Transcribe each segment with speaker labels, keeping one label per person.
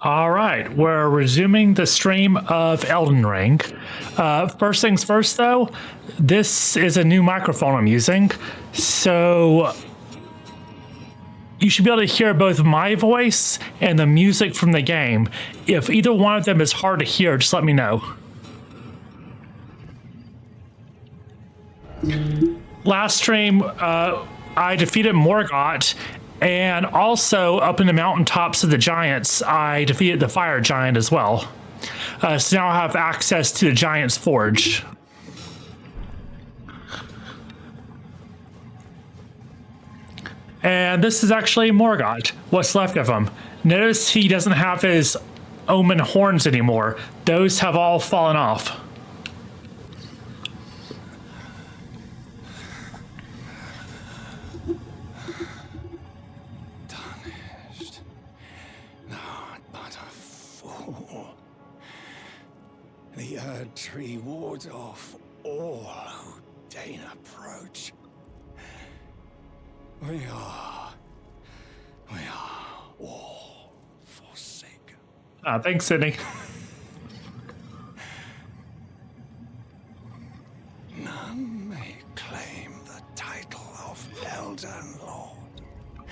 Speaker 1: All right, we're resuming the stream of Elden Ring. First things first, though, this is a new microphone I'm using, so you should be able to hear both my voice and the music from the game. If either one of them is hard to hear, just let me know. Last stream, I defeated Morgott, and also up in the mountaintops of the giants, I defeated the fire giant as well. So now I have access to the giant's forge. And this is actually Morgott, what's left of him. Notice he doesn't have his omen horns anymore. Those have all fallen off.
Speaker 2: The Erd Tree wards off all who deign approach. We are all forsaken.
Speaker 1: Thanks, Sydney.
Speaker 2: None may claim the title of Elden Lord.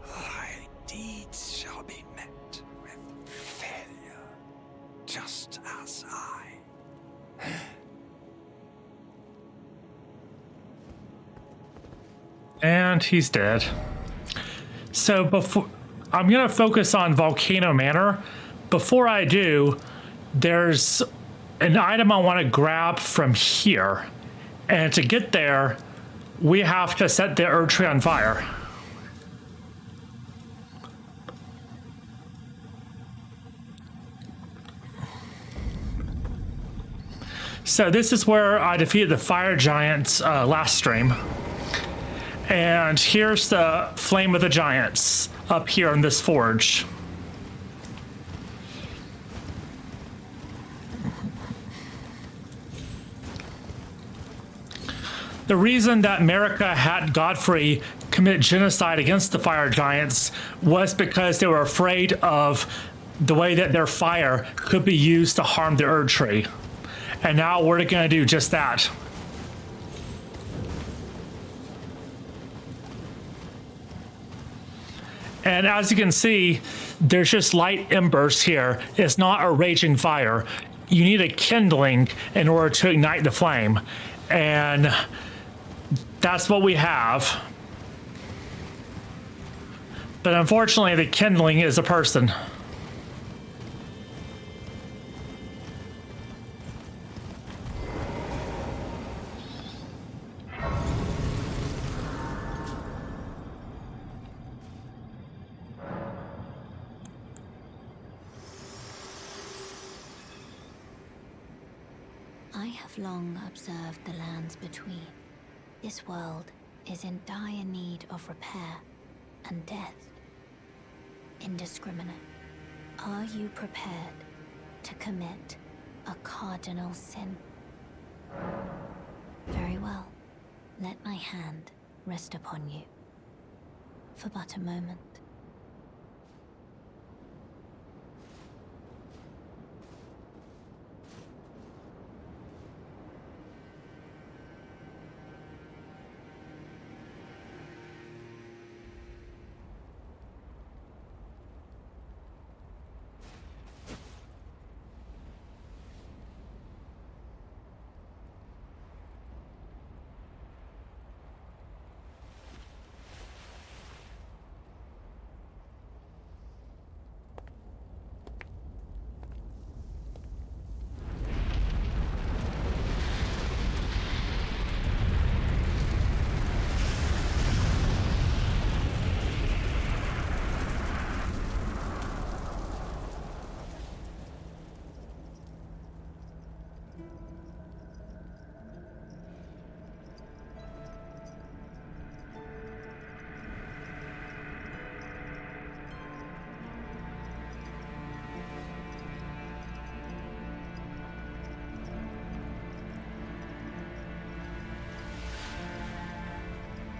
Speaker 2: Thy deeds shall be met with failure, just as I.
Speaker 1: And he's dead. So before I'm gonna focus on Volcano Manor. Before I do, there's an item I want to grab from here. And to get there, we have to set the Erd Tree on fire. So this is where I defeated the fire giants last stream. And here's the Flame of the Giants up here in this forge. The reason that Marika had Godfrey commit genocide against the fire giants was because they were afraid of the way that their fire could be used to harm the Erd Tree. And now we're going to do just that. And as you can see, there's just light embers here. It's not a raging fire. You need a kindling in order to ignite the flame. And that's what we have. But unfortunately, the kindling is a person.
Speaker 3: I have long observed the lands between. This world is in dire need of repair and death. Indiscriminate. Are you prepared to commit a cardinal sin? Very well. Let my hand rest upon you. For but a moment.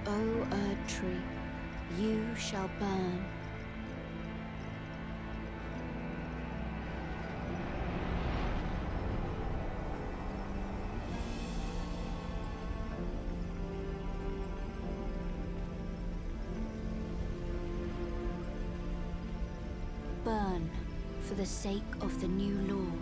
Speaker 3: O Erd Tree, you shall burn. for the sake of the new Lord.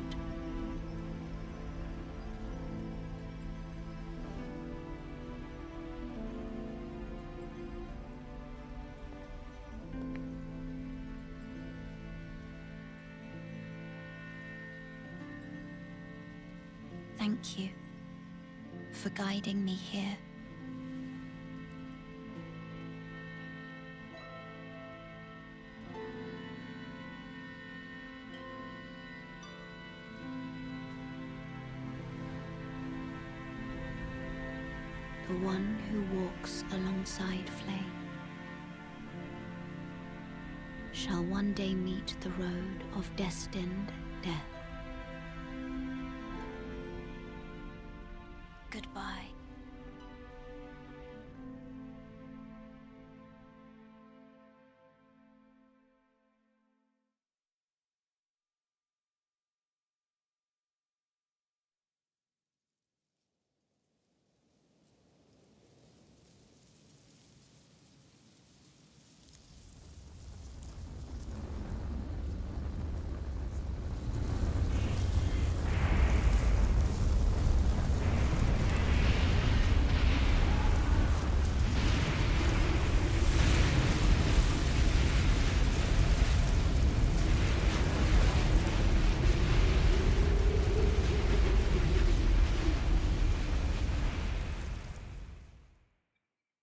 Speaker 3: Thank you for guiding me here. The one who walks alongside flame shall one day meet the road of destined death. Goodbye.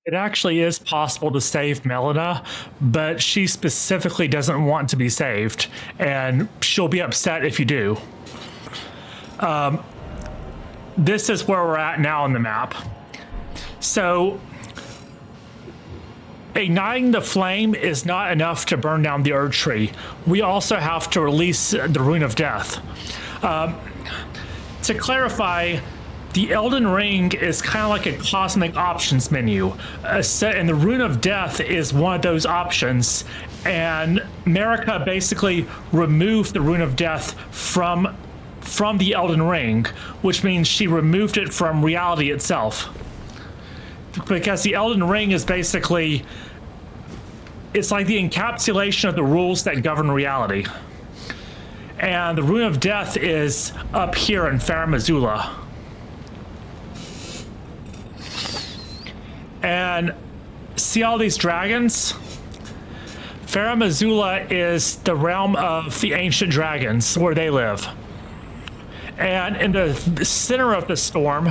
Speaker 1: It actually is possible to save Melina, but she specifically doesn't want to be saved, and she'll be upset if you do. This is where we're at now on the map. So, igniting the flame is not enough to burn down the Erd Tree. We also have to release the Rune of Death. To clarify, the Elden Ring is kind of like a cosmic options menu, and the Rune of Death is one of those options. And Marika basically removed the Rune of Death from the Elden Ring, which means she removed it from reality itself. Because the Elden Ring is basically, it's like the encapsulation of the rules that govern reality. And the Rune of Death is up here in Farum Azula. And see all these dragons? Farum Azula is the realm of the ancient dragons, where they live. And in the center of the storm,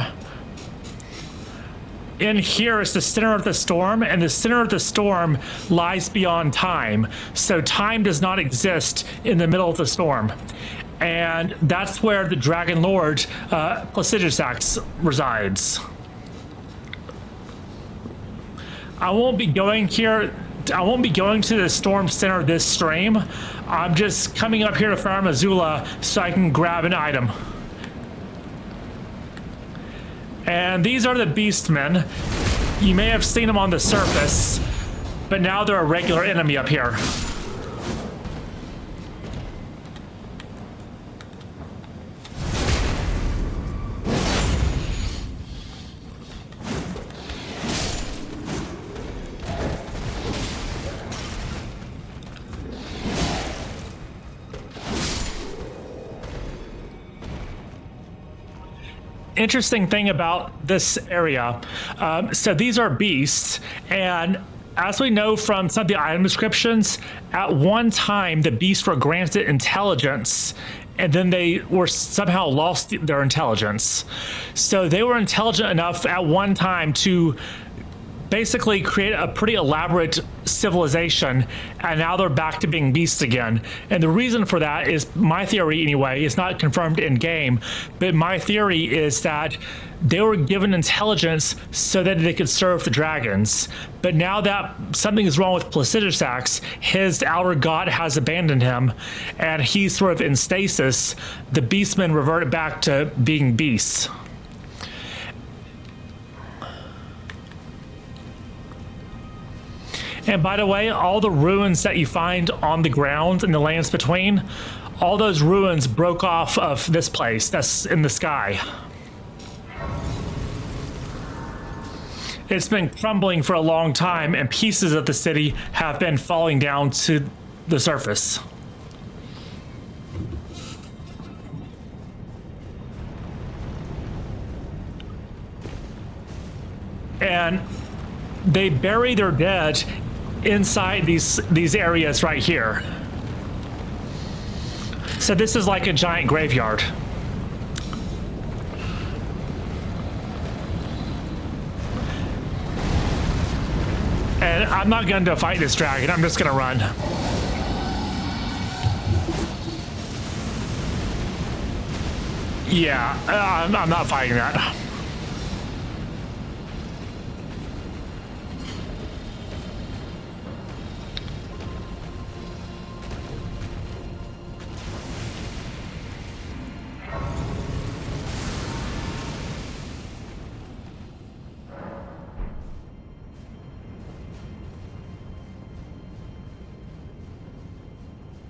Speaker 1: in here is the center of the storm, and the center of the storm lies beyond time. So time does not exist in the middle of the storm. And that's where the Dragon Lord, Placidusax, resides. I won't be going here. I won't be going to the storm center this stream. I'm just coming up here to Farum Azula so I can grab an item. And these are the Beastmen. You may have seen them on the surface, but now they're a regular enemy up here. Interesting thing about this area, so these are beasts, and as we know from some of the item descriptions, at one time the beasts were granted intelligence, and then they were somehow lost their intelligence. So they were intelligent enough at one time to basically create a pretty elaborate civilization, and now they're back to being beasts again. And the reason for that is, my theory anyway, it's not confirmed in game, but my theory is that they were given intelligence so that they could serve the dragons. But now that something is wrong with Placidusax, his outer god has abandoned him, and he's sort of in stasis, the beastmen reverted back to being beasts. And by the way, all the ruins that you find on the ground in the lands between, all those ruins broke off of this place that's in the sky. It's been crumbling for a long time, and pieces of the city have been falling down to the surface. and they bury their dead inside these areas right here. So this is like a giant graveyard. And I'm not going to fight this dragon. I'm just going to run. Yeah, I'm not fighting that.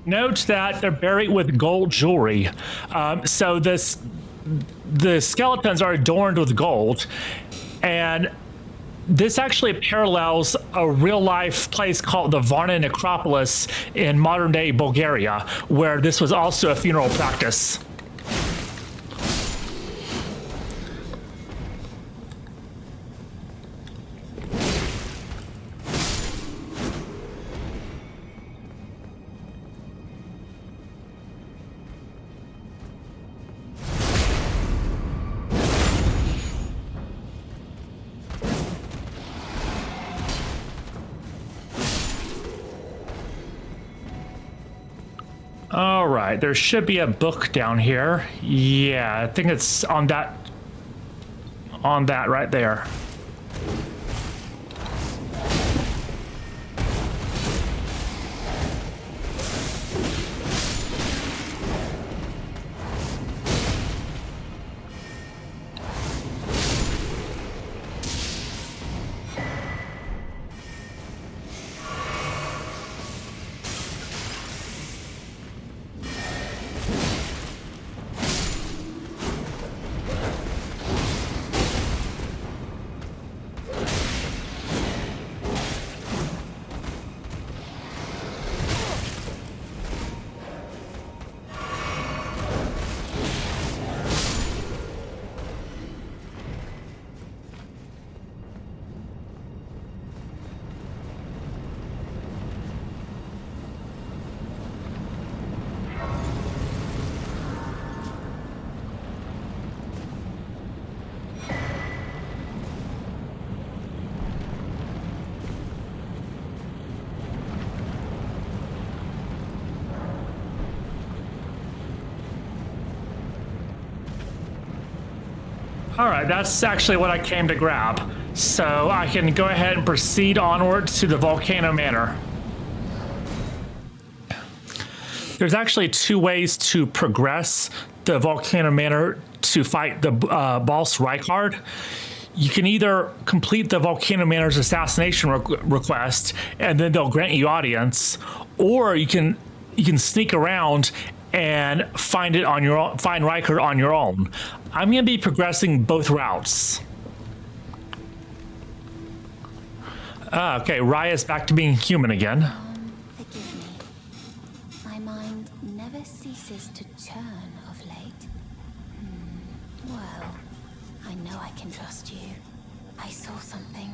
Speaker 1: Note that they're buried with gold jewelry. So the skeletons are adorned with gold, and this actually parallels a real-life place called the Varna Necropolis in modern-day Bulgaria, where this was also a funeral practice. All right, there should be a book down here. Yeah, I think it's on that right there. All right, that's actually what I came to grab. So I can go ahead and proceed onwards to the Volcano Manor. There's actually two ways to progress the Volcano Manor to fight the boss Rykard. You can either complete the Volcano Manor's assassination request, and then they'll grant you audience, or you can sneak around and find Rykard on your own. I'm going to be progressing both routes. Okay, Raya's back to being human again.
Speaker 3: Forgive me. My mind never ceases to churn of late. Well, I know I can trust you. I saw something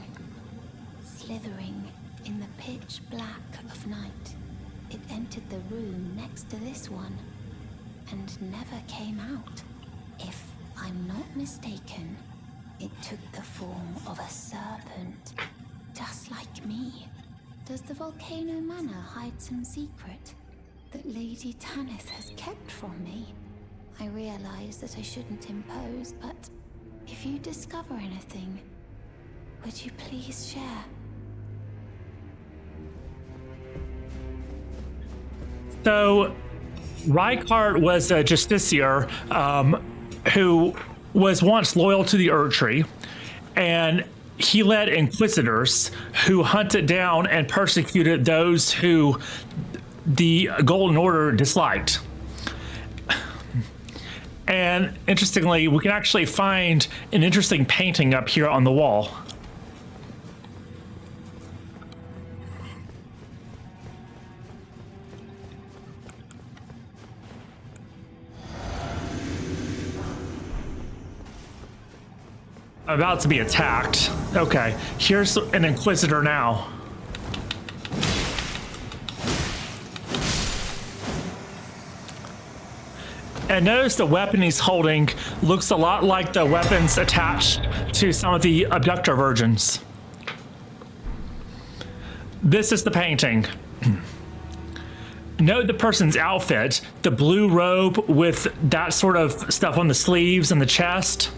Speaker 3: slithering in the pitch black of night. It entered the room next to this one and never came out. If I'm not mistaken, it took the form of a serpent, just like me. Does the Volcano Manor hide some secret that Lady Tanith has kept from me? I realize that I shouldn't impose, but if you discover anything, would you please share?
Speaker 1: So, Rykard was a justiciar who was once loyal to the Erdtree, and he led inquisitors who hunted down and persecuted those who the Golden Order disliked. And interestingly, we can actually find an interesting painting up here on the wall. About to be attacked. Okay, here's an Inquisitor now. And notice the weapon he's holding looks a lot like the weapons attached to some of the abductor virgins. This is the painting. Note the person's outfit, the blue robe with that sort of stuff on the sleeves and the chest.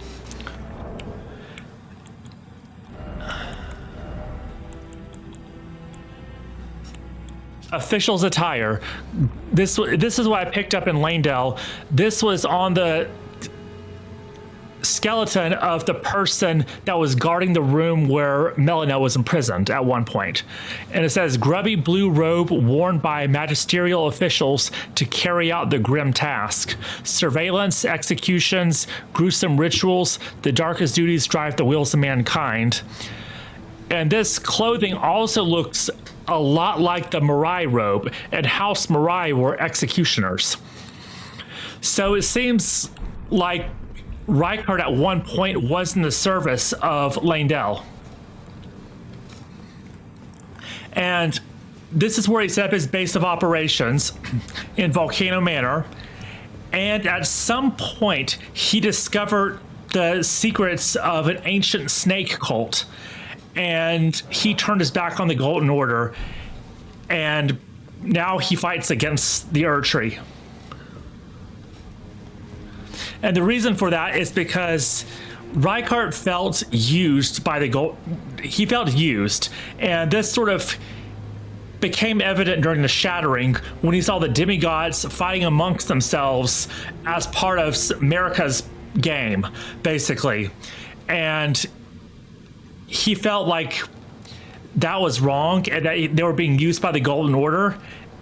Speaker 1: Official's attire. This is what I picked up in Lanedale. This was on the skeleton of the person that was guarding the room where Melina was imprisoned at one point. And it says, grubby blue robe worn by magisterial officials to carry out the grim task. Surveillance, executions, gruesome rituals, the darkest duties drive the wheels of mankind. And this clothing also looks a lot like the Mirai robe, and House Mirai were executioners. So it seems like Rykard at one point was in the service of Lanedale. And this is where he set up his base of operations in Volcano Manor. And at some point, he discovered the secrets of an ancient snake cult. And he turned his back on the Golden Order, and now he fights against the Erdtree. And the reason for that is because Rykard felt used by the he felt used, and this sort of became evident during the Shattering when he saw the demigods fighting amongst themselves as part of America's game, basically. And he felt like that was wrong and that they were being used by the Golden Order,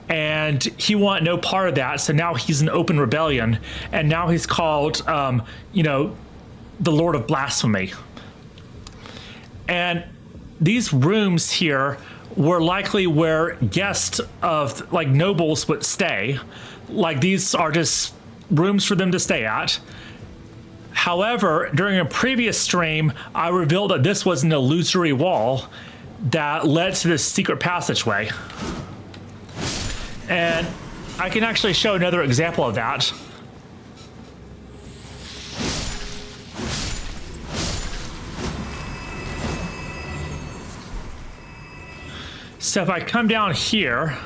Speaker 1: and he wanted no part of that. So now he's in open rebellion, and now he's called, the Lord of Blasphemy. And these rooms here were likely where guests of like nobles would stay. Like, these are just rooms for them to stay at. However, during a previous stream, I revealed that this was an illusory wall that led to this secret passageway. And I can actually show another example of that. So if I come down here,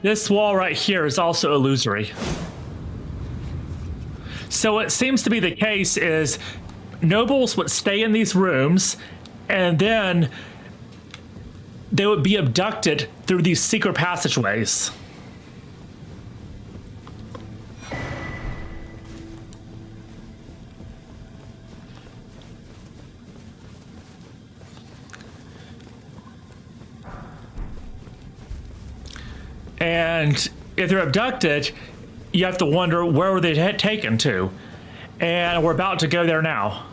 Speaker 1: this wall right here is also illusory. So what seems to be the case is nobles would stay in these rooms, and then they would be abducted through these secret passageways. And if they're abducted, you have to wonder where were they taken to. And we're about to go there now.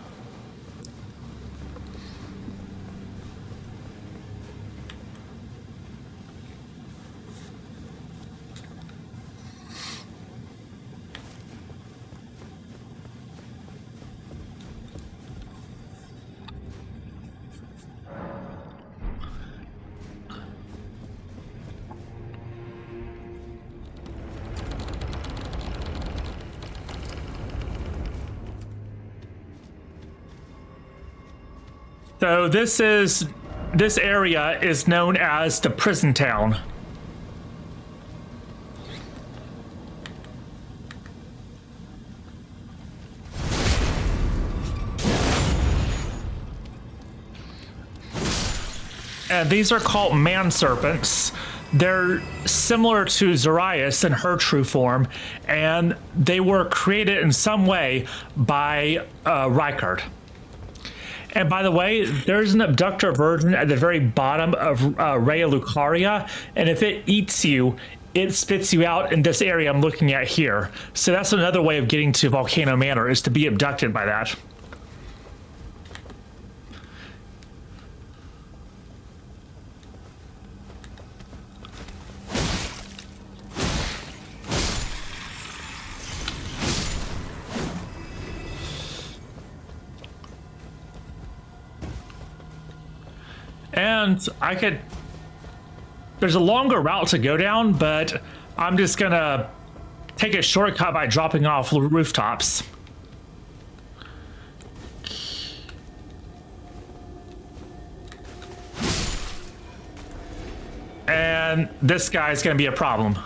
Speaker 1: So this area is known as the prison town. And these are called man serpents. They're similar to Zarias in her true form, and they were created in some way by Rykard. And by the way, there's an abductor version at the very bottom of Raya Lucaria, and if it eats you, it spits you out in this area I'm looking at here. So that's another way of getting to Volcano Manor, is to be abducted by that. And I could... There's a longer route to go down, but I'm just gonna take a shortcut by dropping off rooftops. And this guy's gonna be a problem.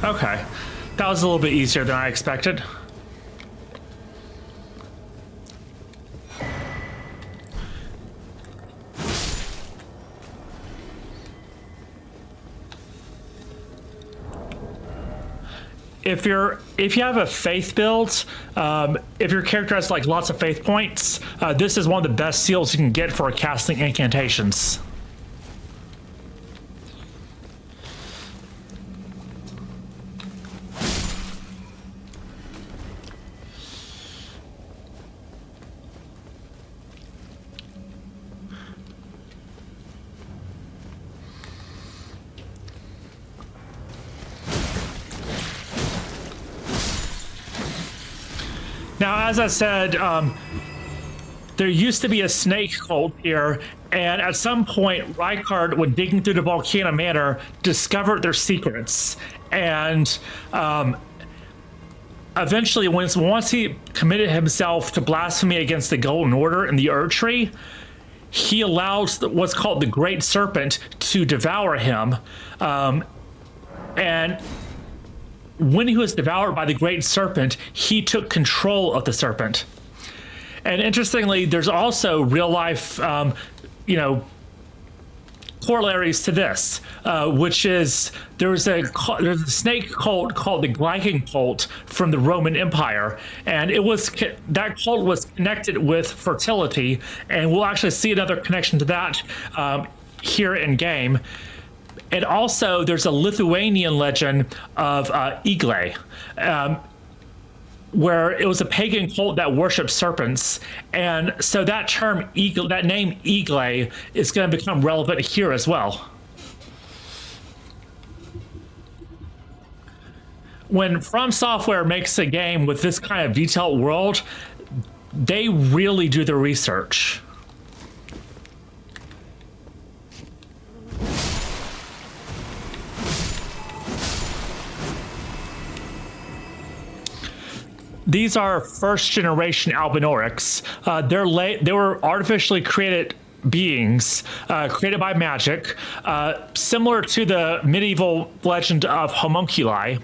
Speaker 1: Okay, that was a little bit easier than I expected. If you have a faith build, if your character has like lots of faith points, this is one of the best seals you can get for casting incantations. Now, as I said, there used to be a snake cult here, and at some point, Rykard, when digging through the Volcano Manor, discovered their secrets. And eventually, once he committed himself to blasphemy against the Golden Order and the Erd Tree, he allowed what's called the Great Serpent to devour him. And when he was devoured by the Great Serpent, he took control of the serpent. And interestingly, there's also real life, corollaries to this, which is there's a snake cult called the Glycan cult from the Roman Empire, and that cult was connected with fertility, and we'll actually see another connection to that here in game. And also, there's a Lithuanian legend of Igle, where it was a pagan cult that worshipped serpents. And so that term, that name Igle, is going to become relevant here as well. When From Software makes a game with this kind of detailed world, they really do the research. These are first generation Albinaurics. They were artificially created beings created by magic, similar to the medieval legend of homunculi,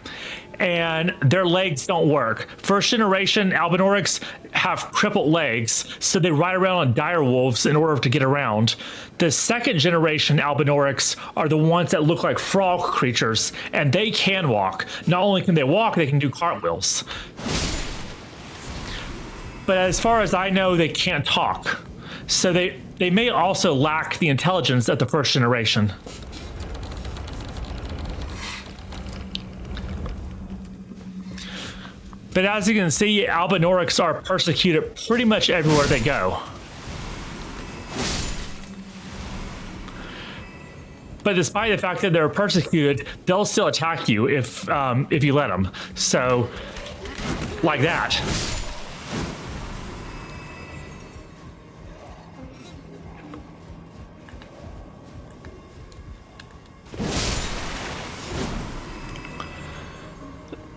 Speaker 1: and their legs don't work. First generation Albinaurics have crippled legs, so they ride around on dire wolves in order to get around. The second generation Albinaurics are the ones that look like frog creatures, and they can walk. Not only can they walk, they can do cartwheels. But as far as I know, they can't talk. So they may also lack the intelligence of the first generation. But as you can see, Albinaurics are persecuted pretty much everywhere they go. But despite the fact that they're persecuted, they'll still attack you if you let them. So, like that.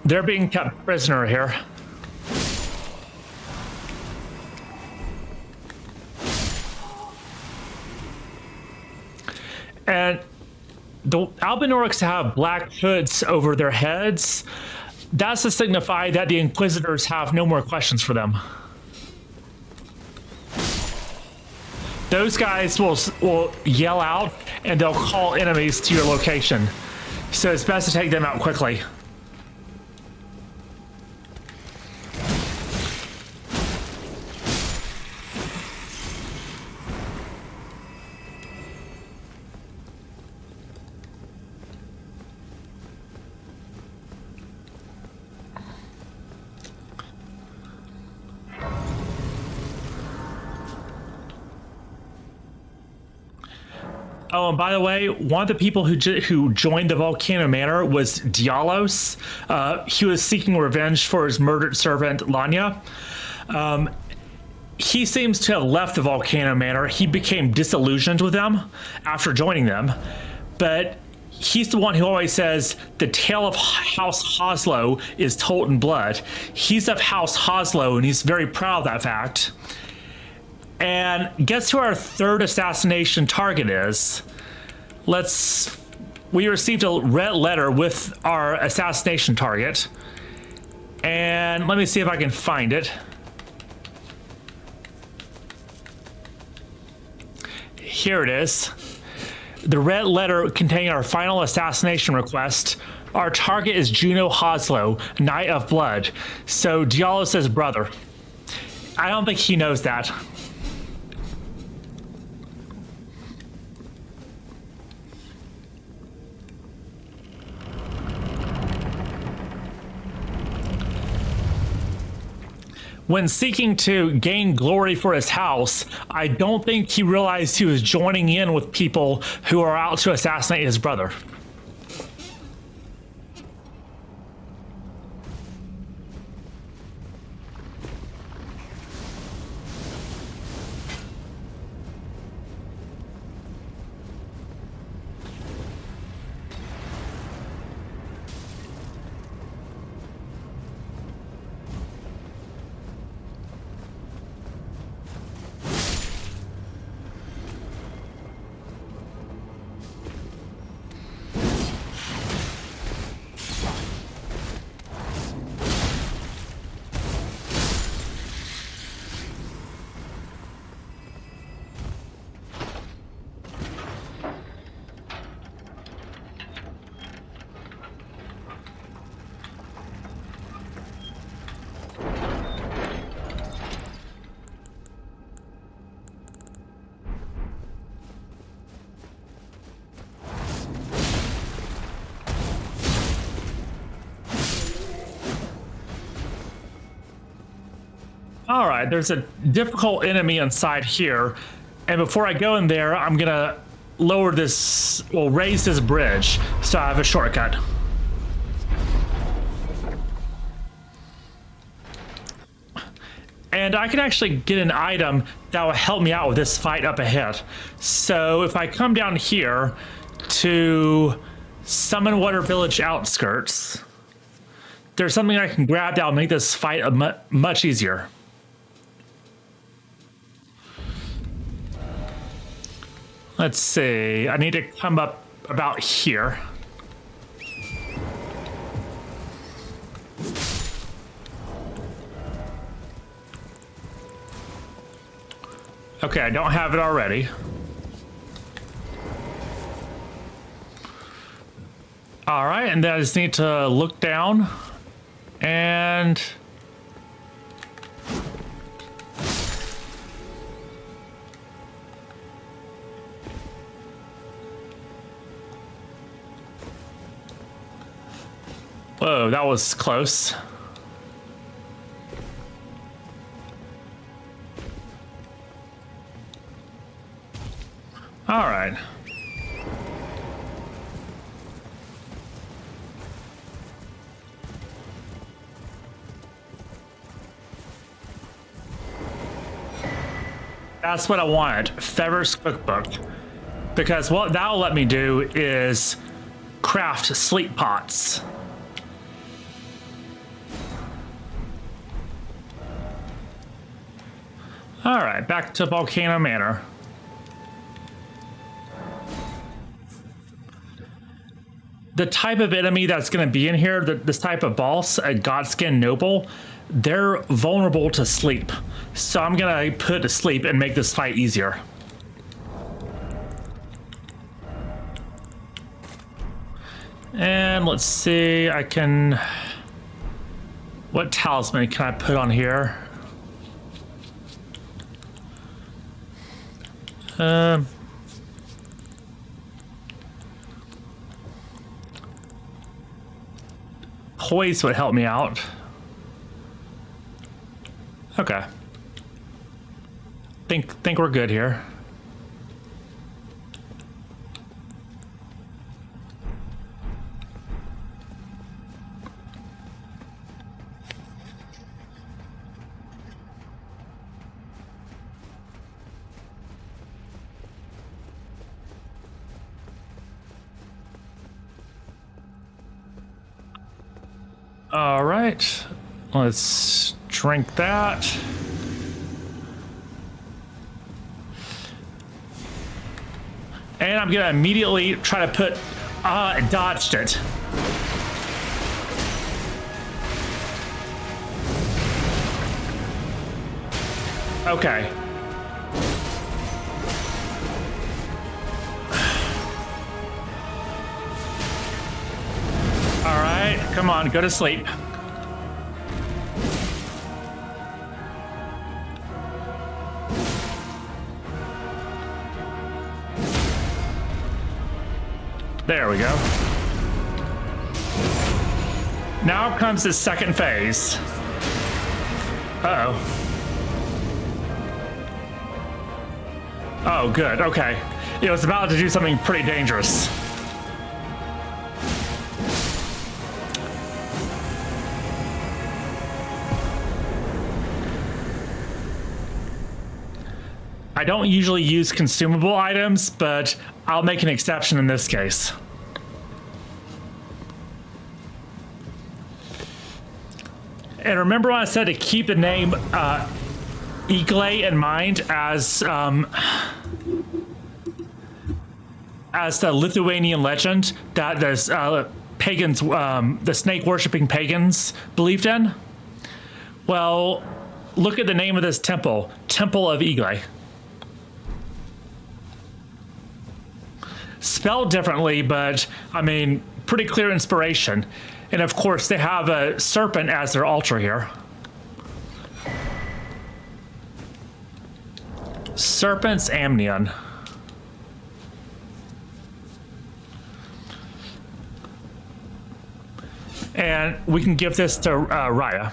Speaker 1: They're being kept prisoner here. And the Albinaurics have black hoods over their heads. That's to signify that the Inquisitors have no more questions for them. Those guys will yell out, and they'll call enemies to your location. So it's best to take them out quickly. Oh, and by the way, one of the people who joined the Volcano Manor was Dialos. He was seeking revenge for his murdered servant, Lanya. He seems to have left the Volcano Manor. He became disillusioned with them after joining them. But he's the one who always says the tale of House Hoslow is told in blood. He's of House Hoslow, and he's very proud of that fact. And guess who our third assassination target is? We received a red letter with our assassination target. And let me see if I can find it. Here it is. The red letter containing our final assassination request. Our target is Juno Hoslow, Knight of Blood. So Dialos' brother. I don't think he knows that. When seeking to gain glory for his house, I don't think he realized he was joining in with people who are out to assassinate his brother. All right, there's a difficult enemy inside here. And before I go in there, I'm gonna raise this bridge so I have a shortcut. And I can actually get an item that will help me out with this fight up ahead. So if I come down here to Summonwater Village outskirts, there's something I can grab that will make this fight much easier. Let's see, I need to come up about here. Okay, I don't have it already. All right, and then I just need to look down and... Whoa, that was close. All right. That's what I wanted, Fever's Cookbook. Because what that'll let me do is craft sleep pots. All right, back to Volcano Manor. The type of enemy that's going to be in here, this type of boss, a Godskin Noble, they're vulnerable to sleep. So I'm going to put it to sleep and make this fight easier. And let's see, I can... What talisman can I put on here? Poise would help me out. Okay. Think we're good here. All right, let's drink that. And I'm gonna immediately try to put, dodged it. Okay. All right, come on, go to sleep. There we go. Now comes the second phase. Uh-oh. Oh, good, okay. It was about to do something pretty dangerous. I don't usually use consumable items, but I'll make an exception in this case. And remember when I said to keep the name Igle in mind as the Lithuanian legend that the pagans, the snake worshipping pagans believed in? Well, look at the name of this temple, Temple of Igle. Spelled differently, but I mean, pretty clear inspiration. And of course, they have a serpent as their altar here. Serpent's Amnion. And we can give this to Raya.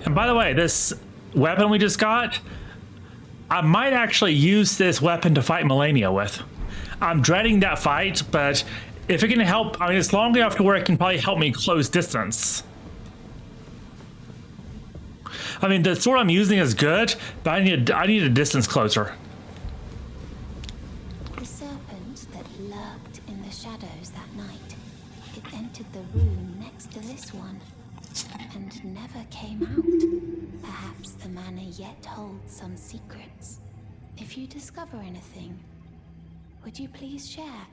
Speaker 1: And by the way, this weapon we just got, I might actually use this weapon to fight Melania with. I'm dreading that fight, but if it can help, I mean, it's long enough to where it can probably help me close distance. I mean, the sword I'm using is good, but I need a distance closer.
Speaker 3: The serpent that lurked in the shadows that night, it entered the room next to this one, and never came out. Perhaps the manor yet holds some secrets. If you discover anything, would you please share?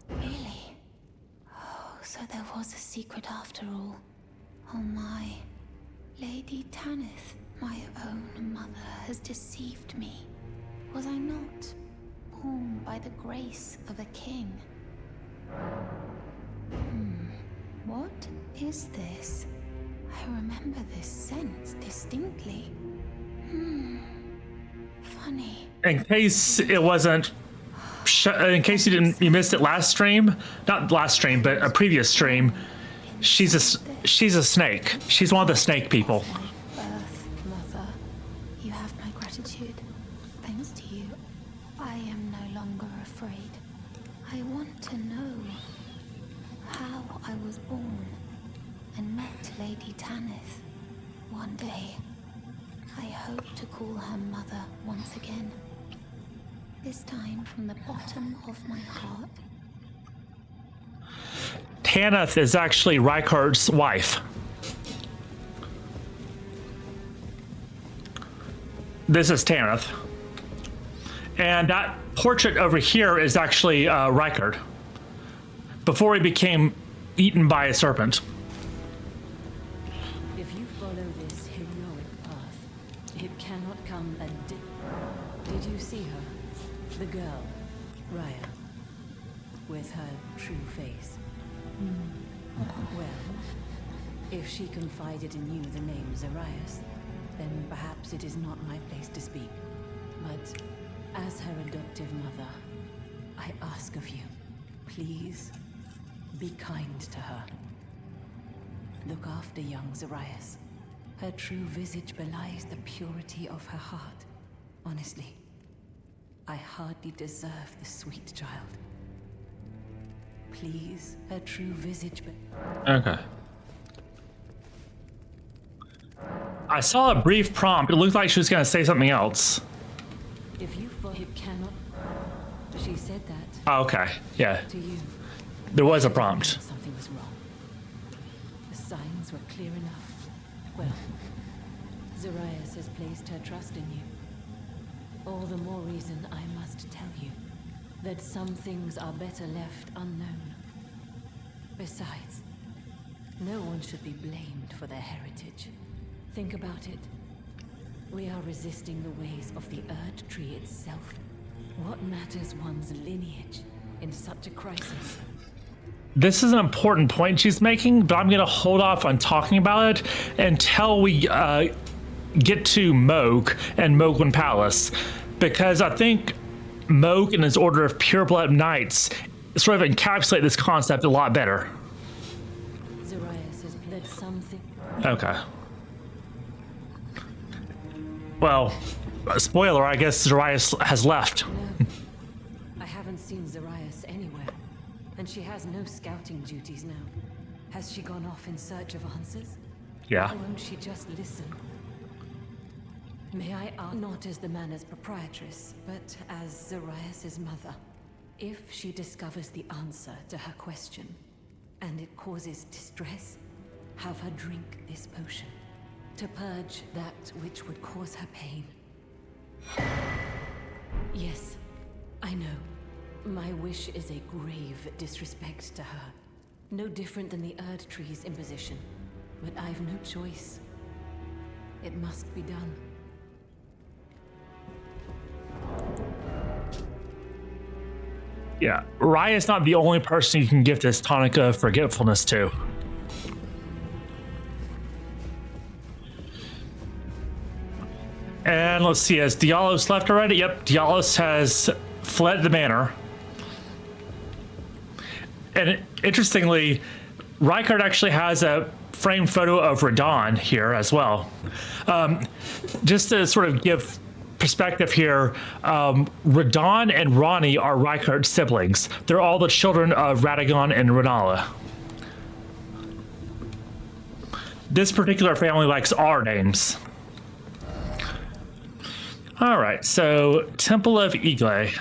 Speaker 3: Really? Oh, so there was a secret after all. Oh my. Lady Tanith, my own mother, has deceived me. Was I not born by the grace of a king? What is this? I remember this scent distinctly. Funny.
Speaker 1: In case it wasn't, in case you missed it last stream, not last stream, but a previous stream, she's a snake. She's one of the snake people.
Speaker 3: Earth, Mother, you have my gratitude. Thanks to you, I am no longer afraid. I want to know how I was born and met Lady Tanith. One day, I hope to call her mother once again. This time from the bottom of my heart.
Speaker 1: Tanith is actually Reichardt's wife. This is Tanith. And that portrait over here is actually Reichard. before he became eaten by a serpent.
Speaker 4: If you follow this heroic path, it cannot come a Did you see her? The girl, Raya, with her true face. Well, if she confided in you the name Zarias, then perhaps it is not my place to speak. But as her adoptive mother, I ask of you, please be kind to her. Look after young Zarias. Her true visage belies the purity of her heart. Honestly, I hardly deserve the sweet child. Please, her true visage
Speaker 1: Okay. I saw a brief prompt. It looked like she was going to say something else.
Speaker 4: If you it cannot. She said that
Speaker 1: Oh, okay. Yeah.
Speaker 4: to you.
Speaker 1: There was a prompt.
Speaker 4: Something was wrong. The signs were clear enough. Well, Zarias has placed her trust in you. All the more reason I must tell you that some things are better left unknown. Besides, no one should be blamed for their heritage. Think about it. We are resisting the ways of the Erd Tree itself. What matters one's lineage in such a crisis?
Speaker 1: This is an important point she's making, but I'm going to hold off on talking about it until we get to Moog and Mogwin Palace, because I think Moog and his Order of Pureblood Knights sort of encapsulate this concept a lot better.
Speaker 4: Zarias has led something.
Speaker 1: Okay. Well, spoiler, I guess Zarias has left.
Speaker 4: No, I haven't seen Zarias anywhere, and she has no scouting duties now. Has she gone off in search of answers?
Speaker 1: Yeah.
Speaker 4: Or won't she just listen? May I ask, not as the manor's proprietress, but as Zarias' mother, if she discovers the answer to her question, and it causes distress, have her drink this potion, to purge that which would cause her pain. Yes, I know. My wish is a grave disrespect to her. No different than the Erd Tree's imposition. But I've no choice. It must be done.
Speaker 1: Yeah. Raya's not the only person you can give this tonic of forgetfulness to. And let's see, has Dialos left already? Yep, Dialos has fled the manor. And interestingly, Rykard actually has a framed photo of Radon here as well. Just to sort of give perspective here, Radon and Ronnie are Rykard's siblings. They're all the children of Radagon and Renala. This particular family likes our names. All right, so Temple of Igle.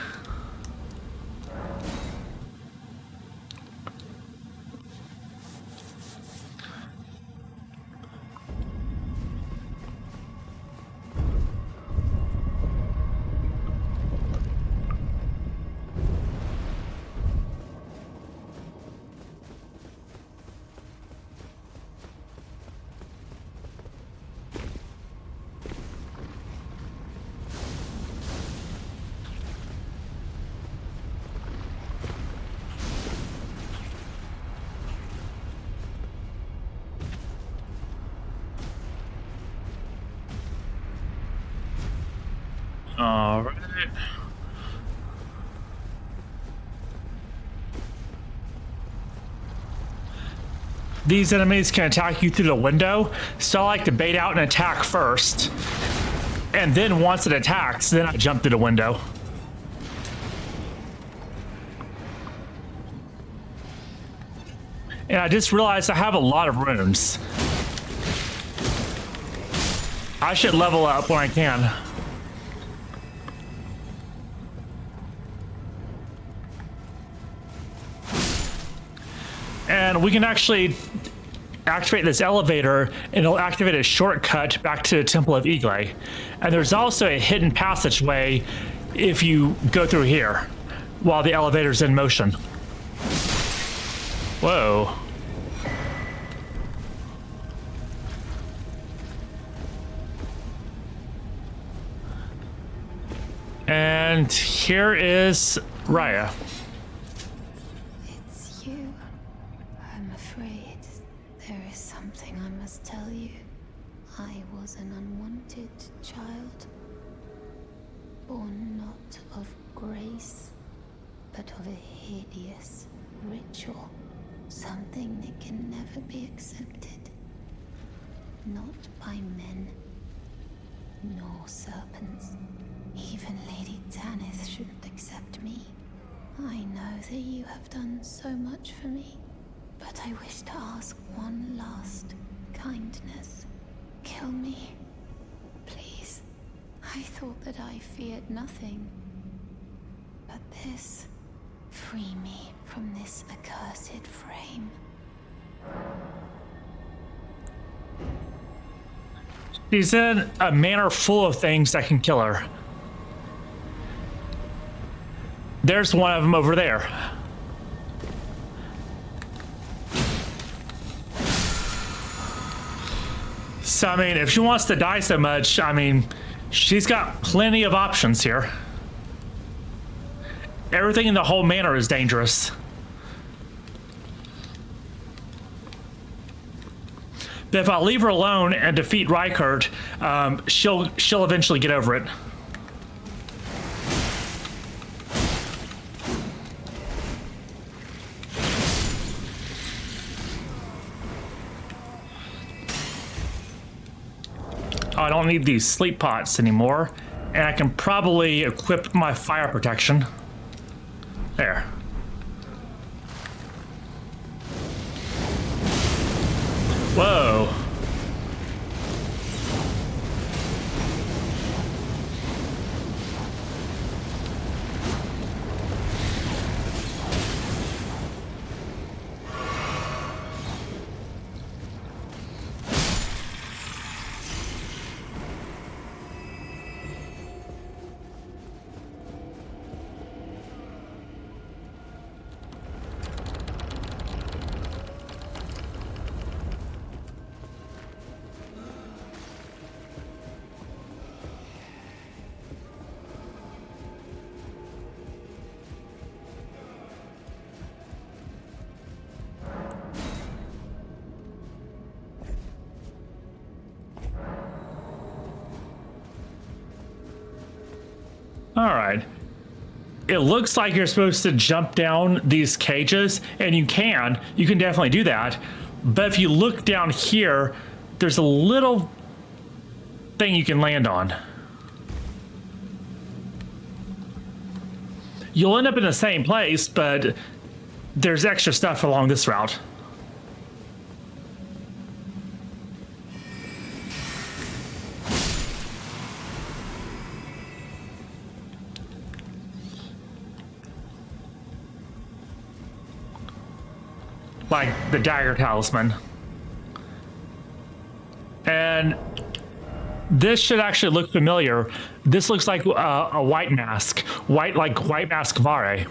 Speaker 1: All right. These enemies can attack you through the window, so I like to bait out and attack first. And then once it attacks, then I jump through the window. And I just realized I have a lot of runes. I should level up when I can. And we can actually activate this elevator, and it'll activate a shortcut back to the Temple of Igle. And there's also a hidden passageway if you go through here while the elevator's in motion. Whoa. And here is Raya.
Speaker 3: It's you. I'm afraid there is something I must tell you. I was an unwanted child, born not of grace, but of a hideous ritual, something that can never be accepted. Not by men, nor serpents. Even Lady Tanith shouldn't accept me. I know that you have done so much for me, but I wish to ask one last kindness. Kill me, please. I thought that I feared nothing, but this... Free me from this accursed frame.
Speaker 1: She's in a manor full of things that can kill her. There's one of them over there. So, I mean, if she wants to die so much, I mean, she's got plenty of options here. Everything in the whole manor is dangerous. But if I leave her alone and defeat Rykard, she'll eventually get over it. Oh, I don't need these sleep pots anymore, and I can probably equip my fire protection. There. Whoa. All right. It looks like you're supposed to jump down these cages, and you can definitely do that. But if you look down here, there's a little thing you can land on. You'll end up in the same place, but there's extra stuff along this route. Like the dagger talisman. And this should actually look familiar. This looks like a white mask. White mask Vare.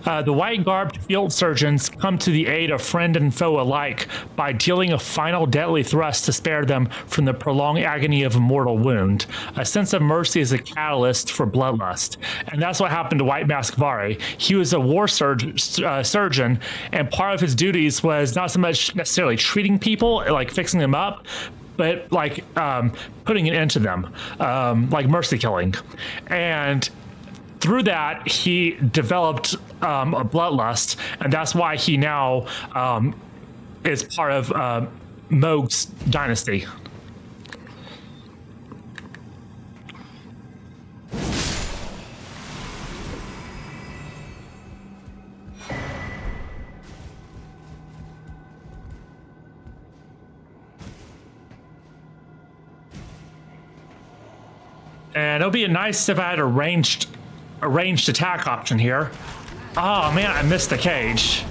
Speaker 1: The white-garbed field surgeons come to the aid of friend and foe alike by dealing a final deadly thrust to spare them from the prolonged agony of a mortal wound. A sense of mercy is a catalyst for bloodlust. And that's what happened to White Mask Vare. He was a war surgeon, and part of his duties was not so much necessarily treating people, like fixing them up, but like putting an end to them, like mercy killing. And through that, he developed a bloodlust, and that's why he now is part of Mohg's dynasty. And it'll be nice if I had a ranged attack option here. Oh man, I missed the cage.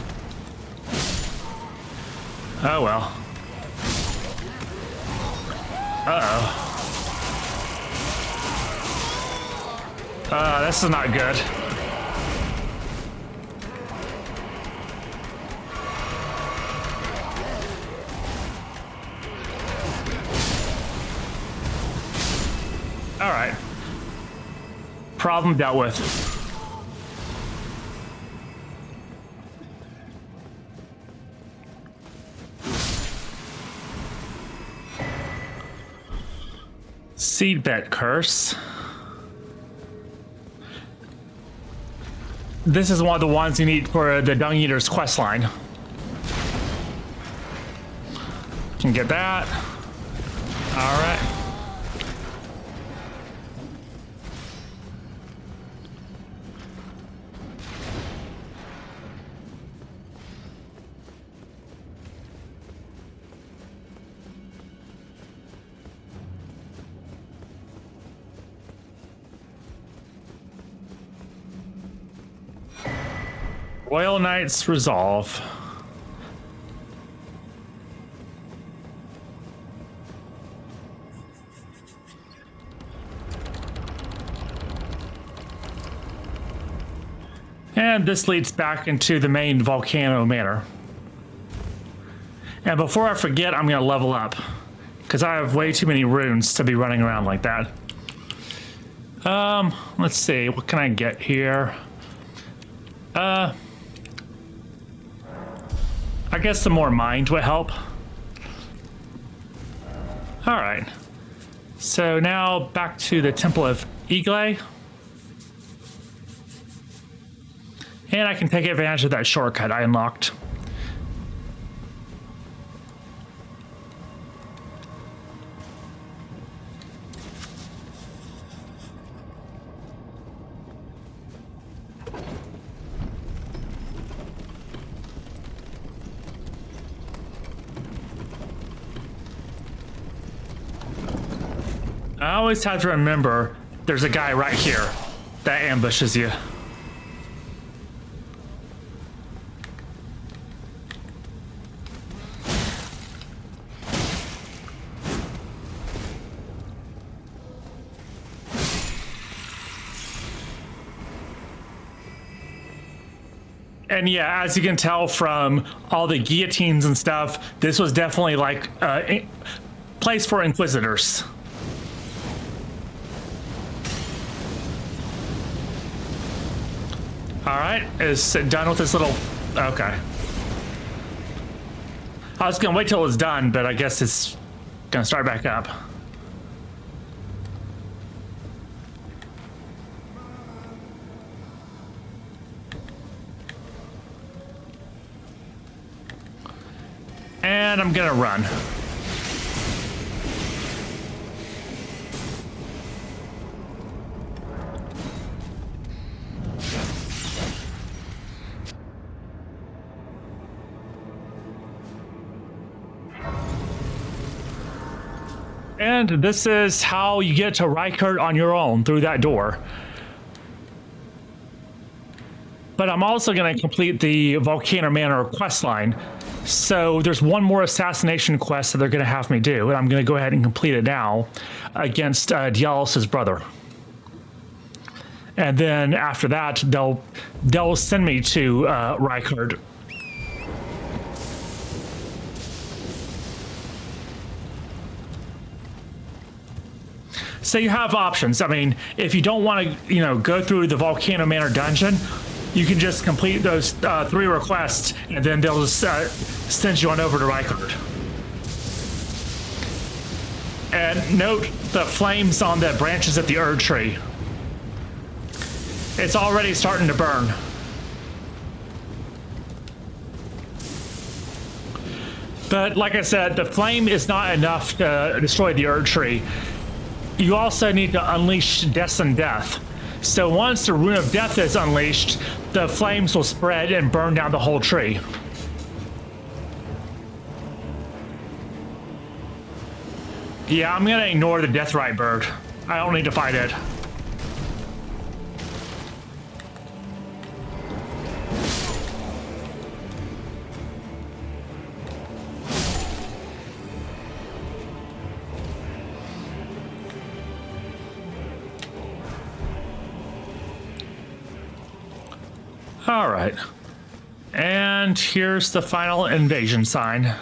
Speaker 1: Oh well. Uh-oh. This is not good. All right. Problem dealt with. Seedbed curse. This is one of the ones you need for the Dung Eater's questline. Can get that. All right. Royal Knight's Resolve. And this leads back into the main Volcano Manor. And before I forget, I'm going to level up, because I have way too many runes to be running around like that. Let's see, what can I get here? I guess some more mind would help. All right. So now back to the Temple of Igle. And I can take advantage of that shortcut I unlocked. I always have to remember there's a guy right here that ambushes you. And yeah, as you can tell from all the guillotines and stuff, this was definitely like a place for Inquisitors. All right, is it done with this little... Okay. I was gonna wait till it was done, but I guess it's gonna start back up. And I'm gonna run. And this is how you get to Rykert on your own, through that door. But I'm also going to complete the Volcano Manor questline. So there's one more assassination quest that they're going to have me do, and I'm going to go ahead and complete it now against Dialis' brother. And then after that, they'll send me to Rykert. So you have options. I mean, if you don't want to, go through the Volcano Manor dungeon, you can just complete those 3 requests, and then they'll just send you on over to Rykert. And note the flames on the branches of the Erd tree. It's already starting to burn. But like I said, the flame is not enough to destroy the Erd tree. You also need to unleash Destined Death. So once the Rune of Death is unleashed, the flames will spread and burn down the whole tree. Yeah, I'm gonna ignore the Deathrite bird. I don't need to fight it. All right, and here's the final invasion sign.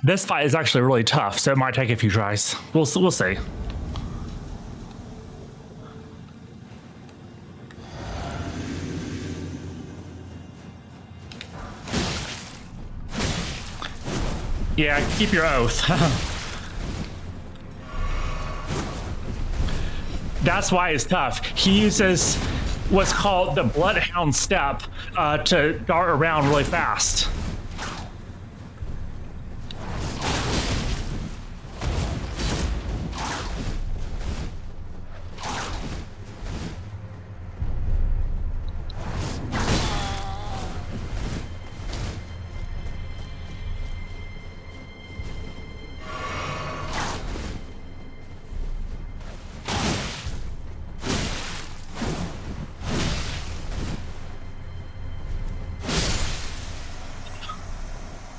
Speaker 1: This fight is actually really tough, so it might take a few tries. We'll see. Yeah, keep your oath. That's why it's tough. He uses what's called the Bloodhound Step to dart around really fast.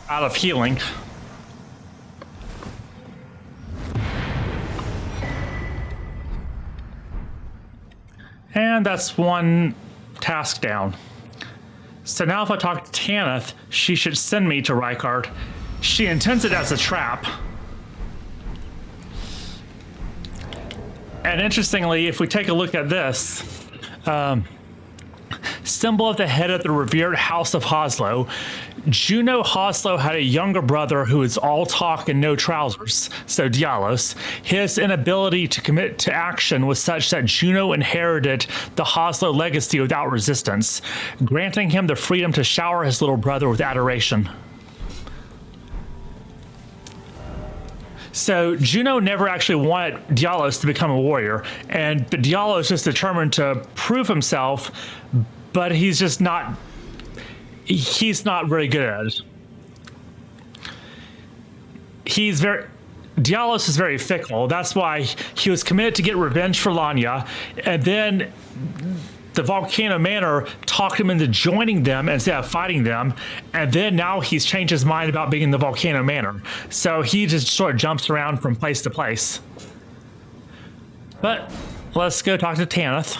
Speaker 1: Out of healing. And that's one task down. So now if I talk to Tanith, she should send me to Rykard. She intends it as a trap. And interestingly, if we take a look at this, symbol of the head of the revered House of Hoslow, Juno Hoslow had a younger brother who is all talk and no trousers, so Dialos. His inability to commit to action was such that Juno inherited the Hoslow legacy without resistance, granting him the freedom to shower his little brother with adoration. So Juno never actually wanted Dialos to become a warrior, but Dialos is determined to prove himself, but he's not very good at it. Dialos is very fickle. That's why he was committed to get revenge for Lanya, and then the Volcano Manor talked him into joining them instead of fighting them, and then now he's changed his mind about being in the Volcano Manor. So he just sort of jumps around from place to place. But let's go talk to Tanith.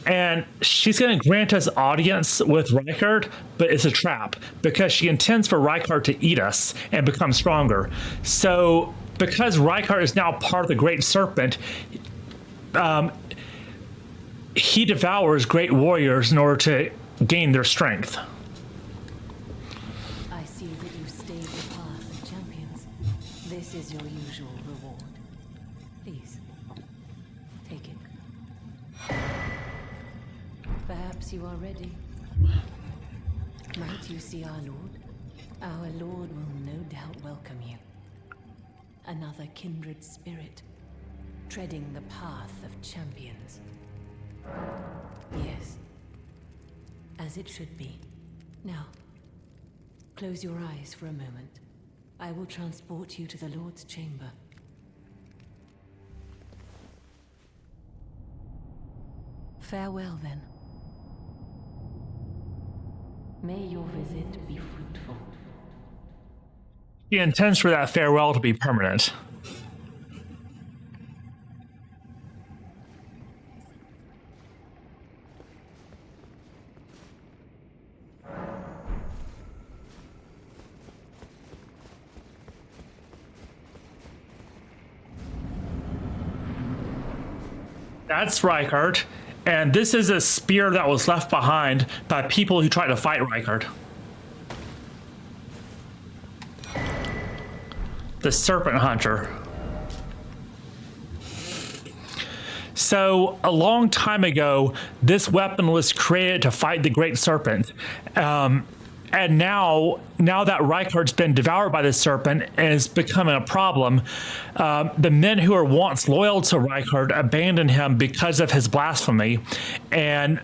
Speaker 1: And she's going to grant us audience with Rykard, but it's a trap because she intends for Rykard to eat us and become stronger. So because Rykard is now part of the Great Serpent, he devours great warriors in order to gain their strength.
Speaker 4: I see that you stayed the path of champions. This is your usual reward. Please, take it. Perhaps you are ready. Might you see our Lord? Our Lord will no doubt welcome you. Another kindred spirit, treading the path of champions. Yes, as it should be. Now, close your eyes for a moment. I will transport you to the Lord's chamber. Farewell, then. May your visit be fruitful.
Speaker 1: She intends for that farewell to be permanent. That's Rykard, and this is a spear that was left behind by people who tried to fight Rykard. The Serpent Hunter. So, a long time ago, this weapon was created to fight the Great Serpent. And now that Rykard's been devoured by the serpent and is becoming a problem, the men who were once loyal to Rykard abandoned him because of his blasphemy, and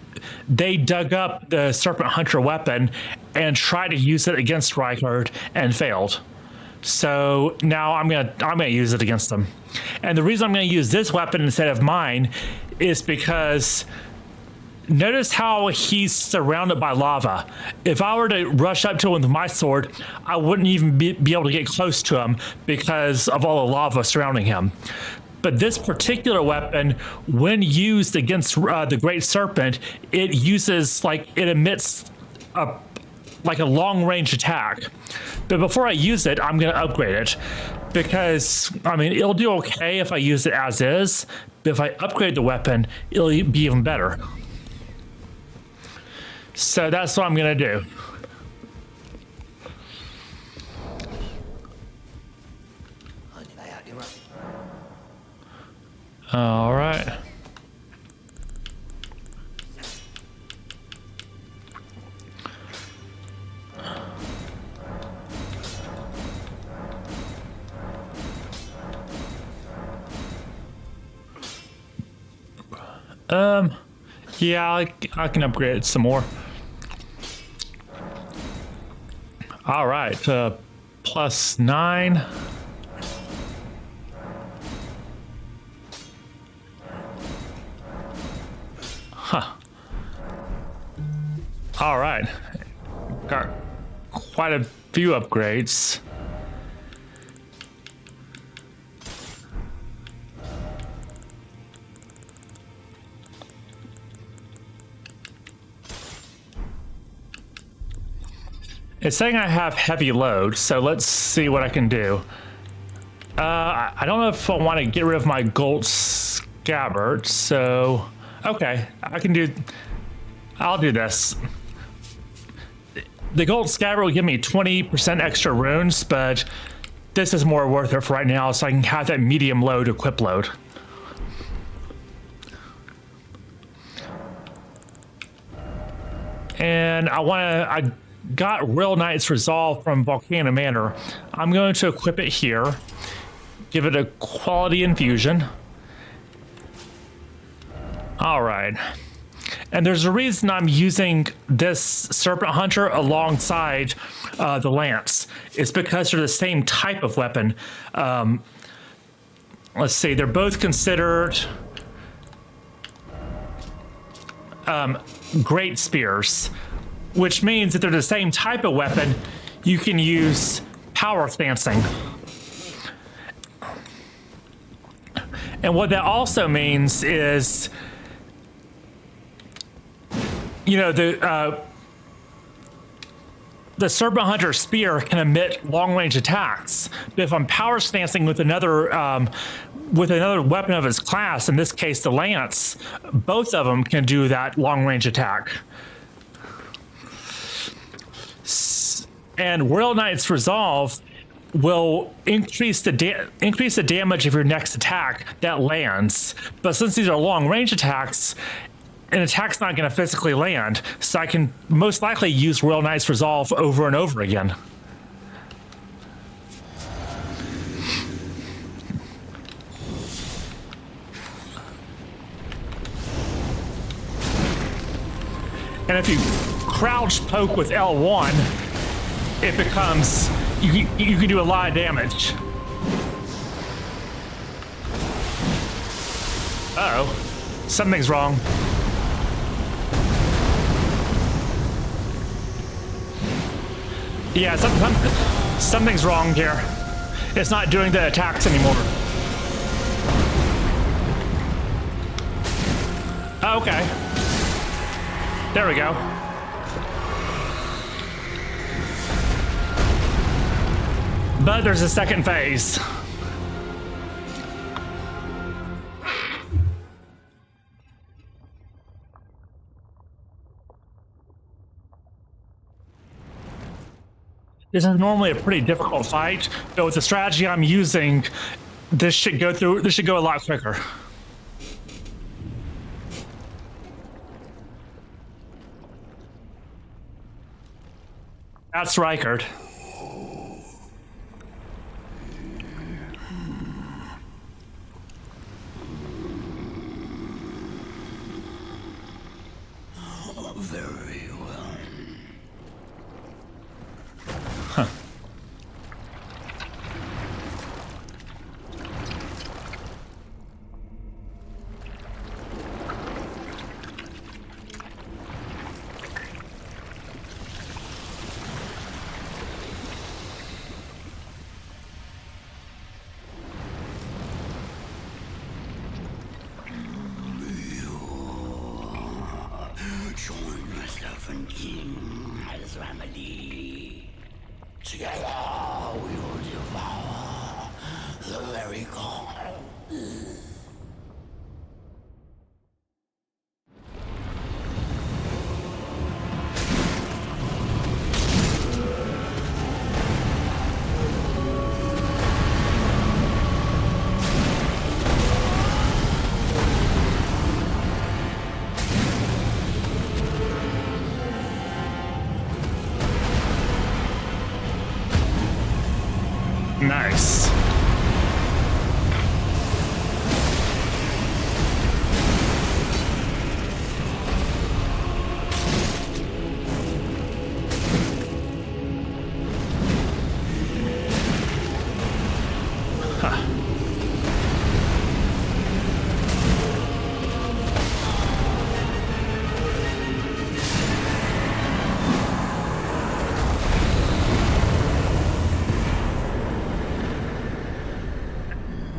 Speaker 1: they dug up the Serpent Hunter weapon and tried to use it against Rykard and failed. So now I'm gonna use it against them. And the reason I'm gonna use this weapon instead of mine is because notice how he's surrounded by lava. If I were to rush up to him with my sword, I wouldn't even be able to get close to him because of all the lava surrounding him. But this particular weapon, when used against the Great Serpent, it emits like a long range attack. But before I use it, I'm going to upgrade it because, I mean, it'll do okay if I use it as is, but if I upgrade the weapon, it'll be even better. So that's what I'm going to do. All right. Yeah, I can upgrade it some more. All right, +9. Huh. All right, got quite a few upgrades. It's saying I have heavy load, so let's see what I can do. I don't know if I want to get rid of my gold scabbard, so okay, I'll do this. The gold scabbard will give me 20% extra runes, but this is more worth it for right now, so I can have that medium load equip load. And I got Real Knight's Resolve from Volcano Manor. I'm going to equip it here, give it a quality infusion. All right. And there's a reason I'm using this Serpent Hunter alongside the Lance. It's because they're the same type of weapon. Let's see, they're both considered great spears, which means that they're the same type of weapon. You can use power stancing. And what that also means is, you know, the Serpent Hunter spear can emit long-range attacks. But if I'm power stancing with another weapon of its class, in this case the lance, both of them can do that long-range attack. And Real Knight's Resolve will increase the damage of your next attack that lands. But since these are long-range attacks, an attack's not going to physically land, so I can most likely use Real Knight's Resolve over and over again. And if you crouch poke with L1, it becomes, you can do a lot of damage. Uh-oh, something's wrong. Yeah, something's wrong here. It's not doing the attacks anymore. Oh, okay. There we go. But there's a second phase. This is normally a pretty difficult fight, but with the strategy I'm using, this should go a lot quicker. That's Rykard.
Speaker 2: Very well.
Speaker 1: Huh.
Speaker 2: Join us Serpent King has remedy. Together we will devour the very god.
Speaker 1: Nice.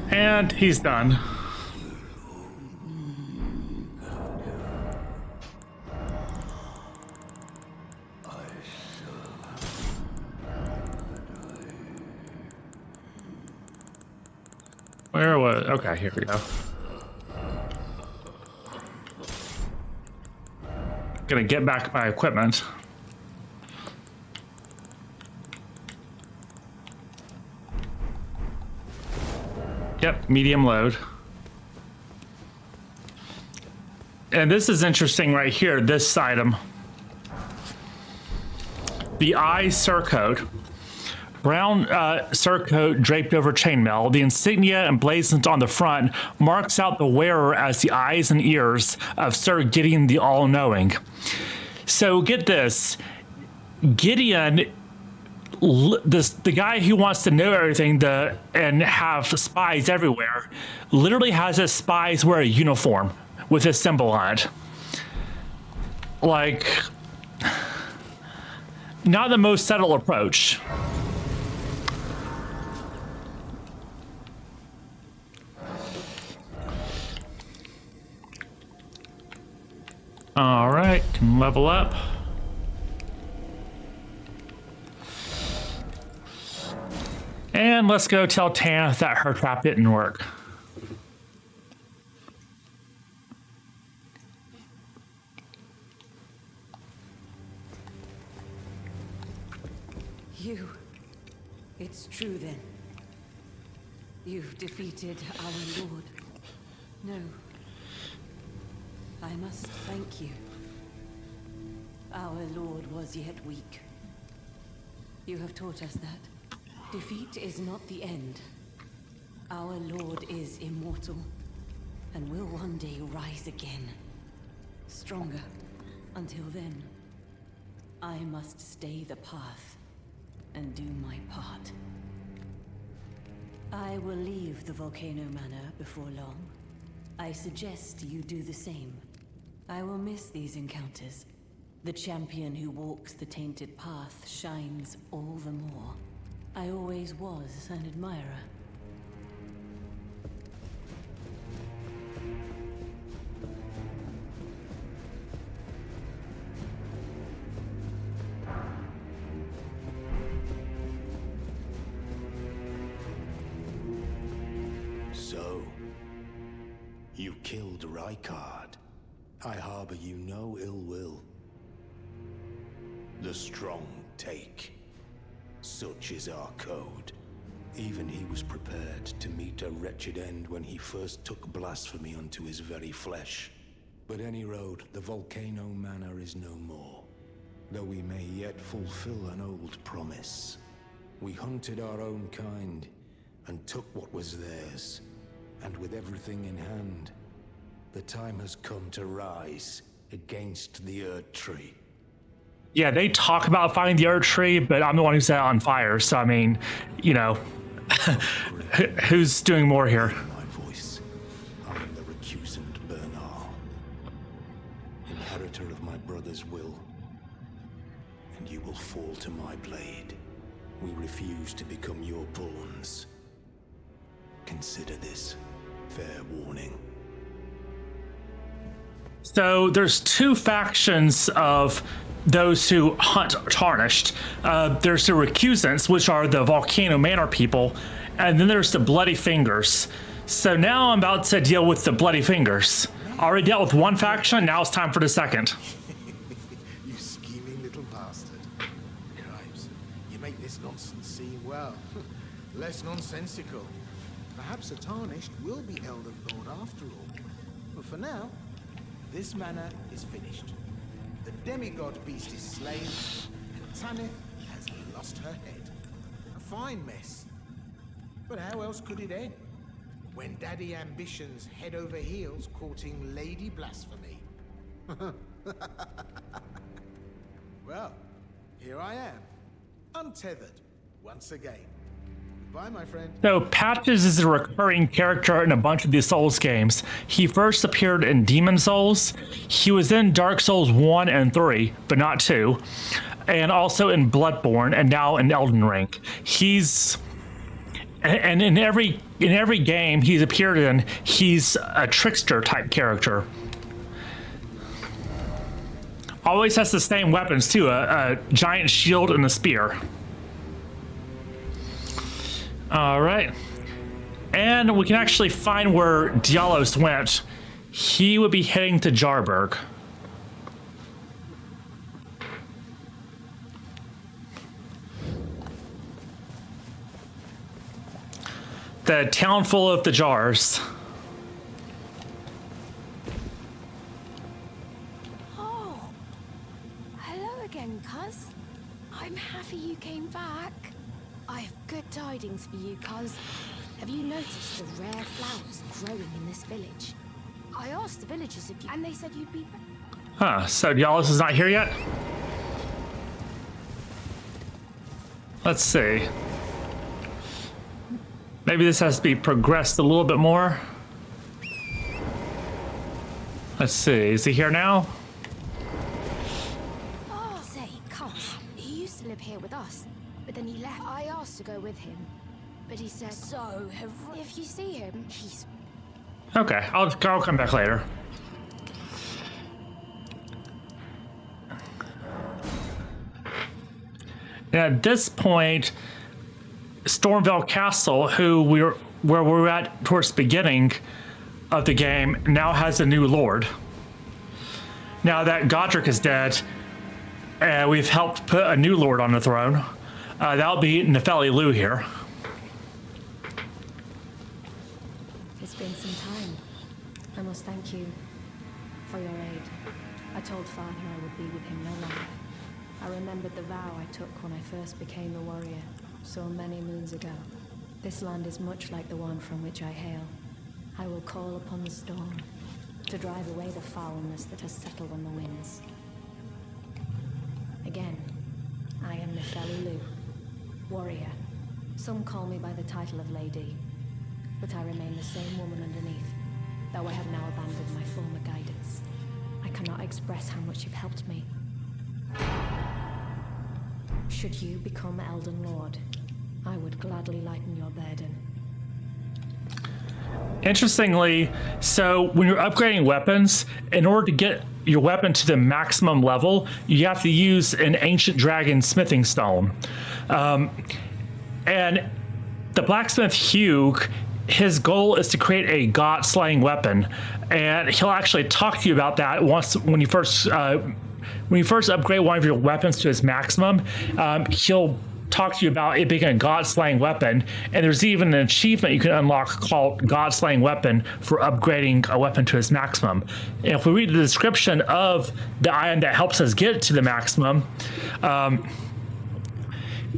Speaker 1: And he's done. Where was? Okay, here we go. Gonna get back my equipment. Yep, medium load. And this is interesting right here, this item. The eye surcoat. Brown surcoat draped over chainmail. The insignia emblazoned on the front marks out the wearer as the eyes and ears of Sir Gideon the All-Knowing. So get this. Gideon, the guy who wants to know everything and have spies everywhere, literally has his spies wear a uniform with his symbol on it. Like, not the most subtle approach. All right, can level up. And let's go tell Tanith that her trap didn't work.
Speaker 4: You. It's true then. You've defeated our lord. No. I must thank you. Our lord was yet weak. You have taught us that. Defeat is not the end. Our lord is immortal, and will one day rise again. Stronger. Until then, I must stay the path and do my part. I will leave the Volcano Manor before long. I suggest you do the same. I will miss these encounters. The champion who walks the tainted path shines all the more. I always was an admirer.
Speaker 2: So, you killed Rykard. I harbor you no ill will. The strong take. Such is our code. Even he was prepared to meet a wretched end when he first took blasphemy unto his very flesh. But any road, the Volcano Manor is no more. Though we may yet fulfill an old promise. We hunted our own kind, and took what was theirs. And with everything in hand, the time has come to rise against the Erd Tree.
Speaker 1: Yeah, they talk about fighting the Erd Tree, but I'm the one who set it on fire. So, I mean, you know, who's doing more here?
Speaker 2: My voice. I am the recusant Bernal, inheritor of my brother's will. And you will fall to my blade. We refuse to become your pawns. Consider this fair warning.
Speaker 1: So there's two factions of those who hunt Tarnished. There's the Recusants, which are the Volcano Manor people, and then there's the Bloody Fingers. So now I'm about to deal with the Bloody Fingers. I already dealt with one faction, now it's time for the second.
Speaker 5: You scheming little bastard. Cripes, you make this nonsense seem, well, less nonsensical. Perhaps a Tarnished will be Elden Lord after all. But for now, this manor is finished. The demigod beast is slain, and Tanith has lost her head. A fine mess. But how else could it end? When Daddy Ambition's head over heels courting Lady Blasphemy. Well, here I am, untethered, once again. Goodbye, my friend.
Speaker 1: So Patches is a recurring character in a bunch of these Souls games. He first appeared in Demon Souls. He was in Dark Souls 1 and 3, but not 2. And also in Bloodborne, and now in Elden Ring. And in every game he's appeared in, he's a trickster type character. Always has the same weapons too, a giant shield and a spear. All right. And we can actually find where Dialos went. He would be heading to Jarberg. The town full of the jars.
Speaker 3: Oh, hello again, cuz. I'm happy you came back. I have good tidings for you, cuz. Have you noticed the rare flowers growing in this village? I asked the villagers if you, and they said you'd be back.
Speaker 1: Huh, so Dialos is not here yet? Let's see. Maybe this has to be progressed a little bit more. Let's see, is he here now?
Speaker 3: Oh, say, cuz, he used to live here with us, but then he left. I asked to go with him, but he said, so, if you see him, he's...
Speaker 1: Okay, I'll come back later. And at this point, Stormvale Castle, where we were at towards the beginning of the game, now has a new lord. Now that Godric is dead, we've helped put a new lord on the throne. That'll be Nefeli Lu here.
Speaker 4: It's been some time. I must thank you for your aid. I told Farnher I would be with him no longer. I remembered the vow I took when I first became a warrior, so many moons ago. This land is much like the one from which I hail. I will call upon the storm to drive away the foulness that has settled on the winds. Again, I am Nefeli Lu, warrior. Some call me by the title of Lady, but I remain the same woman underneath, though I have now abandoned my former guidance. I cannot express how much you've helped me. Should you become Elden Lord, I would gladly lighten your burden.
Speaker 1: Interestingly, so when you're upgrading weapons, in order to get your weapon to the maximum level, you have to use an ancient dragon smithing stone. And the blacksmith Hugh, his goal is to create a god-slaying weapon, and he'll actually talk to you about that when you first upgrade one of your weapons to its maximum. He'll talk to you about it being a god-slaying weapon, and there's even an achievement you can unlock called God-slaying weapon for upgrading a weapon to its maximum. And if we read the description of the item that helps us get to the maximum,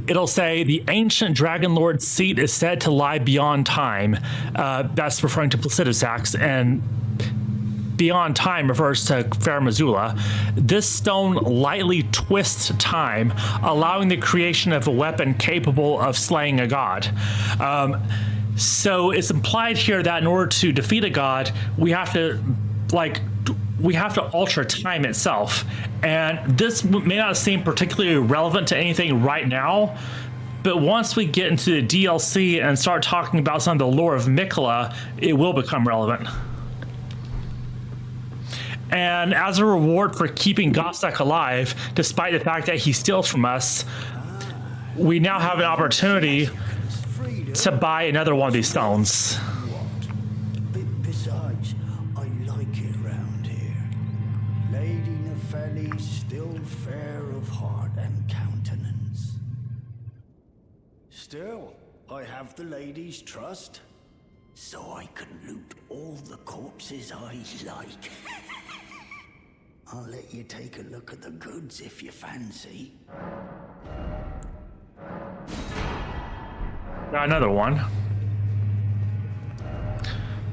Speaker 1: it'll say the ancient Dragon Lord's seat is said to lie beyond time. That's referring to Placidusax, and beyond time refers to Fair Missoula. This stone lightly twists time, allowing the creation of a weapon capable of slaying a god. So it's implied here that in order to defeat a god, we have to alter time itself. And this may not seem particularly relevant to anything right now, but once we get into the DLC and start talking about some of the lore of Mikola, it will become relevant. And as a reward for keeping Gossek alive, despite the fact that he steals from us, we now have an opportunity to buy another one of these stones.
Speaker 6: Besides, I like it round here. Lady Nepheli still fair of heart and countenance. Still, I have the lady's trust, so I can loot all the corpses I like. I'll let you take a look at the goods if you fancy.
Speaker 1: Got another one.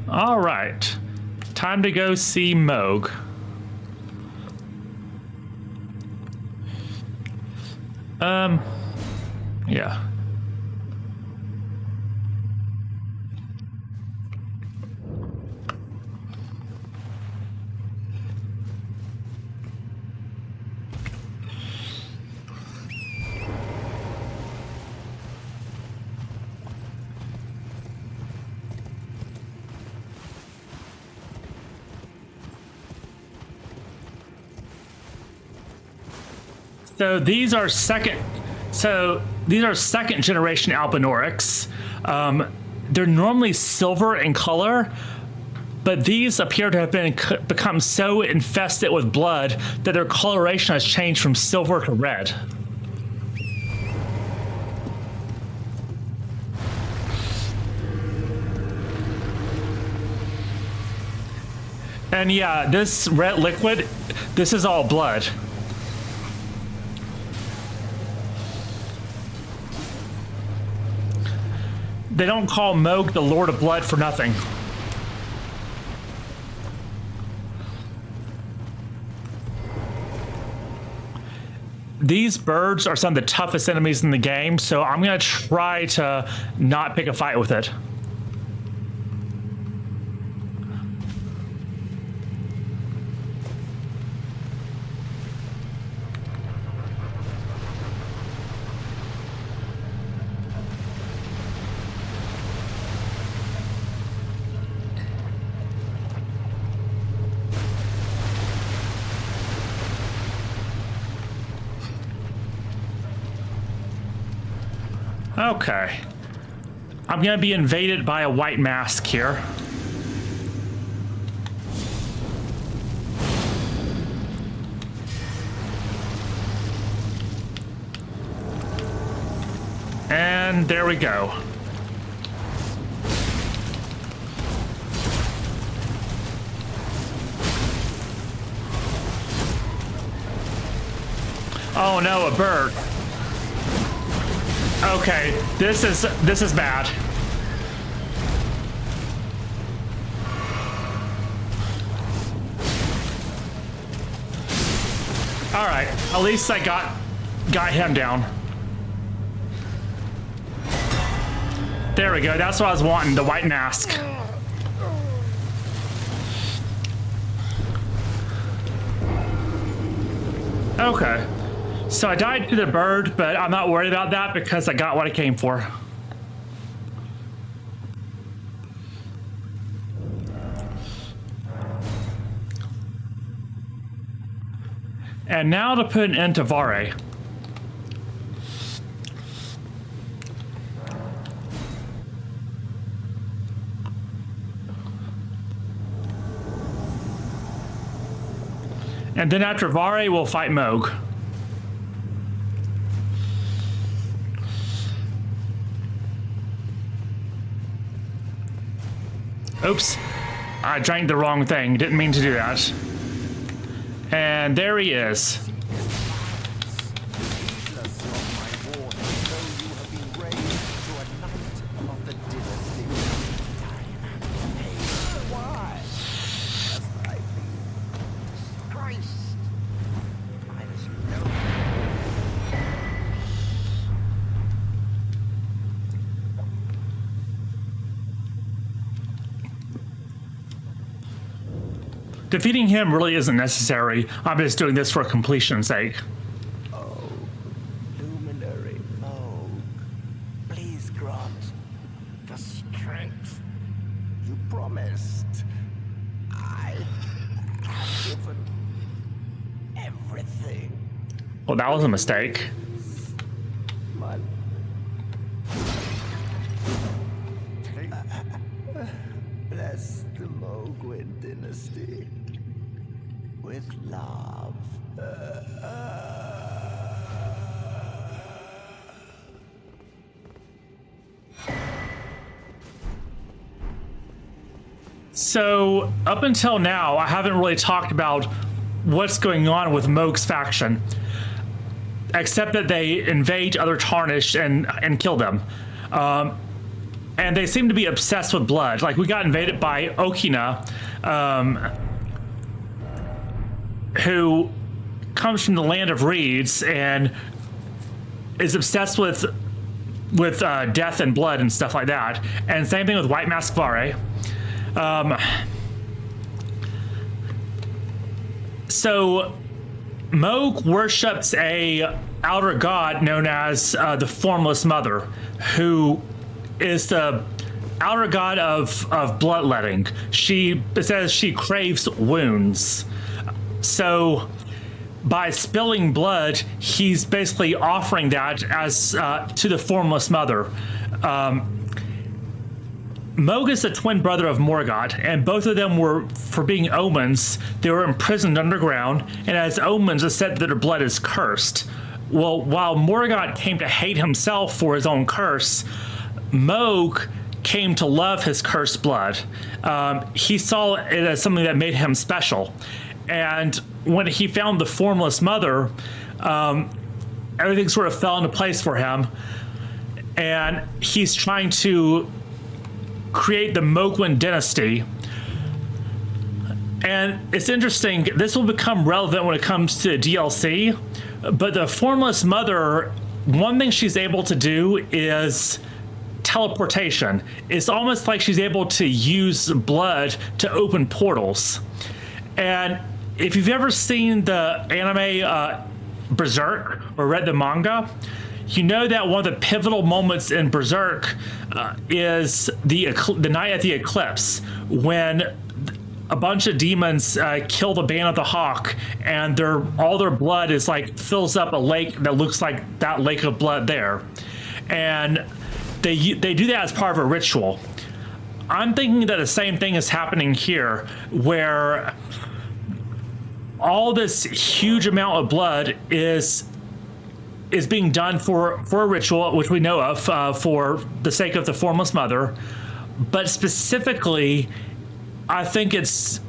Speaker 1: All right, time to go see Moog. Yeah. So these are second generation Albinorics. They're normally silver in color, but these appear to have become so infested with blood that their coloration has changed from silver to red. And yeah, this red liquid, this is all blood. They don't call Moog the Lord of Blood for nothing. These birds are some of the toughest enemies in the game, so I'm gonna try to not pick a fight with it. Okay. I'm gonna be invaded by a white mask here. And there we go. Oh no, a bird. Okay, this is bad. All right, at least I got him down. There we go. That's what I was wanting, the white mask. Okay. So I died to the bird, but I'm not worried about that because I got what I came for. And now to put an end to Vare. And then after Vare, we'll fight Moog. Oops, I drank the wrong thing. Didn't mean to do that. And there he is. Defeating him really isn't necessary. I'm just doing this for completion's sake.
Speaker 6: Oh, luminary Moog, please grant the strength you promised. I have given everything.
Speaker 1: Well, that was a mistake.
Speaker 6: My... Bless the Mogwin dynasty with love.
Speaker 1: So, up until now, I haven't really talked about what's going on with Mohg's faction, except that they invade other Tarnished and kill them. And they seem to be obsessed with blood. Like, we got invaded by Okina, who comes from the land of reeds and is obsessed with death and blood and stuff like that. And same thing with White Mask Vare. So Mohg worships a outer god known as the Formless Mother, who is the outer god of bloodletting. It says she craves wounds. So by spilling blood, he's basically offering that as to the Formless Mother. Mohg is the twin brother of Morgoth, and both of them were, for being omens, they were imprisoned underground, and as omens, it's said that their blood is cursed. Well, while Morgoth came to hate himself for his own curse, Mohg came to love his cursed blood. He saw it as something that made him special. And when he found the Formless Mother, everything sort of fell into place for him. And he's trying to create the Mohgwyn dynasty. And it's interesting, this will become relevant when it comes to DLC, but the Formless Mother, one thing she's able to do is teleportation. It's almost like she's able to use blood to open portals. And if you've ever seen the anime Berserk or read the manga, you know that one of the pivotal moments in Berserk is the night at the eclipse, when a bunch of demons kill the Band of the Hawk, and all their blood is like fills up a lake that looks like that lake of blood there, and they do that as part of a ritual. I'm thinking that the same thing is happening here, where all this huge amount of blood is being done for a ritual, which we know of, for the sake of the Formless Mother. But specifically, I think it's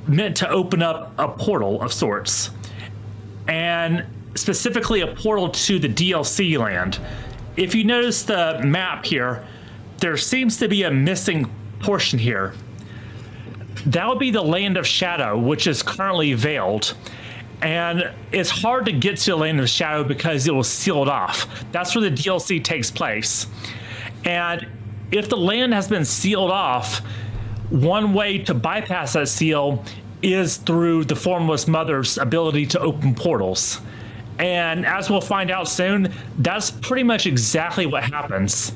Speaker 1: meant to open up a portal of sorts. And specifically a portal to the DLC land. If you notice the map here, there seems to be a missing portion here. That would be the Land of Shadow, which is currently veiled. And it's hard to get to the Land of Shadow because it was sealed off. That's where the DLC takes place. And if the land has been sealed off, one way to bypass that seal is through the Formless Mother's ability to open portals. And as we'll find out soon, that's pretty much exactly what happens.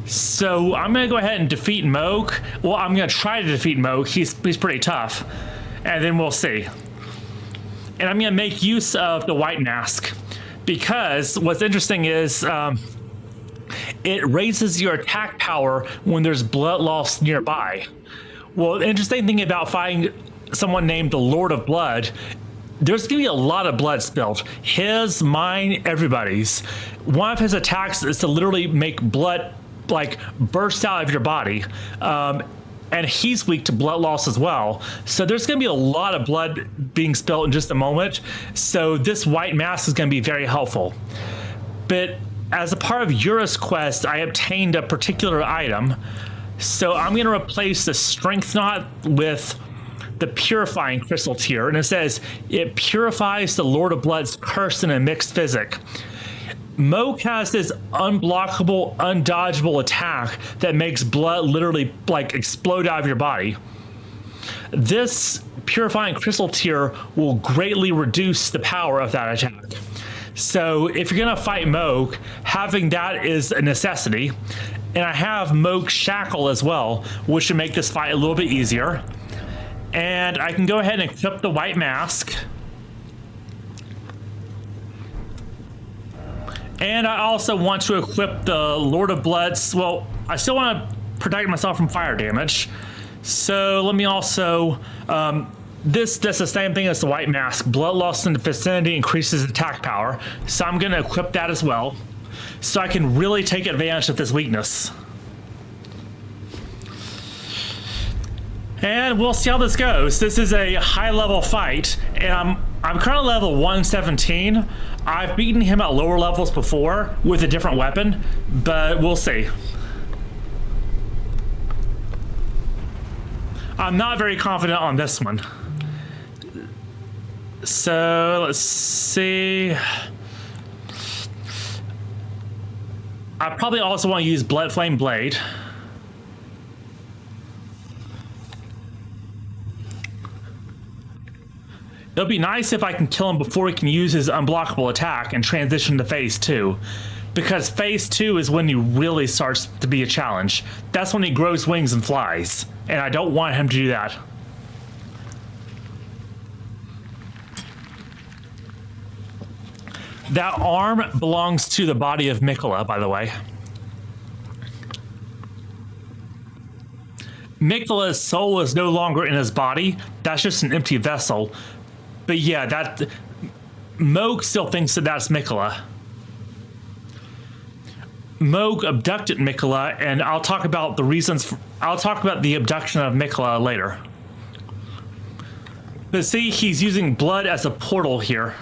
Speaker 1: So I'm going to go ahead and defeat Mohg. Well, I'm going to try to defeat Mohg. He's pretty tough. And then we'll see. And I'm going to make use of the White Mask, because what's interesting is it raises your attack power when there's blood loss nearby. Well, the interesting thing about fighting someone named the Lord of Blood, there's going to be a lot of blood spilled. His, mine, everybody's. One of his attacks is to literally make blood like burst out of your body. And he's weak to blood loss as well. So there's going to be a lot of blood being spilled in just a moment. So this White Mask is going to be very helpful. But as a part of Yura's quest, I obtained a particular item. So I'm going to replace the Strength Knot with the Purifying Crystal Tier. And it says, it purifies the Lord of Blood's curse in a mixed physic. Mohg has this unblockable, undodgeable attack that makes blood literally like explode out of your body. This Purifying Crystal Tier will greatly reduce the power of that attack. So if you're going to fight Mohg, having that is a necessity. And I have Mohg Shackle as well, which should make this fight a little bit easier. And I can go ahead and equip the White Mask. And I also want to equip the Lord of Bloods. Well, I still want to protect myself from fire damage. So let me also... this does the same thing as the White Mask. Blood loss in the vicinity increases attack power. So I'm going to equip that as well. So I can really take advantage of this weakness. And we'll see how this goes. This is a high-level fight, and I'm currently level 117. I've beaten him at lower levels before with a different weapon, but we'll see. I'm not very confident on this one. So let's see. I probably also want to use Blood Flame Blade. It'll be nice if I can kill him before he can use his unblockable attack and transition to phase 2. Because phase 2 is when he really starts to be a challenge. That's when he grows wings and flies. And I don't want him to do that. That arm belongs to the body of Mikola, by the way. Mikola's soul is no longer in his body. That's just an empty vessel. But yeah, that Moog still thinks that that's Mikola. Moog abducted Mikola, and I'll talk about the reasons. I'll talk about the abduction of Mikola later. But see, he's using blood as a portal here.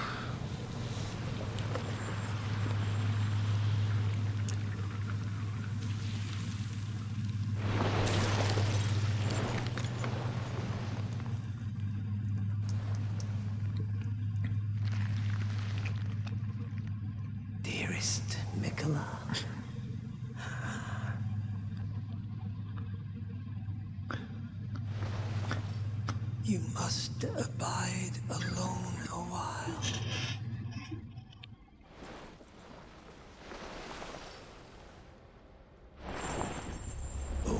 Speaker 6: Dearest Mikola. You must abide alone a while.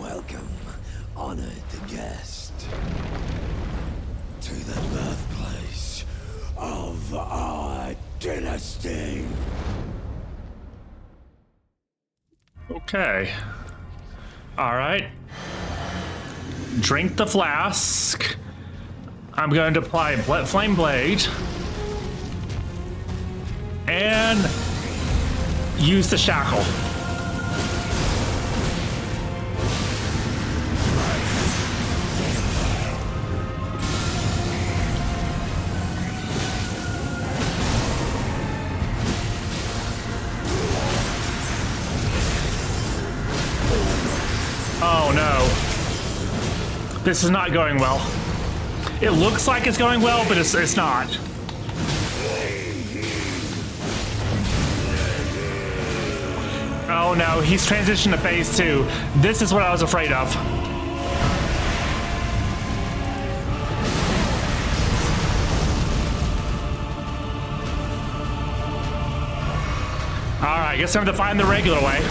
Speaker 6: Welcome, honored guest, to the birthplace of our dynasty.
Speaker 1: Okay. All right. Drink the flask. I'm going to apply Blood Flame Blade. And use the shackle. Oh no. This is not going well. It looks like it's going well, but it's not. Oh no, he's transitioned to phase 2. This is what I was afraid of. Alright, guess I'm gonna find the regular way.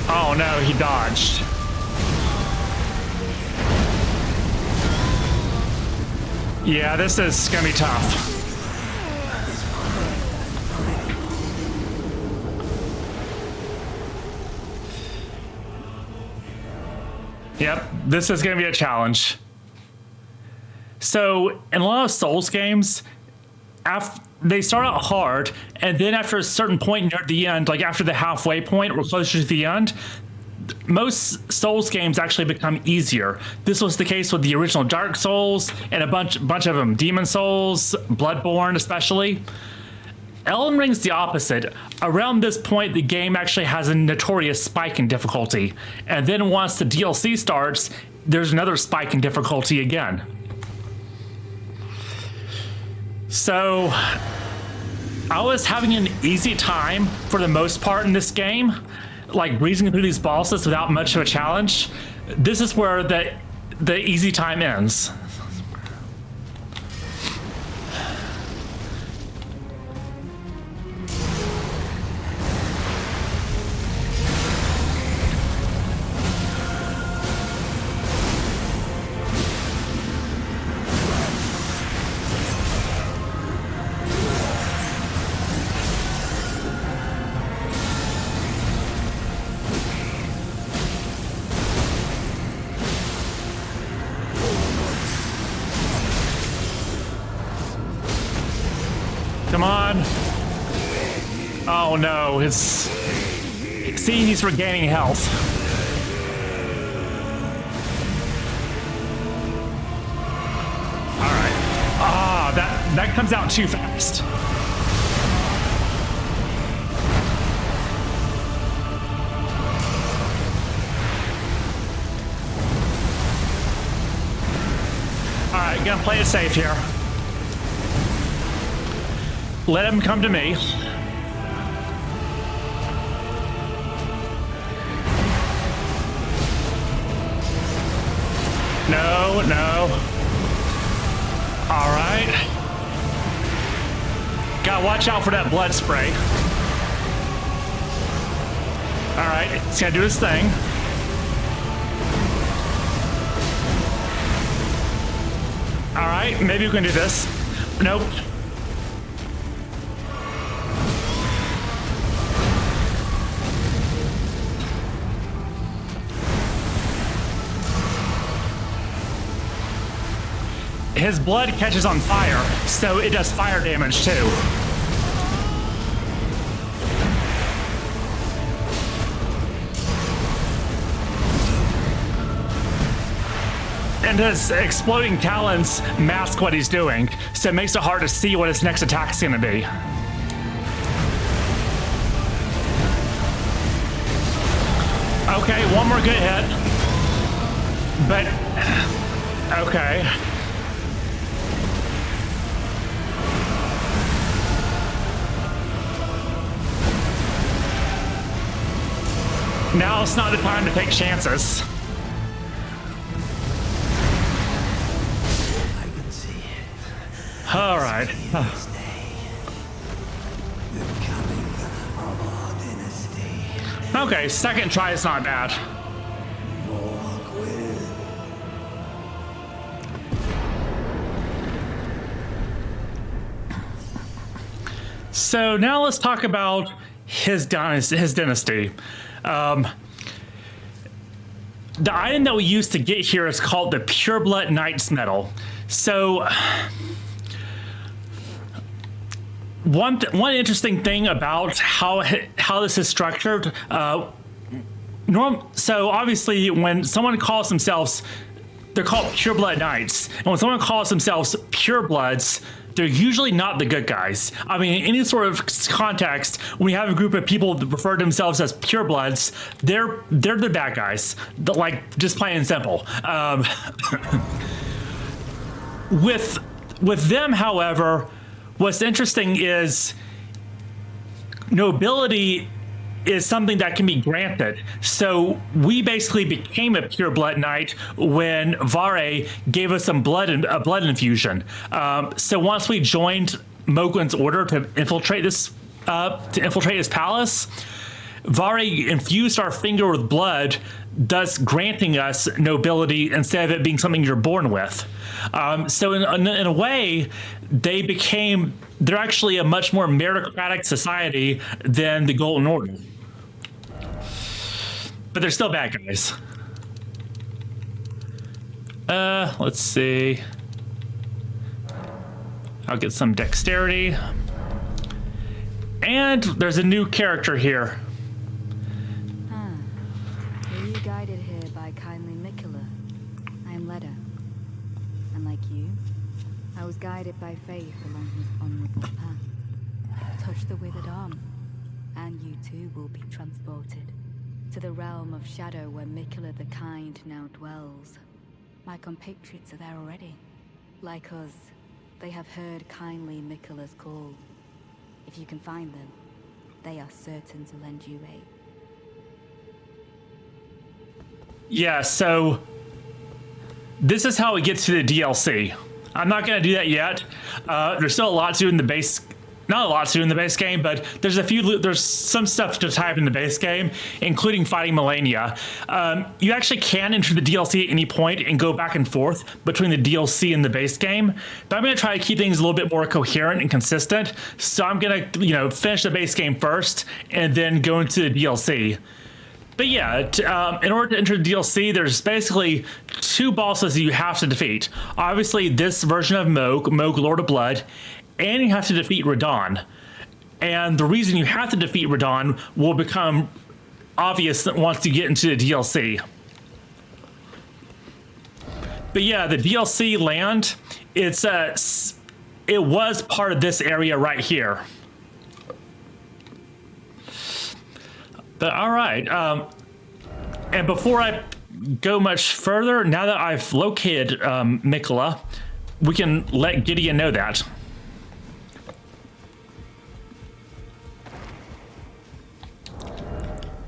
Speaker 1: Oh no, he dodged. Yeah, this is gonna be tough. Yep, this is gonna be a challenge. So, in a lot of Souls games, they start out hard, and then after a certain point near the end, like after the halfway point or closer to the end, most Souls games actually become easier. This was the case with the original Dark Souls and a bunch of them, Demon Souls, Bloodborne especially. Elden Ring's the opposite. Around this point, the game actually has a notorious spike in difficulty, and then once the DLC starts, there's another spike in difficulty again. So, I was having an easy time for the most part in this game, like breezing through these bosses without much of a challenge. This is where the easy time ends. Come on. Oh no, see, he's regaining health. All right. Ah, that comes out too fast. All right, gonna play it safe here. Let him come to me. No, no. All right. Gotta watch out for that blood spray. All right, he's gonna do his thing. All right, maybe we can do this. Nope. His blood catches on fire, so it does fire damage too. And his exploding talons mask what he's doing, so it makes it hard to see what his next attack's gonna be. Okay, one more good hit. But, okay. Now it's not the time to take chances.
Speaker 6: I can see it.
Speaker 1: All right.
Speaker 6: The coming of our dynasty.
Speaker 1: Okay, second try is not bad.
Speaker 6: Walk with.
Speaker 1: So now let's talk about his dynasty. The item that we used to get here is called the Pureblood Knight's Medal. So one interesting thing about how this is structured, so obviously when someone calls themselves, they're called Pureblood Knights, and when someone calls themselves Purebloods, they're usually not the good guys. I mean, in any sort of context, when we have a group of people that refer to themselves as purebloods, they're the bad guys. Like, just plain and simple. With them, however, what's interesting is nobility is something that can be granted. So we basically became a pureblood knight when Vare gave us some blood infusion. So once we joined Mogwin's order to infiltrate his palace, Vare infused our finger with blood, thus granting us nobility instead of it being something you're born with. So in a way, they're actually a much more meritocratic society than the Golden Order. But they're still bad guys. Let's see. I'll get some dexterity. And there's a new character here.
Speaker 7: Were you guided here by kindly Mikula? I am Leda. And like you, I was guided by faith along his honorable path. Touch the withered arm, and you too will be transported to the realm of shadow where Mikula the Kind now dwells. My compatriots are there already. Like us, They have heard kindly Miquella's call. If you can find them, they are certain to lend you aid.
Speaker 1: Yeah, so this is how we get to the DLC. I'm not going to do that yet. There's still a lot to do in the base. Not a lot to do in the base game, but there's some stuff to type in the base game, including fighting Melania. You actually can enter the DLC at any point and go back and forth between the DLC and the base game. But I'm going to try to keep things a little bit more coherent and consistent. So I'm going to, finish the base game first and then go into the DLC. But yeah, in order to enter the DLC, there's basically 2 bosses you have to defeat. Obviously, this version of Mohg, Lord of Blood, and you have to defeat Radahn. And the reason you have to defeat Radahn will become obvious once you get into the DLC. But yeah, the DLC land, it was part of this area right here. But all right, and before I go much further, now that I've located Miquella, we can let Gideon know that.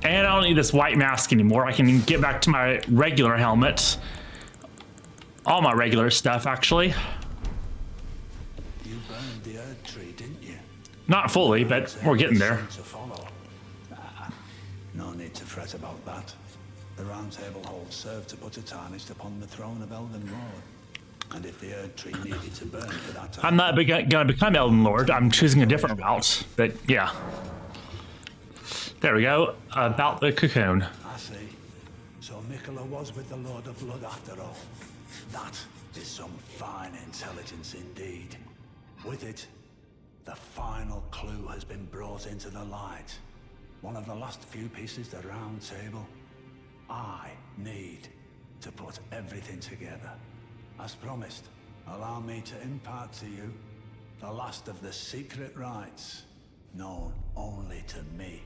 Speaker 1: And I don't need this white mask anymore. I can get back to my regular helmet. All my regular stuff, actually.
Speaker 6: You burned the Earth Tree, didn't you?
Speaker 1: Not fully, but we're getting there.
Speaker 6: No need to fret about that. The Round Table Hold served to put a tarnished upon the throne of Elden Lord. And if the Earth Tree needed to burn for that time...
Speaker 1: I'm not going to become Elden Lord. I'm choosing a different route. But yeah. There we go. About the cocoon.
Speaker 6: I see. So Miquella was with the Lord of Blood after all. That is some fine intelligence indeed. With it, the final clue has been brought into the light. One of the last few pieces the Round Table. I need to put everything together. As promised, allow me to impart to you the last of the secret rites, known only to me.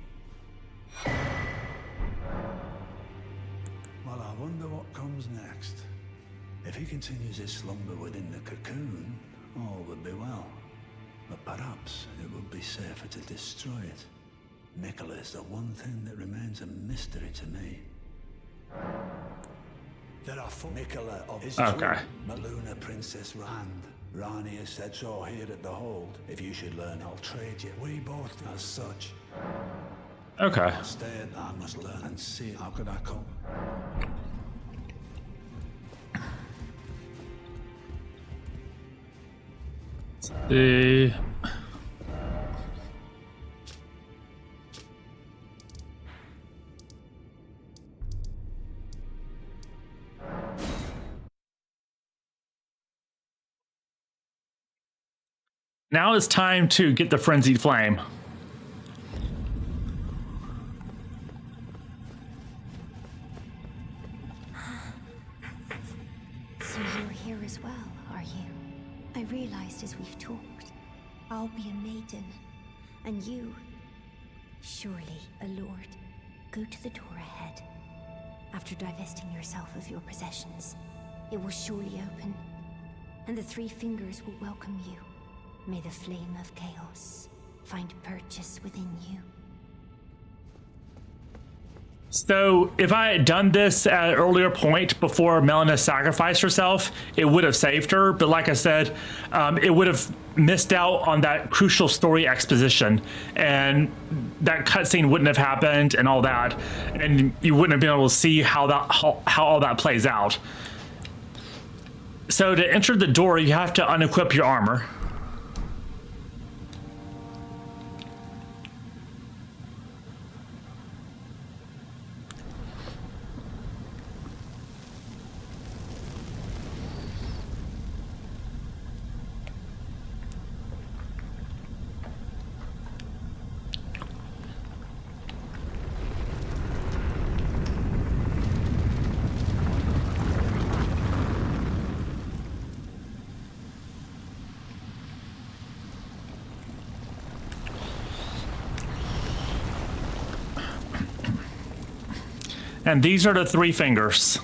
Speaker 6: Well, I wonder what comes next. If he continues his slumber within the cocoon, all would be well. But perhaps it would be safer to destroy it. Miquella is the one thing that remains a mystery to me. There are 4 Miquella of his
Speaker 1: Okay.
Speaker 6: Maluna Princess Rand. Rani has said so here at the Hold. If you should learn, I'll trade you. We both do as such.
Speaker 1: Okay.
Speaker 6: I'll stay at that. I must learn and see. How could I come?
Speaker 1: The now it's time to get the frenzied flame.
Speaker 3: So you're here as well, are you? I realized as we've talked, I'll be a maiden, and you, surely a lord. Go to the door ahead. After divesting yourself of your possessions, it will surely open, and the 3 fingers will welcome you. May the flame of chaos find purchase within you.
Speaker 1: So if I had done this at an earlier point before Melina sacrificed herself, it would have saved her. But like I said, it would have missed out on that crucial story exposition, and that cutscene wouldn't have happened and all that, and you wouldn't have been able to see how all that plays out. So to enter the door, you have to unequip your armor. And these are the 3 fingers.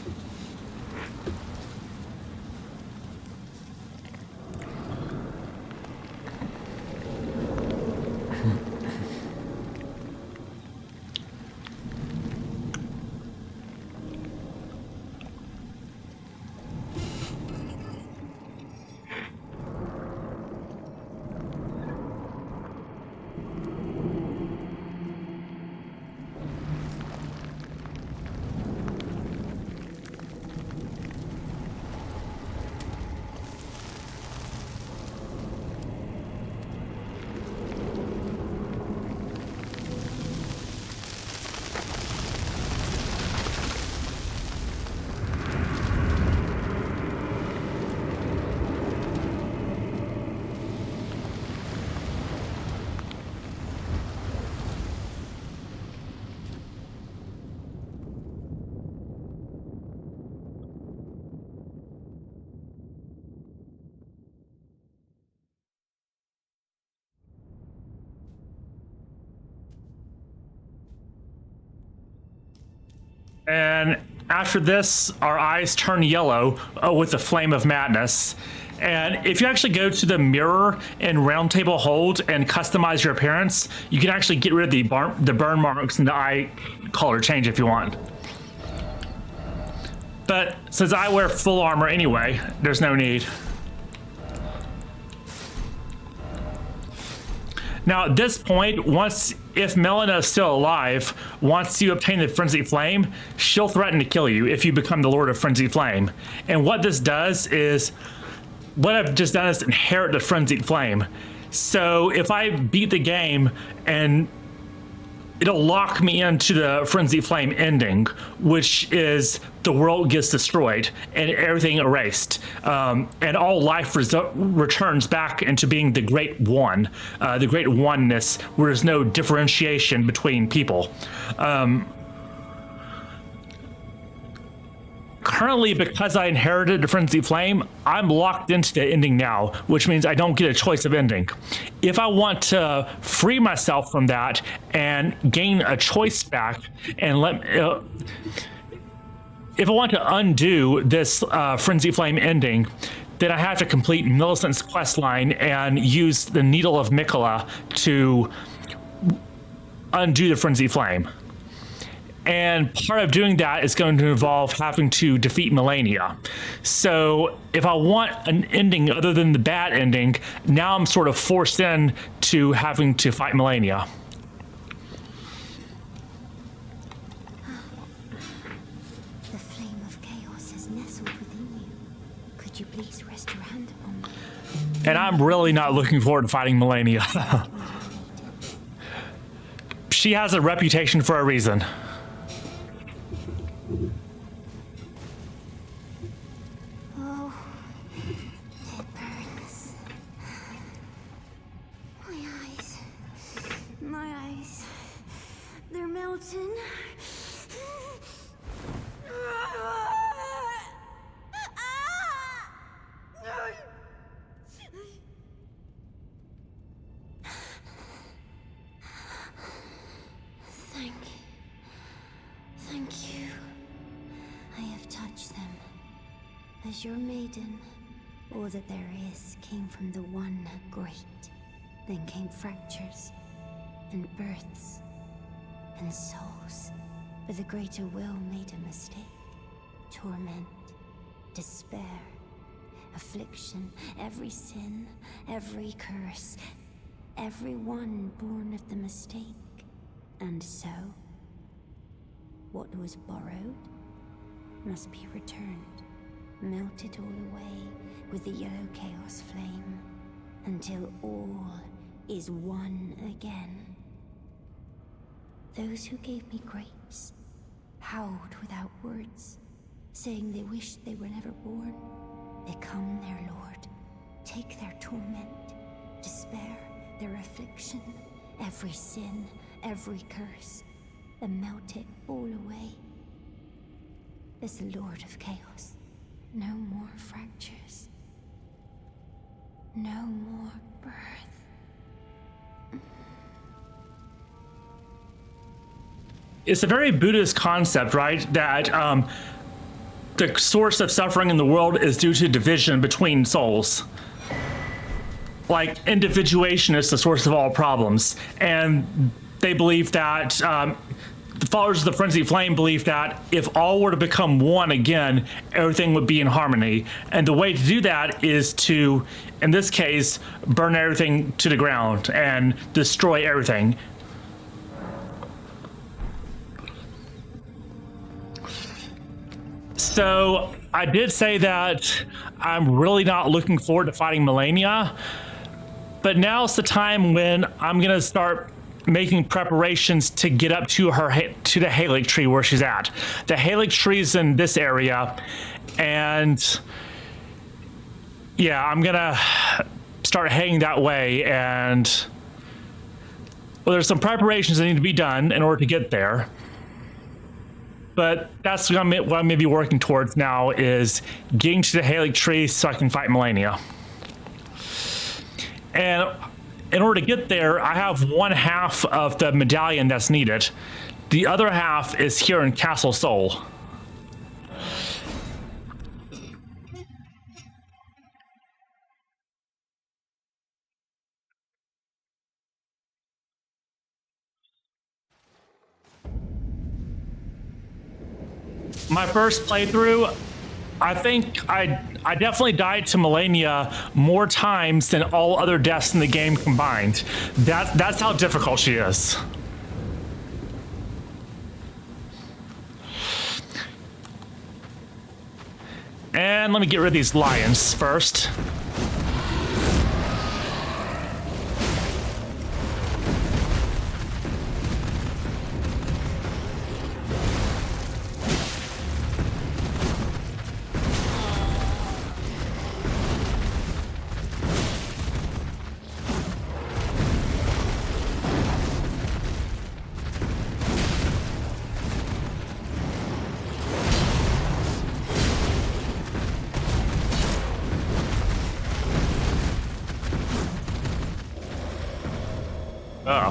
Speaker 1: And after this, our eyes turn yellow with the flame of madness. And if you actually go to the mirror in Round Table Hold and customize your appearance, you can actually get rid of the burn marks and the eye color change if you want. But since I wear full armor anyway, there's no need. Now at this point, if Melina is still alive, once you obtain the Frenzied Flame, she'll threaten to kill you if you become the Lord of Frenzied Flame. And what this does is, what I've just done is inherit the Frenzied Flame. So if I beat the game, and it'll lock me into the Frenzied Flame ending, which is the world gets destroyed and everything erased. And all life returns back into being the Great One, the Great Oneness, where there's no differentiation between people. Currently, because I inherited the Frenzied Flame, I'm locked into the ending now, which means I don't get a choice of ending. If I want to free myself from that and gain a choice back, and if I want to undo this Frenzied Flame ending, then I have to complete Millicent's questline and use the Needle of Mikola to undo the Frenzied Flame. And part of doing that is going to involve having to defeat Melania. So if I want an ending other than the bad ending, now I'm sort of forced in to having to fight Melania.
Speaker 3: The flame of chaos has nestled within you. Could you please rest your hand upon me?
Speaker 1: And I'm really not looking forward to fighting Melania. She has a reputation for a reason.
Speaker 3: Oh, it burns. My eyes, they're melting. Thank you. I have touched them. As your maiden, all that there is came from the one great. Then came fractures, and births, and souls. But the greater will made a mistake. Torment, despair, affliction, every sin, every curse, every one born of the mistake. And so, what was borrowed must be returned, melted all away with the yellow chaos flame, until all is one again. Those who gave me grapes howled without words, saying they wished they were never born. Become their lord, take their torment, despair, their affliction, every sin, every curse, and melt it all away. As the Lord of Chaos, no more fractures, no more birth.
Speaker 1: It's a very Buddhist concept, right? That the source of suffering in the world is due to division between souls. Like, individuation is the source of all problems. And they believe that, the followers of the Frenzied Flame believe that if all were to become one again, everything would be in harmony. And the way to do that is to, in this case, burn everything to the ground and destroy everything. So I did say that I'm really not looking forward to fighting Melania, but now's the time when I'm gonna start making preparations to get up to to the Halic tree where she's at. The Halic tree's in this area, and yeah, I'm gonna start heading that way. And well, there's some preparations that need to be done in order to get there. But that's what I'm going to be working towards now, is getting to the Halic tree so I can fight Melania. And in order to get there, I have one half of the medallion that's needed. The other half is here in Castle Sol. My first playthrough, I think I definitely died to Melania more times than all other deaths in the game combined. That's how difficult she is. And let me get rid of these lions first.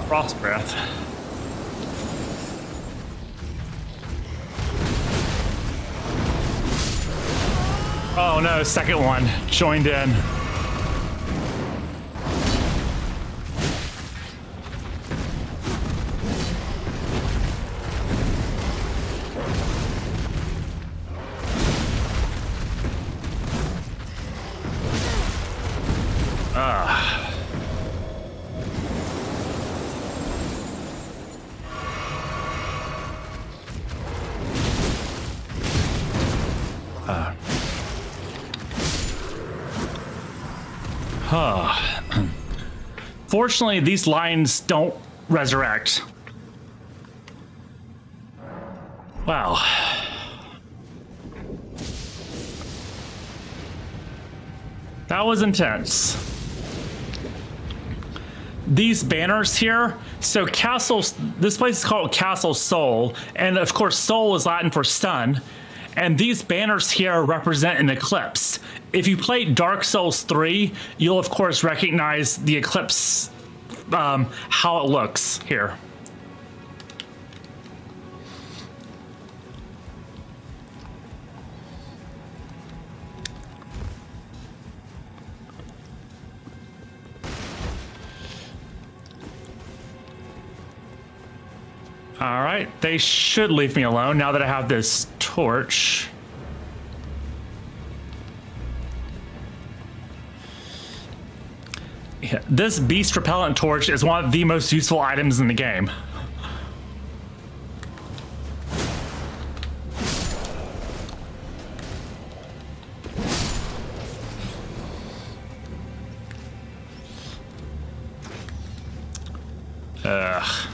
Speaker 1: Frost breath. Oh no, second one joined in. Fortunately, these lions don't resurrect. Wow. That was intense. These banners here, so this place is called Castle Sol, and of course Sol is Latin for sun, and these banners here represent an eclipse. If you played Dark Souls 3, you'll of course recognize the eclipse, how it looks here. All right, they should leave me alone now that I have this torch. Yeah, this beast repellent torch is one of the most useful items in the game. Ugh.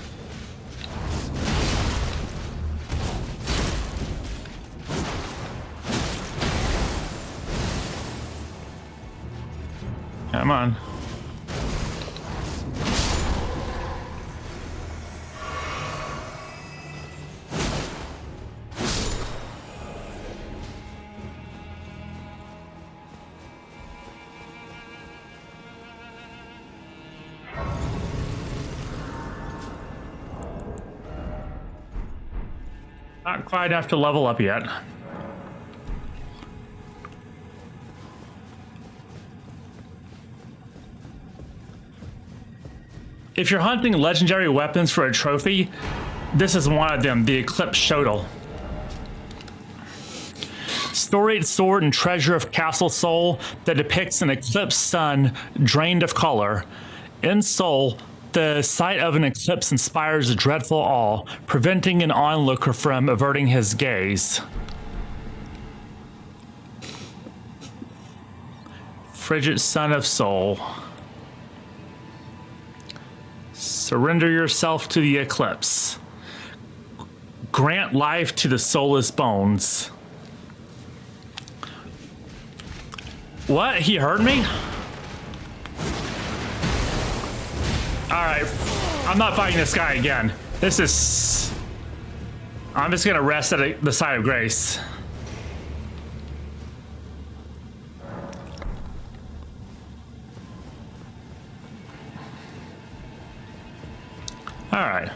Speaker 1: Come on. Not quite enough to level up yet. If you're hunting legendary weapons for a trophy, this is one of them, the Eclipse Shotel. Storied sword and treasure of Castle Sol that depicts an eclipsed sun drained of color. In Sol, the sight of an eclipse inspires a dreadful awe, preventing an onlooker from averting his gaze. Frigid Son of Sol. Surrender yourself to the eclipse. Grant life to the soulless bones. What? He heard me? Alright, I'm not fighting this guy again. This is... I'm just gonna rest at the side of grace. Alright.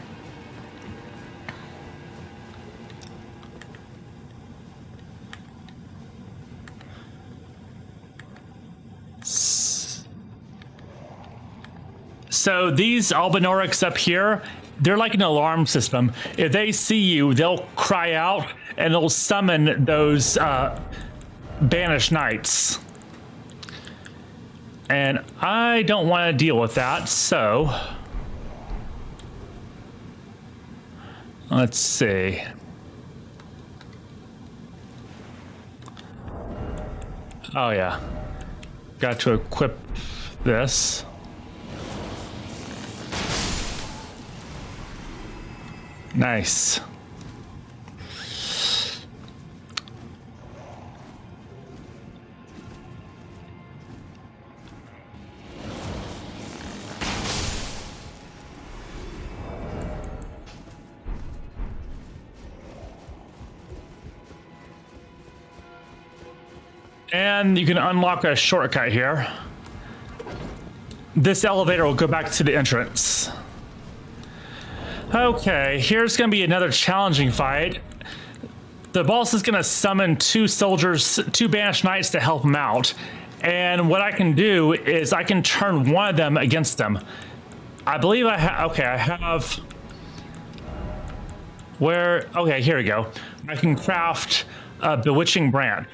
Speaker 1: So these Albinorics up here, they're like an alarm system. If they see you, they'll cry out and they'll summon those banished knights. And I don't want to deal with that, so let's see. Oh yeah, got to equip this. Nice. And you can unlock a shortcut here. This elevator will go back to the entrance. Okay, here's gonna be another challenging fight. The boss is gonna summon two banished knights to help him out. And what I can do is I can turn one of them against them. I believe I have... Where? Okay, here we go. I can craft a bewitching branch.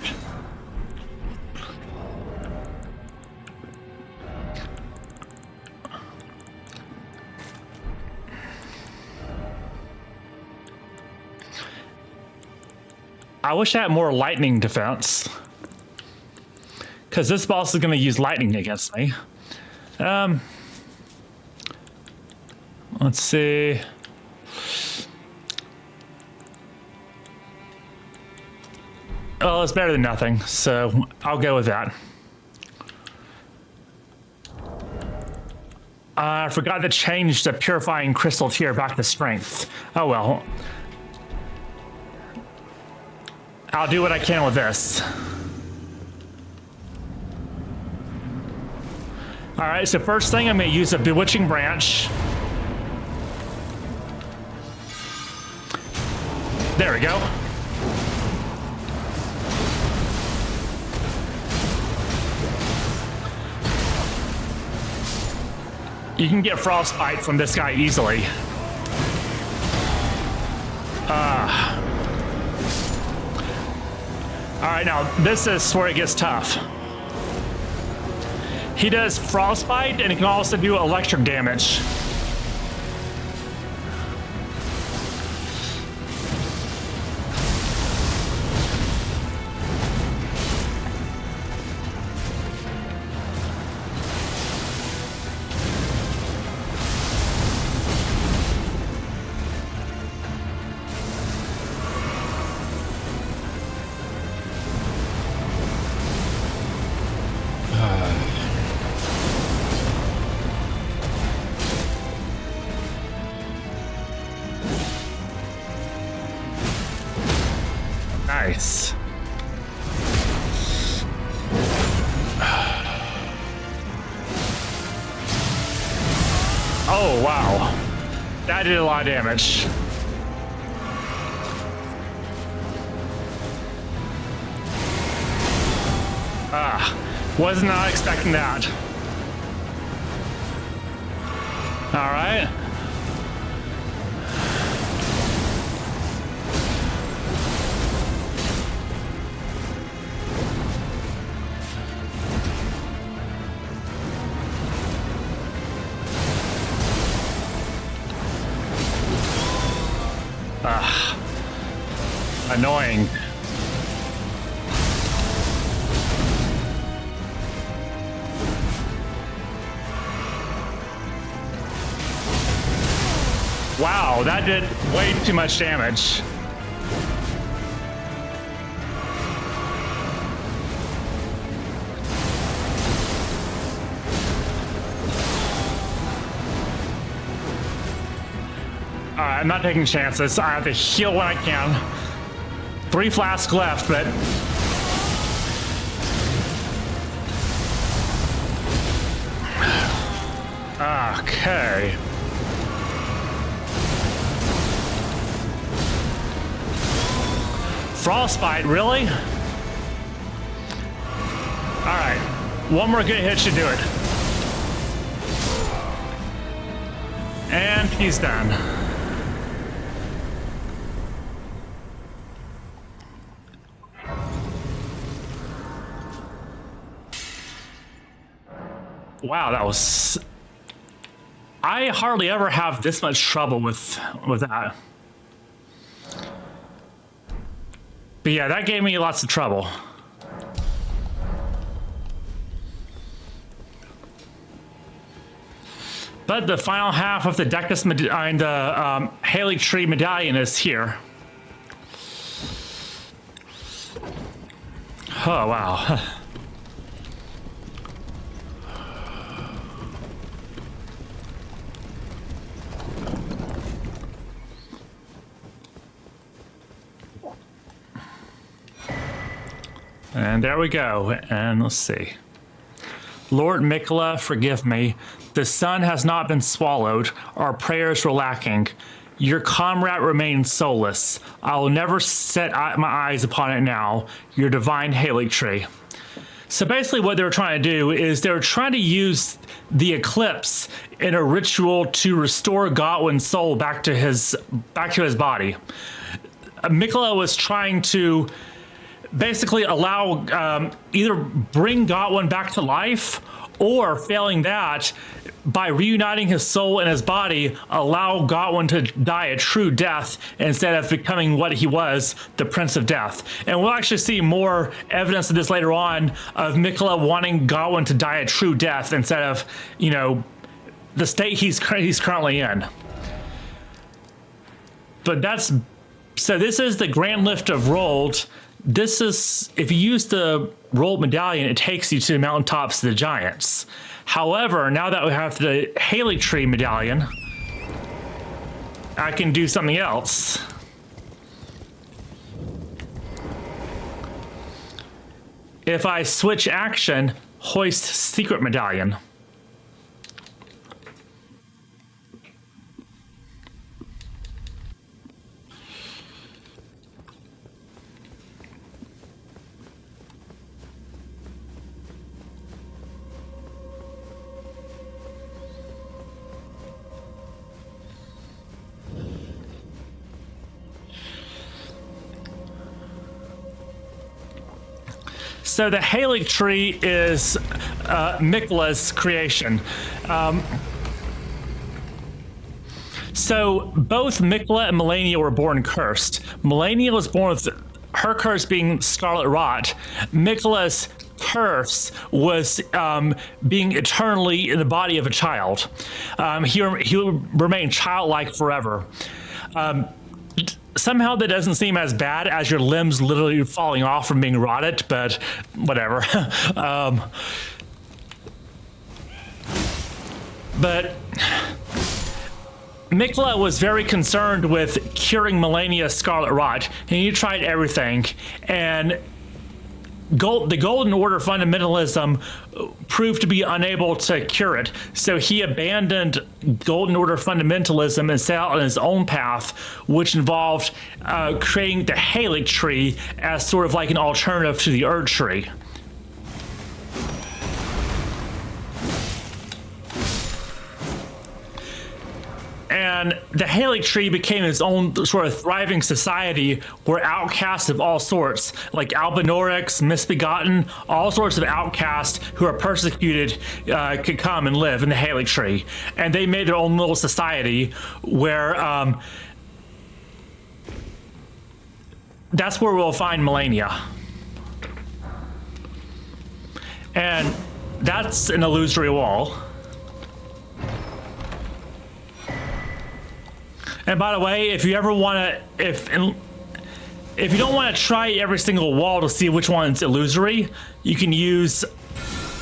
Speaker 1: I wish I had more lightning defense, because this boss is going to use lightning against me. Let's see. Well, it's better than nothing, so I'll go with that. I forgot to change the purifying crystal tier back to strength. Oh well. I'll do what I can with this. All right, so first thing, I'm gonna use a bewitching branch. There we go. You can get frostbite from this guy easily. All right, now this is where it gets tough. He does frostbite, and he can also do electric damage. Nice. Oh, wow. That did a lot of damage. Was not expecting that. All right. Annoying. Wow, that did way too much damage. Alright, I'm not taking chances. I have to heal when I can. 3 flasks left, but... Okay. Frostbite, really? Alright. One more good hit should do it. And he's done. Wow, that was... I hardly ever have this much trouble with that. But yeah, that gave me lots of trouble. But the final half of the Decus and the Haley Tree Medallion is here. Oh, wow. And there we go. And let's see. Lord Mikola, forgive me. The sun has not been swallowed. Our prayers were lacking. Your comrade remains soulless. I will never set my eyes upon it now. Your divine Haley Tree. So basically what they were trying to do is they were trying to use the eclipse in a ritual to restore Godwin's soul back to his body. Mikola was trying to basically allow either bring Godwin back to life, or failing that, by reuniting his soul and his body, allow Godwin to die a true death instead of becoming what he was, the Prince of Death. And we'll actually see more evidence of this later on, of Mikola wanting Godwin to die a true death instead of, you know, the state he's currently in. But that's... So this is the Grand Lift of Rold. This is, if you use the Rold Medallion, it takes you to the mountaintops of the Giants. However, now that we have the Haley Tree Medallion, I can do something else. If I switch action, hoist Secret Medallion. So the Haley Tree is Mikola's creation. So both Mikola and Melania were born cursed. Melania was born with her curse being scarlet rot. Mikola's curse was being eternally in the body of a child. He would remain childlike forever. Somehow that doesn't seem as bad as your limbs literally falling off from being rotted, but whatever. But Mikola was very concerned with curing Melania's scarlet rot, and he tried everything. And the Golden Order fundamentalism proved to be unable to cure it, so he abandoned Golden Order fundamentalism and set out on his own path, which involved creating the Haley Tree as sort of like an alternative to the Erd Tree. And the Haley Tree became its own sort of thriving society where outcasts of all sorts, like Albinorics, Misbegotten, all sorts of outcasts who are persecuted could come and live in the Haley Tree. And they made their own little society where that's where we'll find Melania. And that's an illusory wall. And by the way, if you ever want to, if you don't want to try every single wall to see which one's illusory, you can use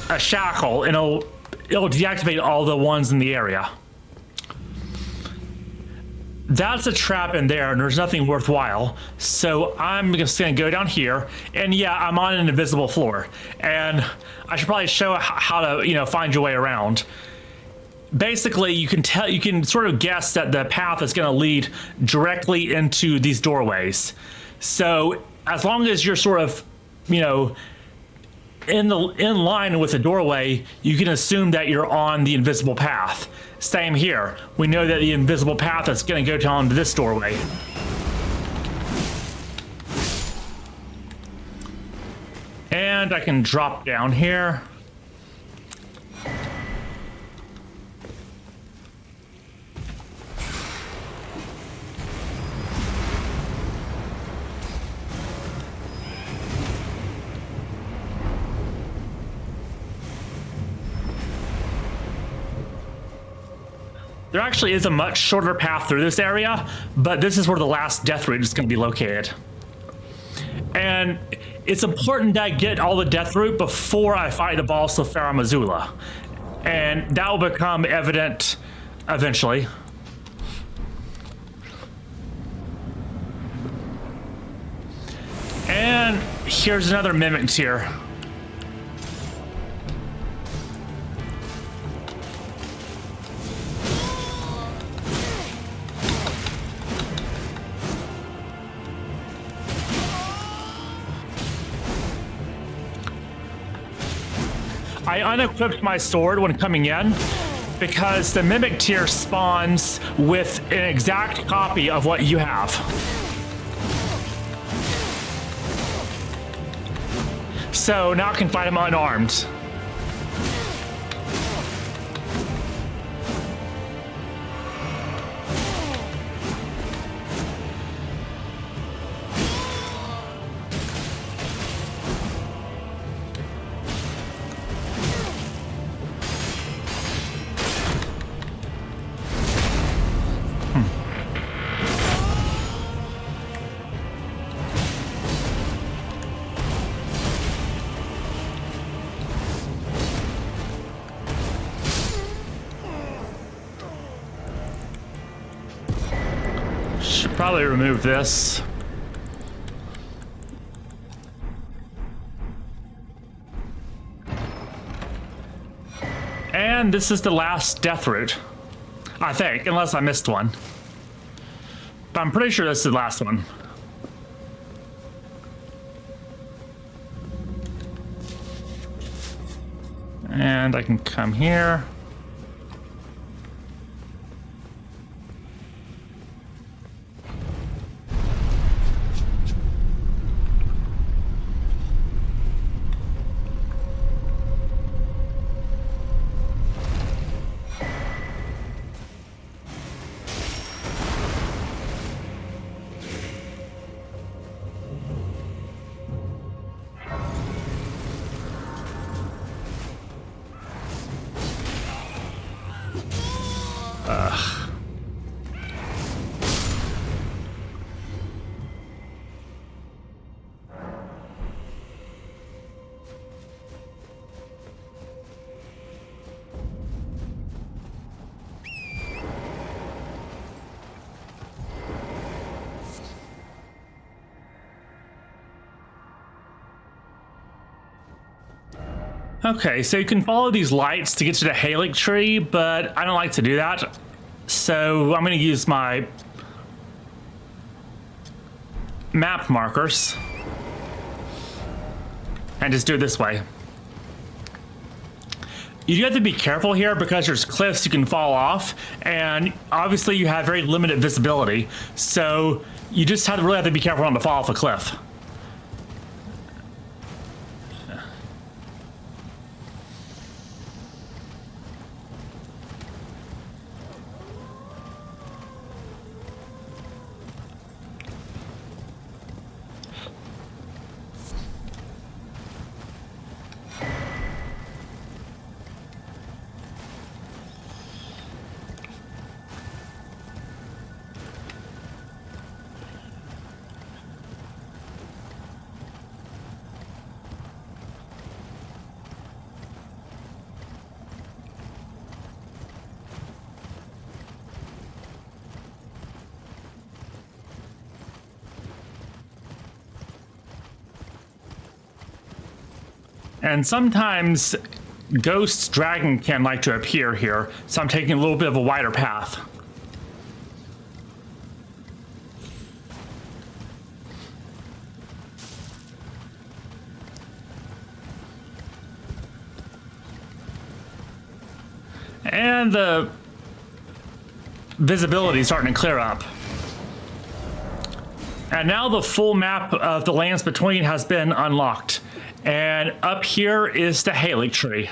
Speaker 1: a shackle, and it'll deactivate all the ones in the area. That's a trap in there, and there's nothing worthwhile. So I'm just gonna go down here, and yeah, I'm on an invisible floor, and I should probably show how to, you know, find your way around. Basically, you can sort of guess that the path is going to lead directly into these doorways. So as long as you're sort of, you know, in line with the doorway, you can assume that you're on the invisible path. Same here. We know that the invisible path is going to go down to this doorway. And I can drop down here. There actually is a much shorter path through this area, but this is where the last death root is going to be located. And it's important that I get all the death root before I fight the boss of Farah Mazula. And that will become evident eventually. And here's another mimic tier. I unequipped my sword when coming in because the mimic tier spawns with an exact copy of what you have. So now I can fight him unarmed. Should probably remove this. And this is the last death root, I think, unless I missed one. But I'm pretty sure this is the last one. And I can come here. Okay, so you can follow these lights to get to the Halic tree, but I don't like to do that. So I'm going to use my map markers and just do it this way. You do have to be careful here because there's cliffs you can fall off, and obviously you have very limited visibility. So you just really have to be careful not to fall off a cliff. And sometimes Ghost Dragon can like to appear here, so I'm taking a little bit of a wider path. And the visibility is starting to clear up. And now the full map of the lands between has been unlocked. And up here is the Haley tree.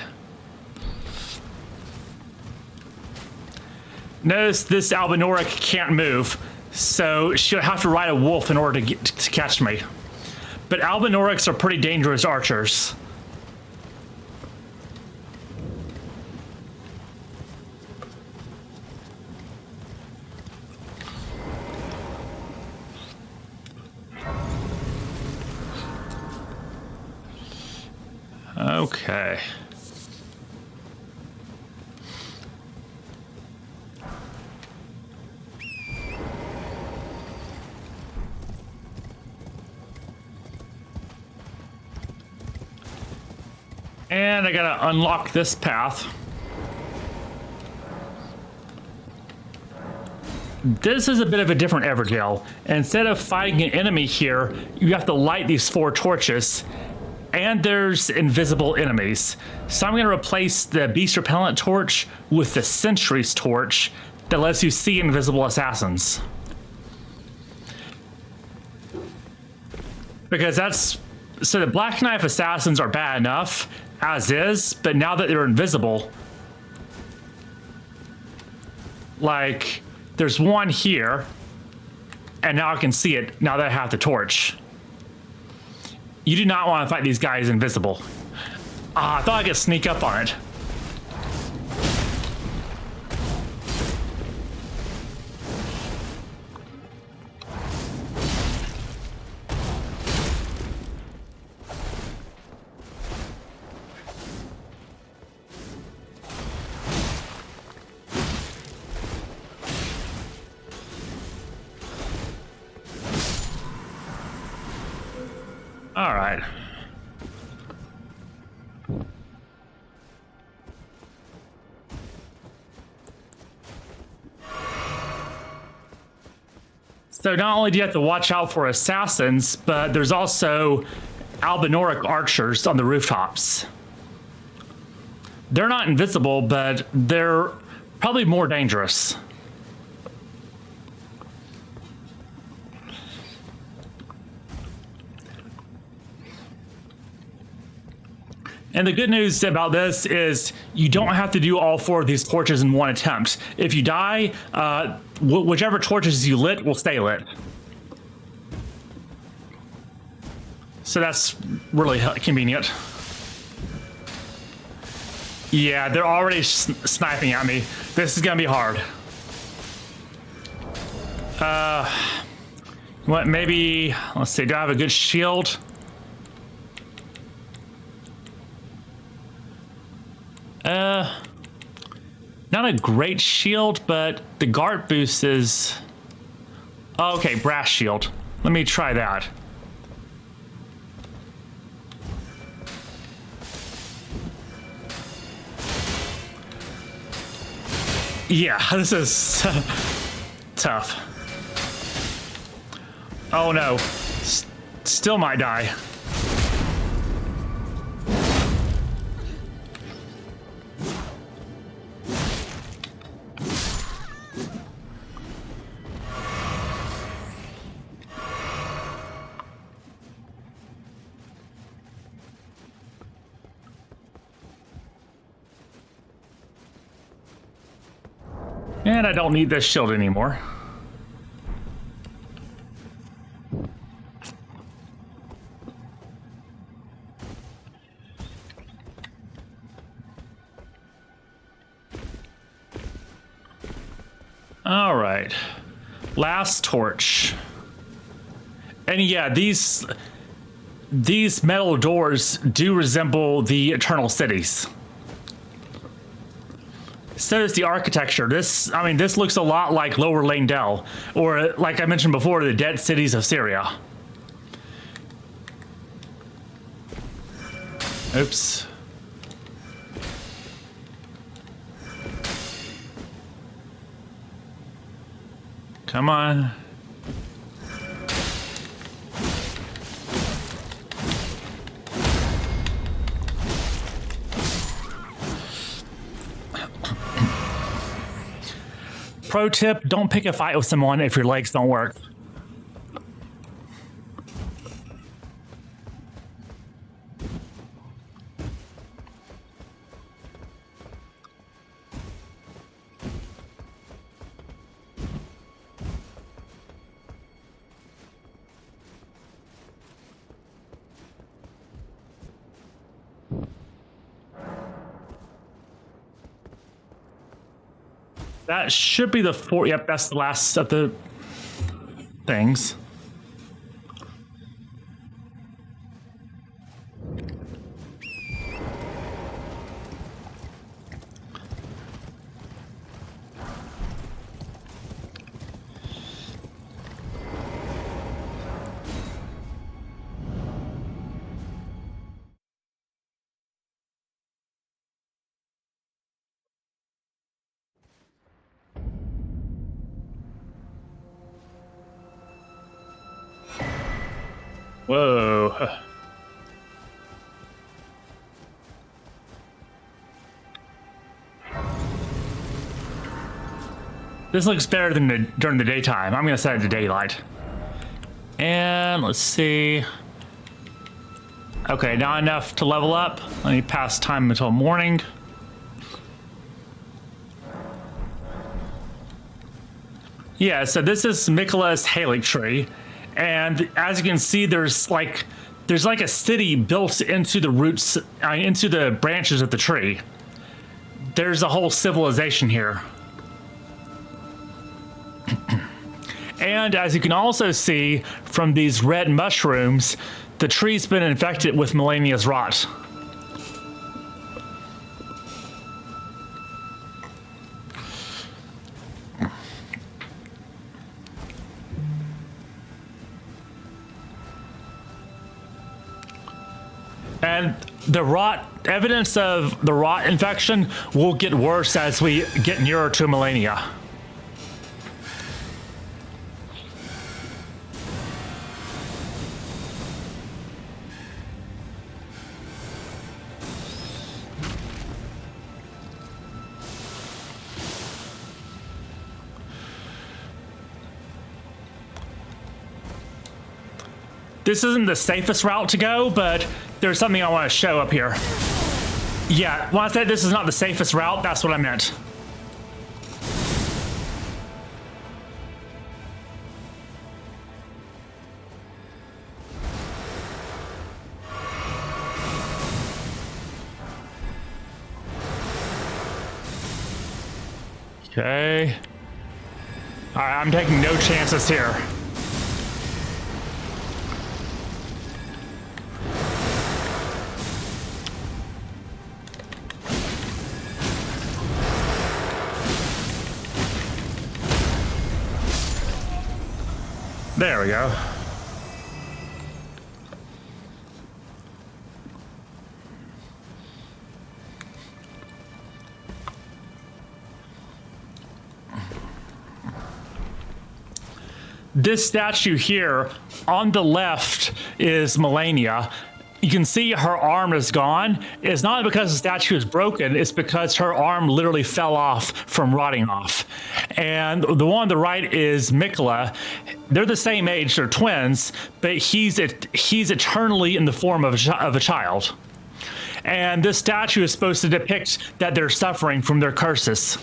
Speaker 1: Notice this Albinoric can't move, so she'll have to ride a wolf in order to catch me. But Albinorics are pretty dangerous archers. Okay. And I gotta unlock this path. This is a bit of a different Everdale. Instead of fighting an enemy here, you have to light these 4 torches. And there's invisible enemies. So I'm going to replace the Beast Repellent torch with the Sentry's torch that lets you see invisible assassins. Because that's... So the Black Knife assassins are bad enough, as is, but now that they're invisible... Like, there's one here, and now I can see it now that I have the torch. You do not want to fight these guys invisible. I thought I could sneak up on it. All right. So not only do you have to watch out for assassins, but there's also Albinoric archers on the rooftops. They're not invisible, but they're probably more dangerous. And the good news about this is you don't have to do all 4 of these torches in one attempt. If you die, whichever torches you lit will stay lit. So that's really convenient. Yeah, they're already sniping at me. This is gonna be hard. What, maybe, let's see, do I have a good shield? Not a great shield, but the guard boost is... Oh, okay, brass shield. Let me try that. Yeah, this is tough. Oh no, still might die. And I don't need this shield anymore. All right, last torch. And yeah, these metal doors do resemble the Eternal Cities. So does the architecture. This looks a lot like Lower Langdell, or like I mentioned before, the Dead Cities of Syria. Oops. Come on. pro tip, don't pick a fight with someone if your legs don't work. That should be the four. Yep, that's the last of the things. Whoa. This looks better than during the daytime. I'm gonna set it to daylight. And let's see. Okay, not enough to level up. Let me pass time until morning. Yeah, so this is Miquella's Haley tree. And as you can see, there's like a city built into the roots, into the branches of the tree. There's a whole civilization here. And as you can also see from these red mushrooms, the tree's been infected with Melania's rot. And the rot, evidence of the rot infection will get worse as we get nearer to Melania. This isn't the safest route to go, but there's something I want to show up here. Yeah, when I said this is not the safest route, that's what I meant. Okay. All right, I'm taking no chances here. There we go. This statue here on the left is Melania. You can see her arm is gone. It's not because the statue is broken, it's because her arm literally fell off from rotting off. And the one on the right is Miquella. They're the same age, they're twins, but he's eternally in the form of a child. And this statue is supposed to depict that they're suffering from their curses.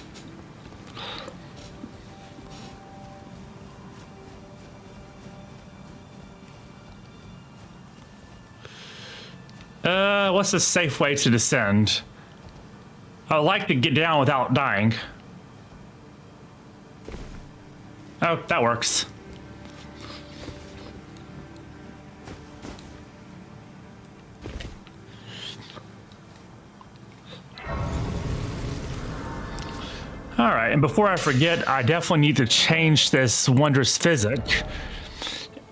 Speaker 1: What's a safe way to descend? I'd like to get down without dying. Oh, that works. All right, and before I forget, I definitely need to change this wondrous physic.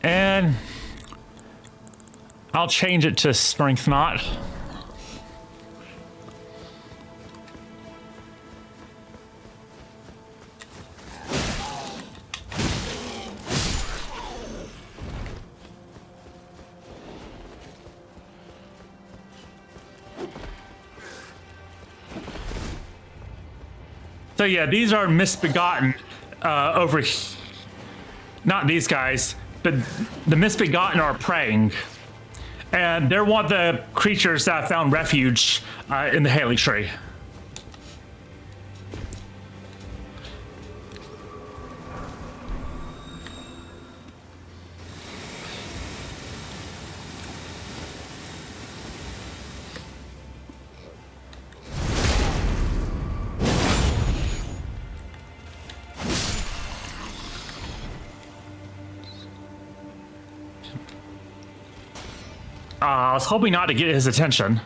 Speaker 1: And I'll change it to strength knot. So yeah, these are misbegotten. over. Not these guys, but the misbegotten are praying, and they're one of the creatures that found refuge in the Haley Tree. I was hoping not to get his attention.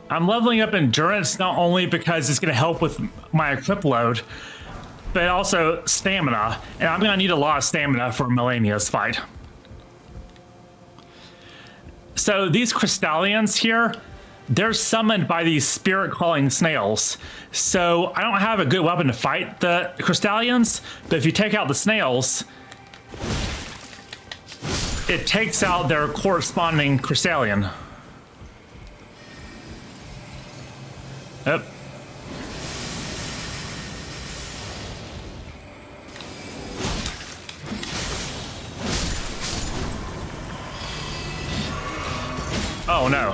Speaker 1: I'm leveling up endurance not only because it's going to help with my equip load, but also stamina. And I'm going to need a lot of stamina for Melania's fight. So these crystallians here, they're summoned by these spirit-crawling snails. So I don't have a good weapon to fight the crystallians, but if you take out the snails, it takes out their corresponding crystallian. Yep. Oh no.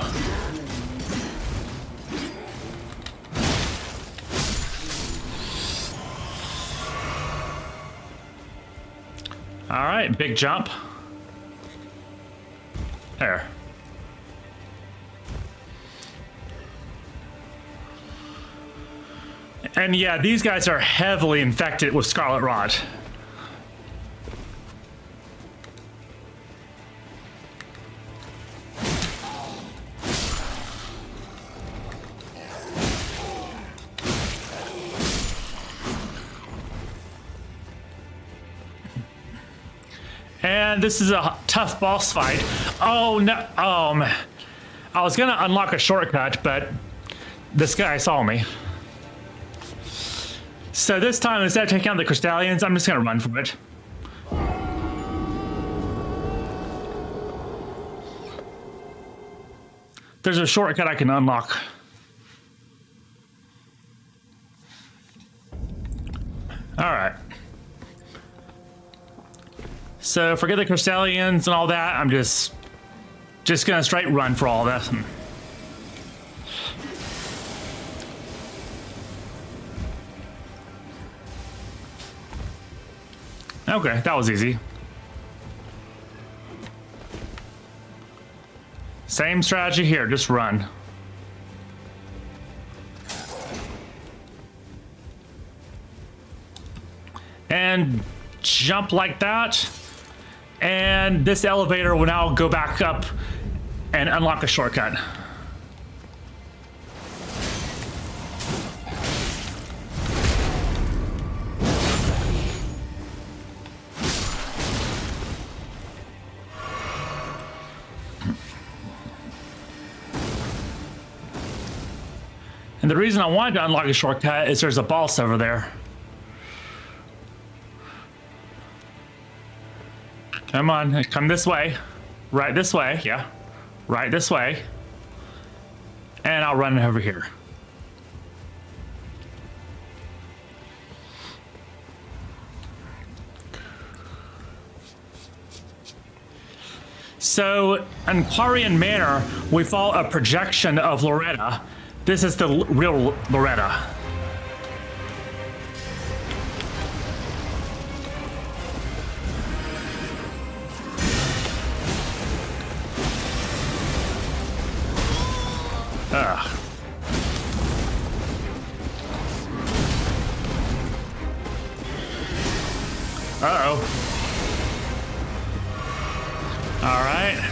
Speaker 1: All right, big jump. There. And yeah, these guys are heavily infected with Scarlet Rot. And this is a tough boss fight. Oh no, man. I was gonna unlock a shortcut, but this guy saw me. So this time, instead of taking out the crystallians, I'm just gonna run from it. There's a shortcut I can unlock. All right. So forget the crystallians and all that. I'm just gonna straight run for all this. Okay, that was easy. Same strategy here, just run. And jump like that. And this elevator will now go back up and unlock a shortcut. And the reason I wanted to unlock a shortcut is there's a boss over there. Come on, come this way. Right this way, yeah. Right this way. And I'll run over here. So, in Quarian Manor, we follow a projection of Loretta. This is the real Loretta. Uh-oh. All right.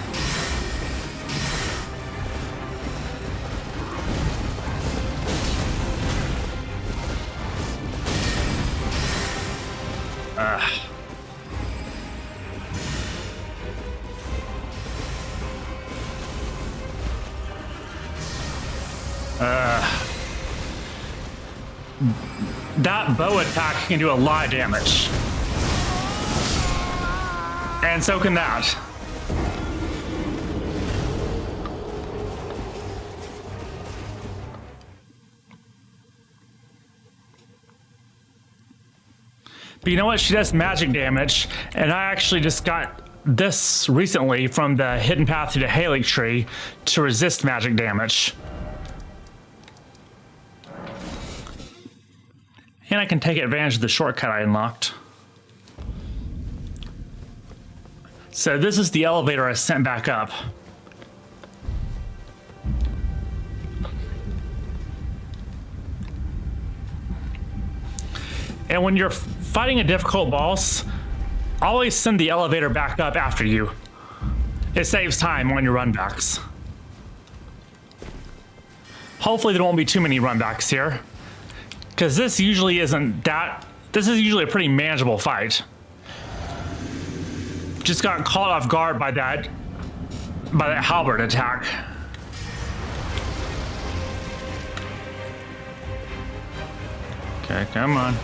Speaker 1: That bow attack can do a lot of damage. And so can that. But you know what? She does magic damage, and I actually just got this recently from the hidden path through the Haley tree to resist magic damage. And I can take advantage of the shortcut I unlocked. So this is the elevator I sent back up. And when you're fighting a difficult boss, always send the elevator back up after you. It saves time on your runbacks. Hopefully there won't be too many runbacks here, because this usually isn't that. This is usually a pretty manageable fight. Just got caught off guard by that halberd attack. Okay, come on.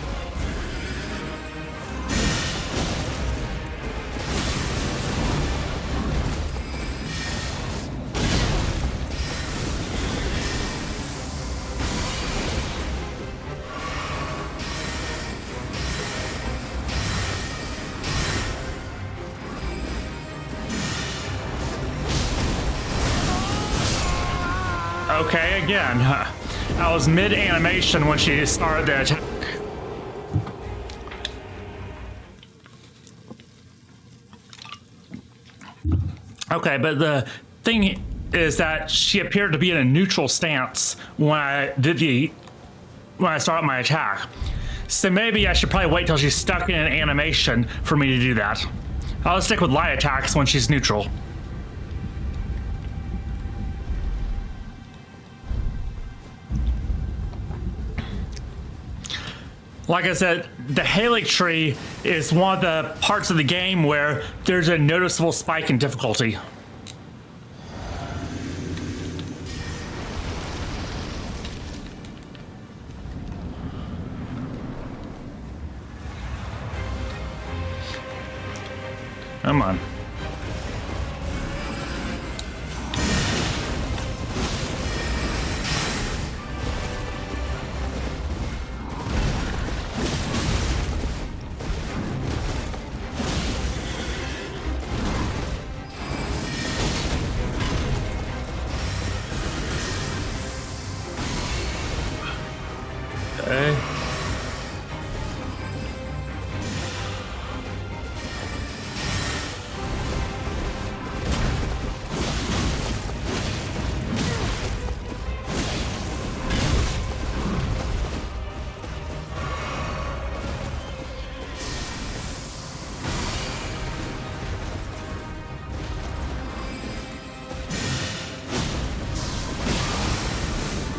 Speaker 1: Okay, again. I was mid-animation when she started the attack. Okay, but the thing is that she appeared to be in a neutral stance when I started my attack. So maybe I should probably wait till she's stuck in an animation for me to do that. I'll stick with light attacks when she's neutral. Like I said, the Haley tree is one of the parts of the game where there's a noticeable spike in difficulty. Come on. Okay.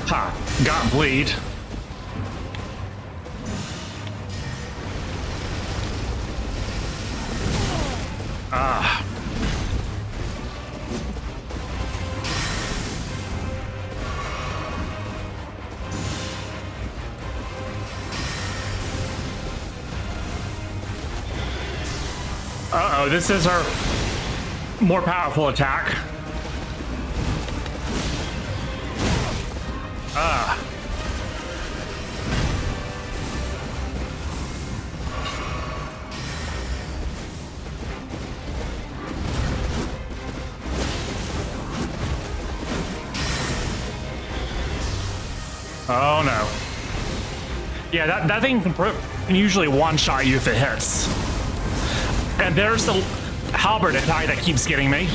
Speaker 1: Ha! Got bleed. Ah. Uh-oh, this is her more powerful attack. Ah. Oh no. Yeah, that thing can usually one-shot you if it hits. And there's the halberd attack that keeps getting me.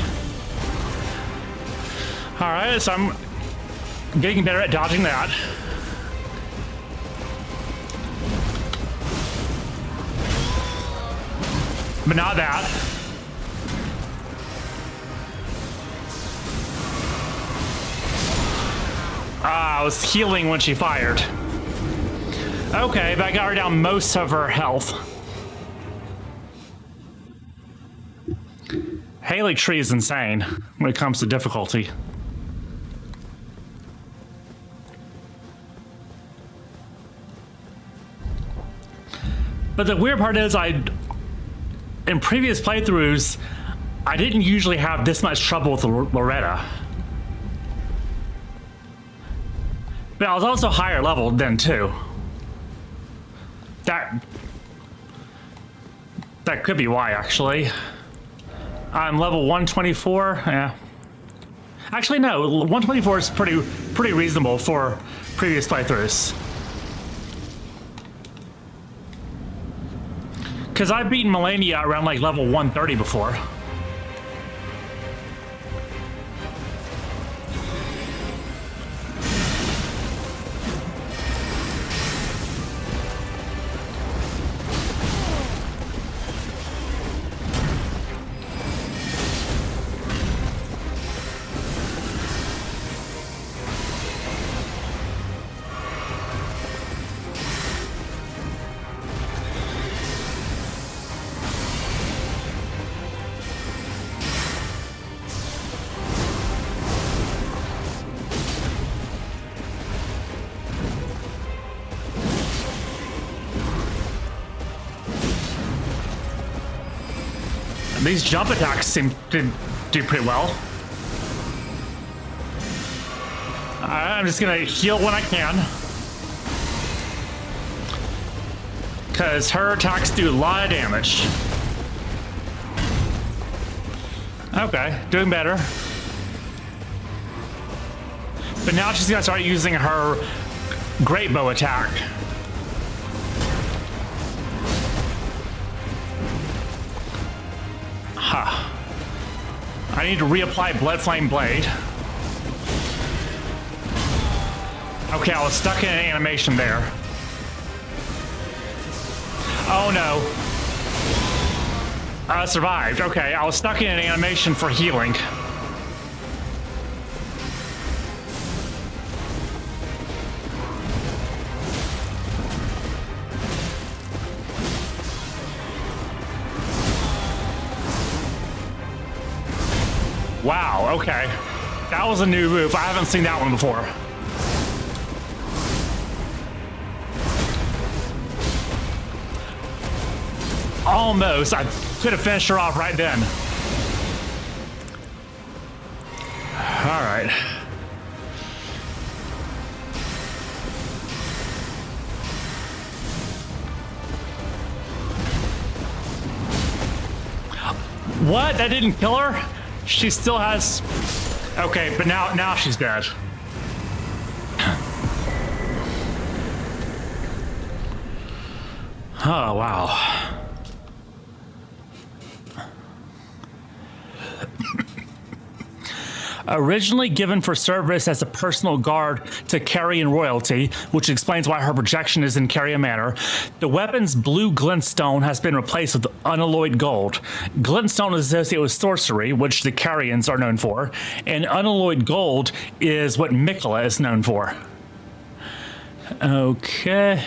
Speaker 1: Alright, so I'm getting better at dodging that. But not that. Ah, I was healing when she fired. Okay, but I got her down most of her health. Haley Tree is insane when it comes to difficulty. But the weird part is in previous playthroughs, I didn't usually have this much trouble with Loretta. But I was also higher level then too. That could be why, actually. I'm level 124, yeah. Actually, no, 124 is pretty reasonable for previous playthroughs. Because I've beaten Melania around like level 130 before. These jump attacks seem to do pretty well. I'm just gonna heal when I can. Because her attacks do a lot of damage. Okay, doing better. But now she's gonna start using her great bow attack. Huh. I need to reapply Blood Flame Blade. Okay, I was stuck in an animation there. Oh no. I survived. Okay, I was stuck in an animation for healing. Wow, okay. That was a new move. I haven't seen that one before. Almost. I could have finished her off right then. All right. What? That didn't kill her? She still has... Okay, but now she's dead. Oh, wow. Originally given for service as a personal guard to Carrion royalty, which explains why her projection is in Carrion Manor, the weapon's blue glintstone has been replaced with unalloyed gold. Glintstone is associated with sorcery, which the Carrions are known for, and unalloyed gold is what Mikola is known for. Okay.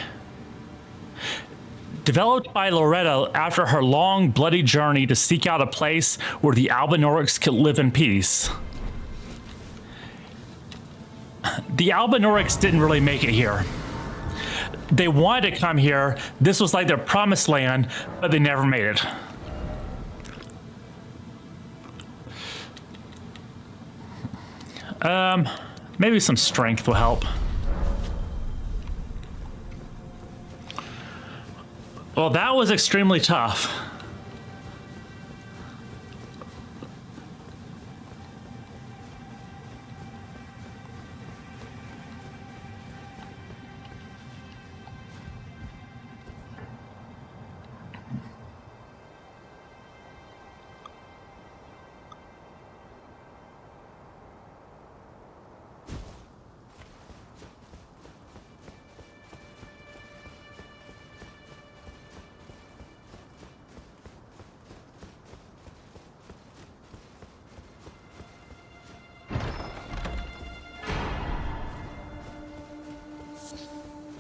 Speaker 1: Developed by Loretta after her long, bloody journey to seek out a place where the Albinorics could live in peace. The Albinorics didn't really make it here. They wanted to come here. This was like their promised land, but they never made it. Maybe some strength will help. Well, that was extremely tough.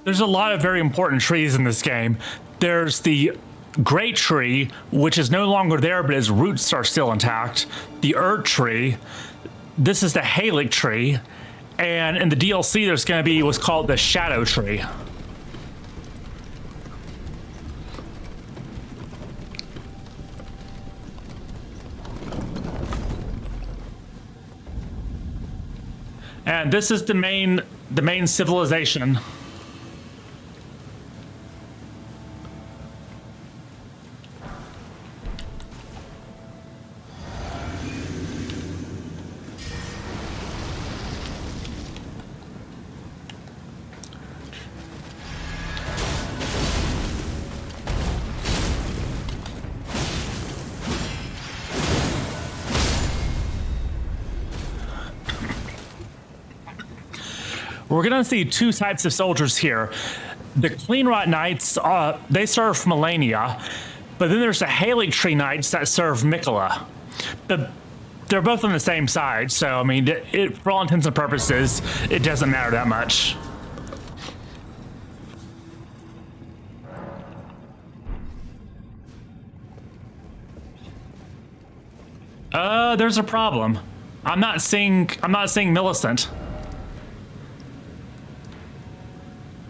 Speaker 1: There's a lot of very important trees in this game. There's the Great Tree, which is no longer there, but its roots are still intact. The Erd Tree. This is the Halic Tree. And in the DLC, there's going to be what's called the Shadow Tree. And this is the main civilization. We're gonna see two types of soldiers here. The Clean Rot Knights, they serve Melania, but then there's the Halic Tree Knights that serve Mikola. They're both on the same side, so I mean, for all intents and purposes, it doesn't matter that much. There's a problem. I'm not seeing Millicent.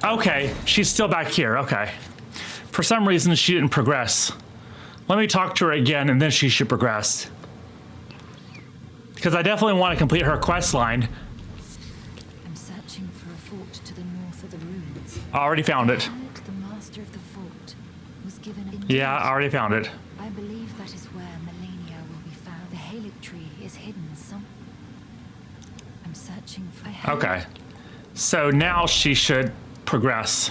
Speaker 1: Okay, she's still back here, okay. For some reason, she didn't progress. Let me talk to her again, and then she should progress. Because I definitely want to complete her quest line.
Speaker 7: I'm searching for a fort to the north of the ruins.
Speaker 1: I already found it.
Speaker 7: The master of the fort was given a...
Speaker 1: Yeah, I already found it.
Speaker 7: I believe that is where Melania will be found. The Halic tree is hidden some... I'm searching for...
Speaker 1: Okay. So now she should progress.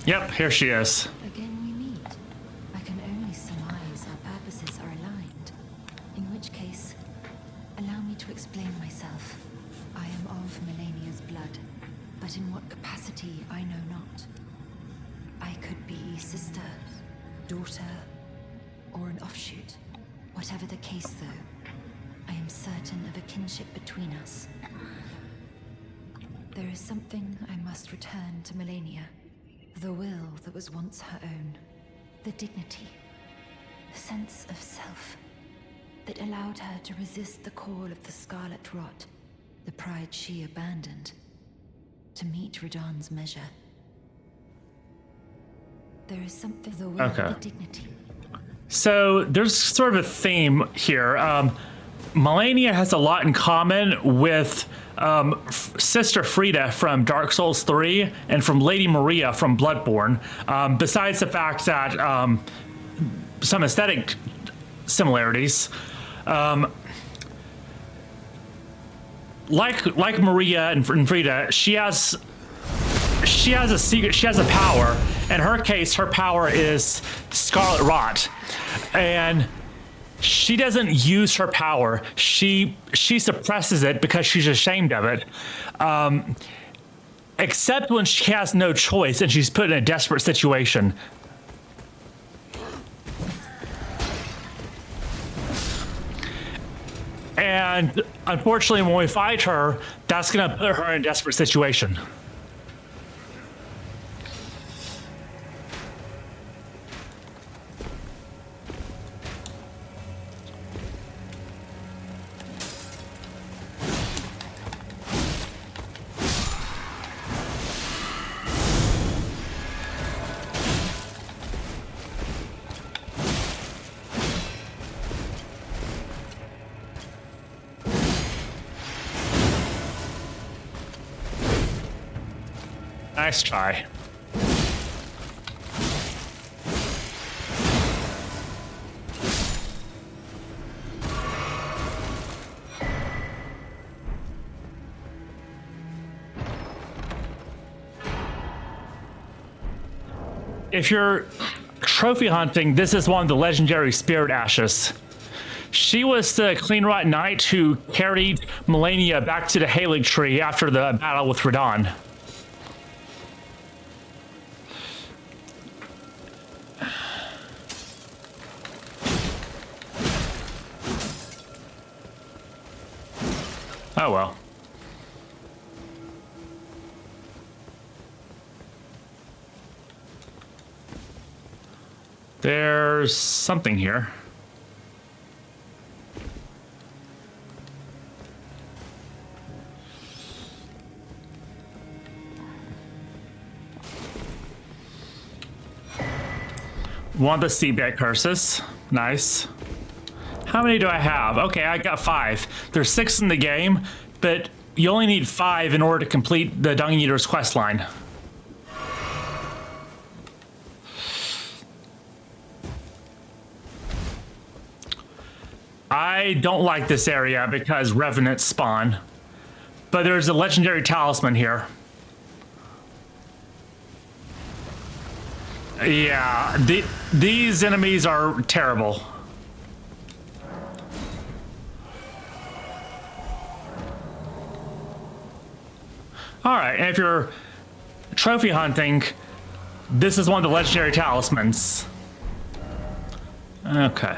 Speaker 1: Yep, here she is.
Speaker 7: Again we meet. I can only surmise our purposes are aligned. In which case, allow me to explain myself. I am of Melania's blood, but in what capacity I know not. I could be sister, daughter, or an offshoot. Whatever the case, though, I am certain of a kinship between us. There is something I must return to Melania. The will that was once her own. The dignity. The sense of self. That allowed her to resist the call of the Scarlet Rot. The pride she abandoned. To meet Radahn's measure. There is something... The will,
Speaker 1: Okay.
Speaker 7: the dignity.
Speaker 1: So there's sort of a theme here. Melania has a lot in common with Sister Frida from Dark Souls 3 and from Lady Maria from Bloodborne, besides the fact that some aesthetic similarities. Like Maria and Frida, she has a secret, she has a power. In her case, her power is Scarlet Rot. And she doesn't use her power. She suppresses it because she's ashamed of it. Except when she has no choice and she's put in a desperate situation. And unfortunately, when we fight her, that's gonna put her in a desperate situation. Nice try. If you're trophy hunting, this is one of the legendary spirit ashes. She was the Clean Rot Knight who carried Melania back to the Halic Tree after the battle with Radahn. Oh well. There's something here. One of the seabed curses. Nice. How many do I have? Okay, I got 5. There's 6 in the game, but you only need 5 in order to complete the Dung Eater's quest line. I don't like this area because revenants spawn, but there's a legendary talisman here. Yeah, these enemies are terrible. All right, and if you're trophy hunting, this is one of the legendary talismans. Okay.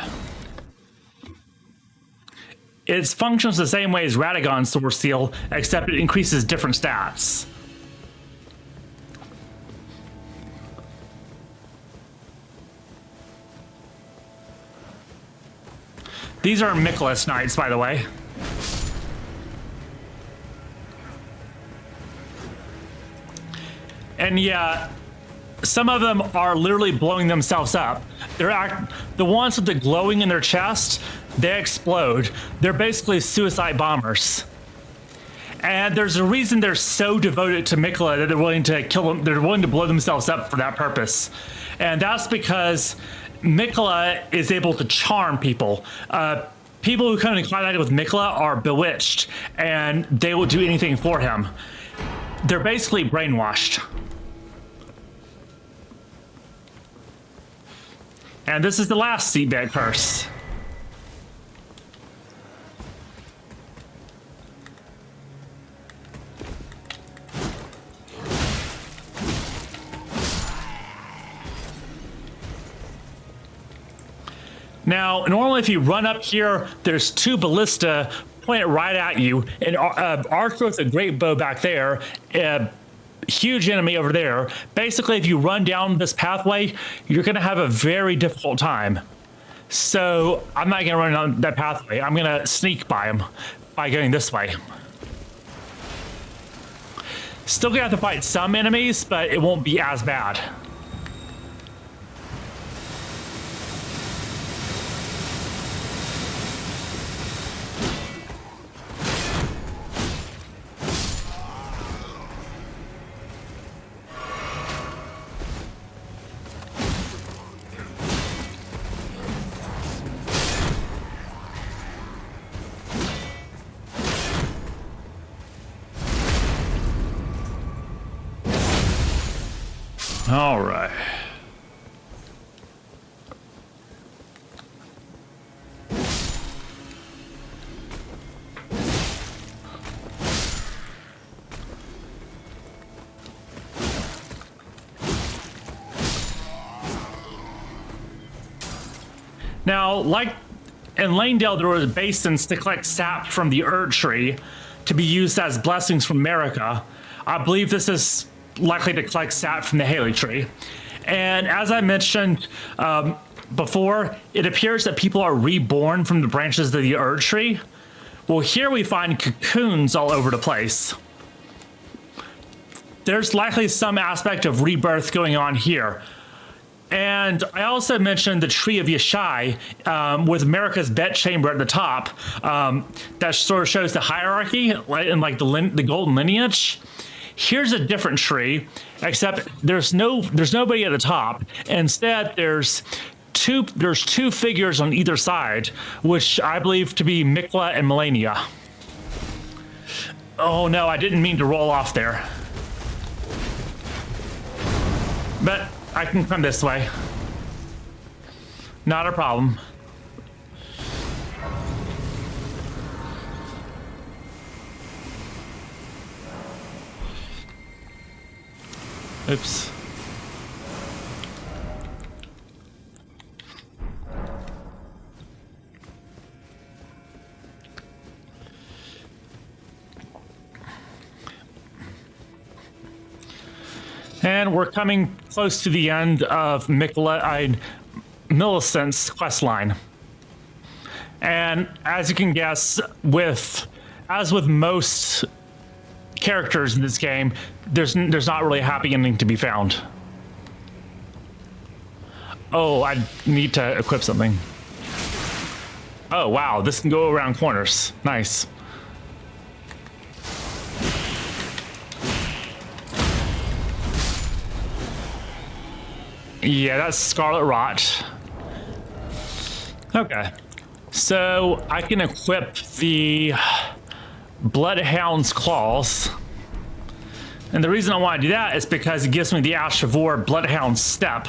Speaker 1: It functions the same way as Radagon's Source Seal, except it increases different stats. These are Michaelis Knights, by the way. And yeah, some of them are literally blowing themselves up. They're the ones with the glowing in their chest, they explode. They're basically suicide bombers. And there's a reason they're so devoted to Miquella that they're willing to kill them. They're willing to blow themselves up for that purpose. And that's because Miquella is able to charm people. People who come in contact with Miquella are bewitched, and they will do anything for him. They're basically brainwashed. And this is the last seabed curse. Now, normally if you run up here, there's 2 ballista pointed right at you, and Archer with a great bow back there, a huge enemy over there. Basically, if you run down this pathway, you're going to have a very difficult time. So I'm not going to run down that pathway. I'm going to sneak by him by going this way. Still going to have to fight some enemies, but it won't be as bad. All right. Now, like in Lanedale, there were basins to collect sap from the Erd Tree to be used as blessings from America. I believe this is likely to collect sap from the Haley Tree. And as I mentioned before, it appears that people are reborn from the branches of the Erd Tree. Well, here we find cocoons all over the place. There's likely some aspect of rebirth going on here. And I also mentioned the Tree of Yeshai with America's bedchamber at the top. That sort of shows the hierarchy and like the golden lineage. Here's a different tree, except there's nobody at the top. Instead, there's two figures on either side, which I believe to be Miquella and Melania. Oh no, I didn't mean to roll off there. But I can come this way. Not a problem. Oops. And we're coming close to the end of Millicent's quest line. And as you can guess, as with most characters in this game, there's not really a happy ending to be found. Oh, I need to equip something. Oh, wow, this can go around corners. Nice. Yeah, that's Scarlet Rot. Okay. So I can equip the Bloodhound's Claws. And the reason I want to do that is because it gives me the Ash of War Bloodhound Step.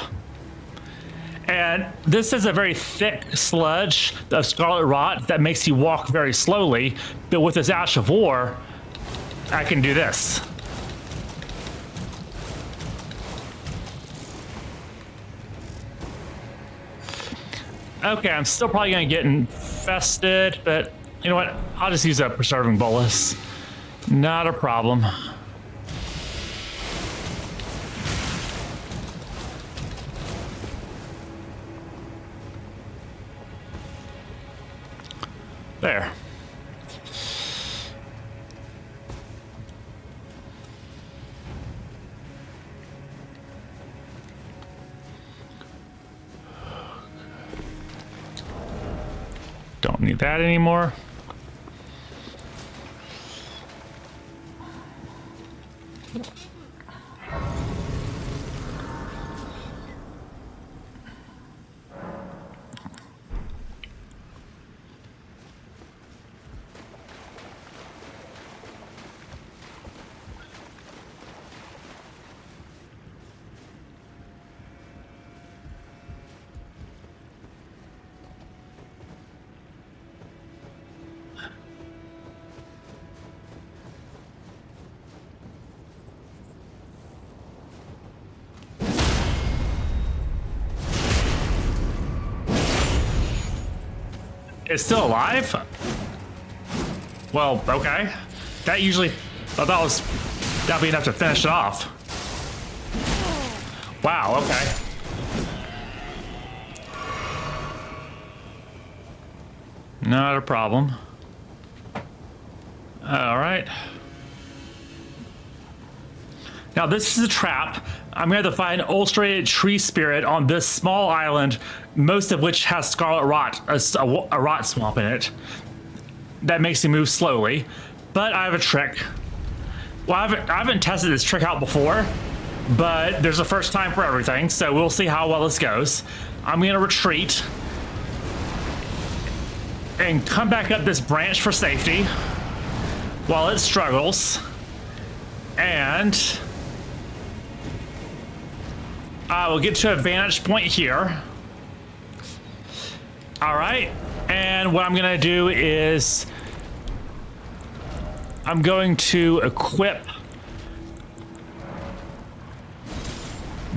Speaker 1: And this is a very thick sludge of Scarlet Rot that makes you walk very slowly. But with this Ash of War, I can do this. Okay, I'm still probably gonna get infested, but you know what? I'll just use a preserving bolus. Not a problem. There. Don't need that anymore. It's still alive? Well, okay. That usually, I thought that'd be enough to finish it off. Wow, okay. Not a problem. All right. Now this is a trap. I'm going to have to find an ulcerated tree spirit on this small island, most of which has scarlet rot, a rot swamp in it. That makes you move slowly. But I have a trick. Well, I haven't tested this trick out before, but there's a first time for everything, so we'll see how well this goes. I'm going to retreat and come back up this branch for safety while it struggles. And I will get to a vantage point here. All right. And what I'm going to do is I'm going to equip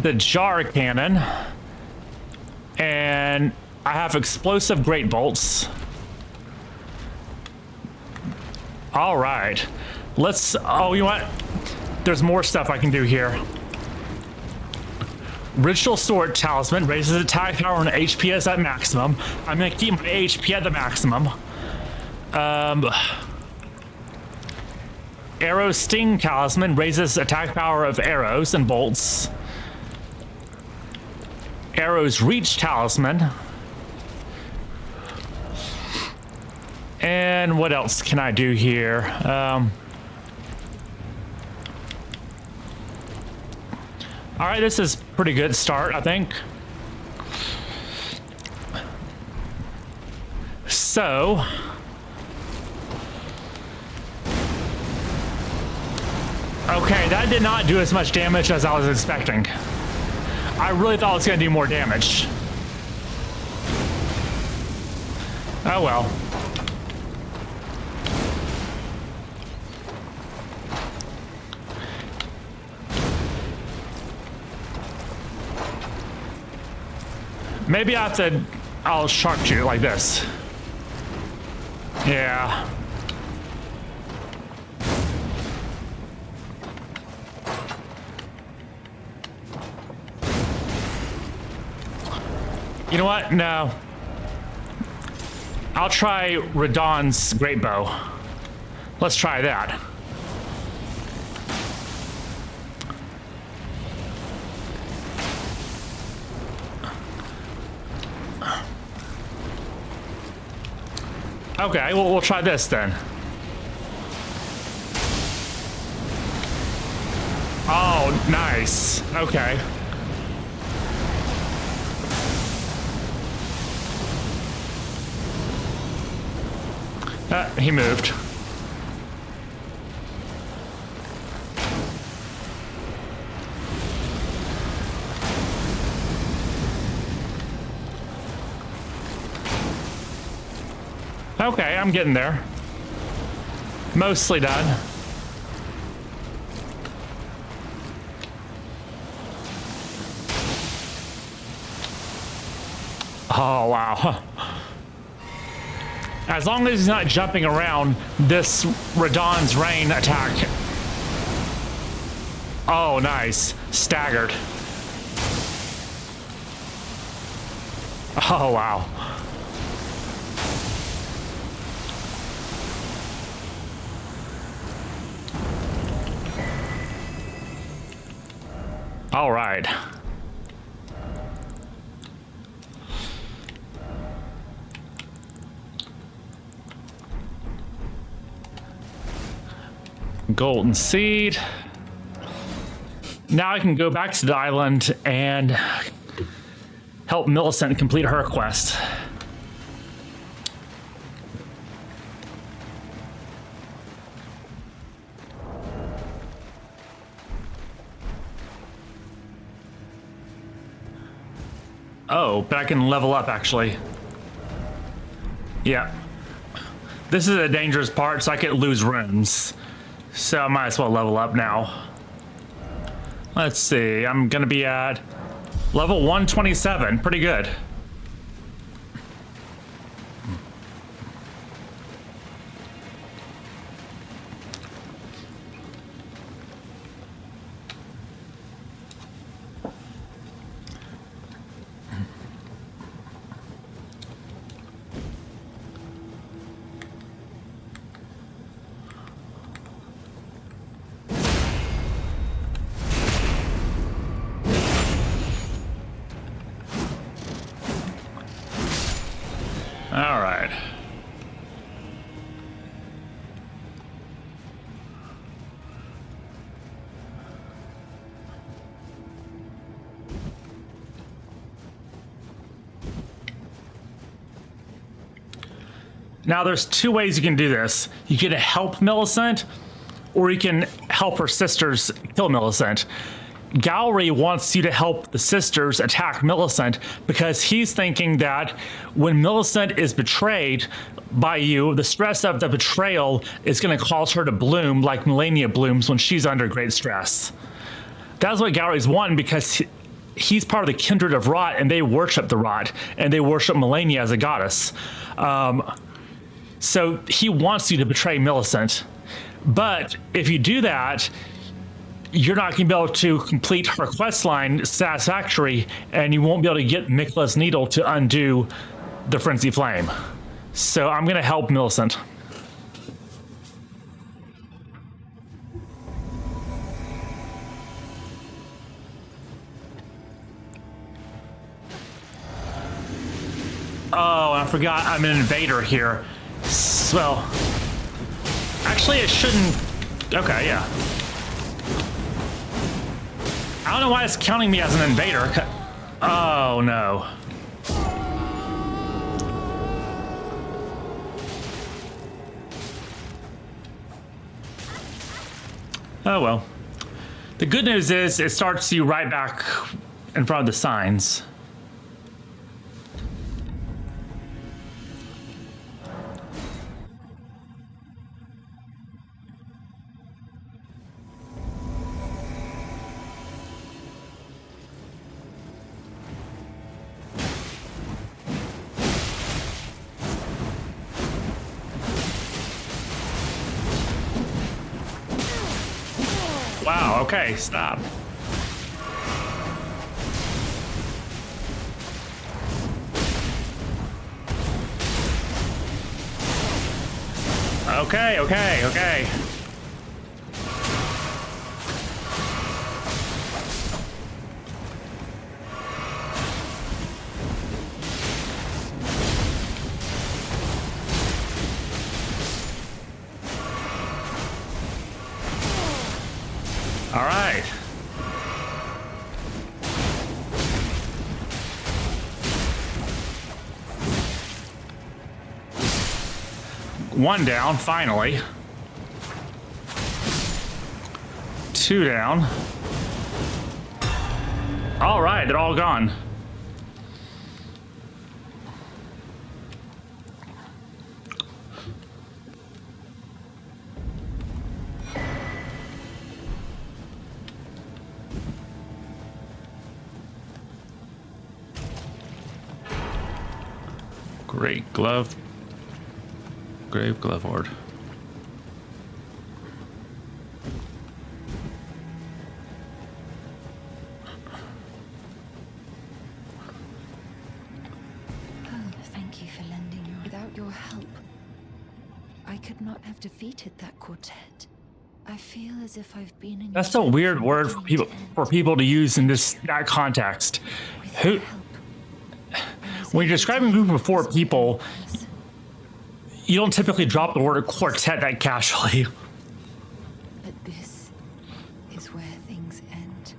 Speaker 1: the jar cannon. And I have explosive great bolts. All right. Oh, you know what? There's more stuff I can do here. Ritual Sword Talisman raises attack power and HP is at maximum. I'm going to keep my HP at the maximum. Arrow Sting Talisman raises attack power of arrows and bolts. Arrow's Reach Talisman. And what else can I do here? All right, this is pretty good start, I think. So, okay, that did not do as much damage as I was expecting. I really thought it was going to do more damage. Oh well. Maybe I'll shark shoot it like this. Yeah. You know what? No. I'll try Radahn's great bow. Let's try that. Okay, well, we'll try this then. Oh, nice. Okay. He moved. Okay, I'm getting there. Mostly done. Oh, wow. As long as he's not jumping around this Radahn's Rain attack. Oh, nice. Staggered. Oh, wow. All right. Golden seed. Now I can go back to the island and help Millicent complete her quest. Oh, but I can level up actually. Yeah. This is a dangerous part, so I could lose runes. So I might as well level up now. Let's see, I'm gonna be at level 127, pretty good. All right. Now there's two ways you can do this. You can help Millicent, or you can help her sisters kill Millicent. Gowry wants you to help the sisters attack Millicent because he's thinking that when Millicent is betrayed by you, the stress of the betrayal is going to cause her to bloom like Melania blooms when she's under great stress. That's what Gowry's won because he's part of the kindred of Rot and they worship the Rot and they worship Melania as a goddess. So he wants you to betray Millicent. But if you do that, you're not going to be able to complete her quest line satisfactory, and you won't be able to get Mikla's needle to undo the Frenzy Flame. So I'm going to help Millicent. Oh, I forgot I'm an invader here. Well, actually it shouldn't... Okay, yeah. I don't know why it's counting me as an invader. Oh, no. Oh, well. The good news is it starts you right back in front of the signs. Wow, okay, stop. Okay, okay, okay. All right. One down, finally. Two down. All right, they're all gone. Great glove. Grave glove ward.
Speaker 4: Oh, thank you for lending your... Without your help, I could not have defeated that quartet. I feel as if I've been in...
Speaker 1: That's a weird word for people to use in that context. Who, when you're describing a group of four people, you don't typically drop the word quartet that casually.
Speaker 4: But this is where things end.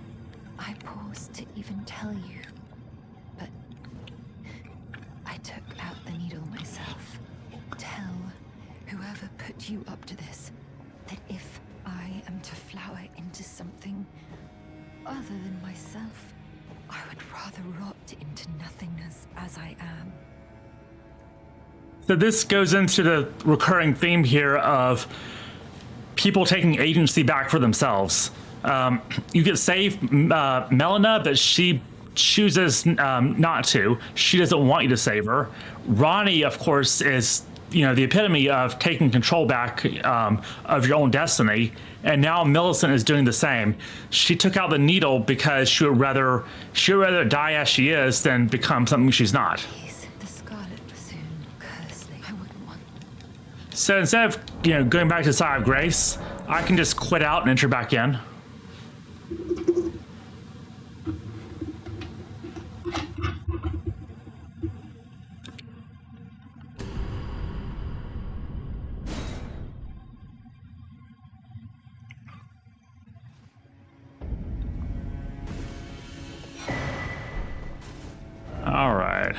Speaker 4: I paused to even tell you, but I took out the needle myself. Tell whoever put you up to this that if I am to flower into something other than myself, I would rather rot into nothingness as I am.
Speaker 1: So this goes into the recurring theme here of people taking agency back for themselves. You could save Melina, but she chooses not to. She doesn't want you to save her. Ronnie, of course, is the epitome of taking control back of your own destiny. And now Millicent is doing the same. She took out the needle because she would rather die as she is than become something she's not. So instead of going back to the side of grace, I can just quit out and enter back in. All right.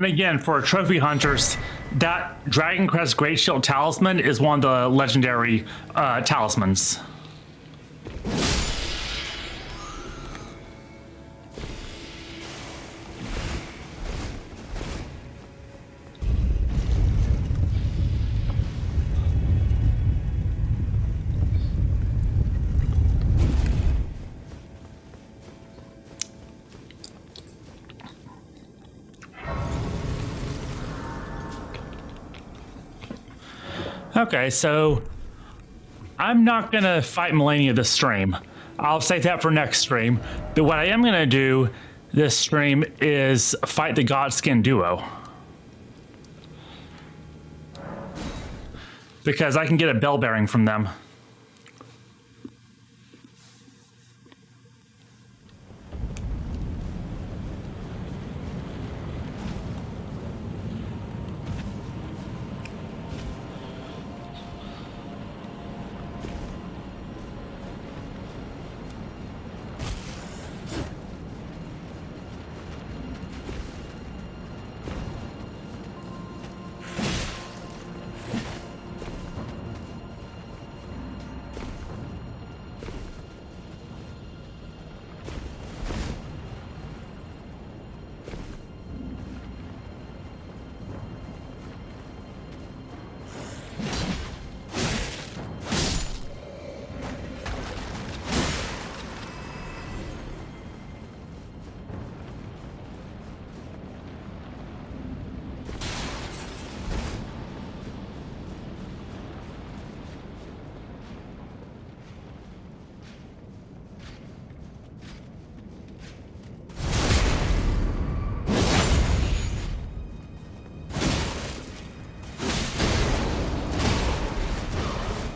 Speaker 1: And again, for trophy hunters, that Dragon Crest Great Shield Talisman is one of the legendary talismans. Okay, so I'm not going to fight Melania this stream. I'll save that for next stream. But what I am going to do this stream is fight the Godskin duo. Because I can get a bell bearing from them.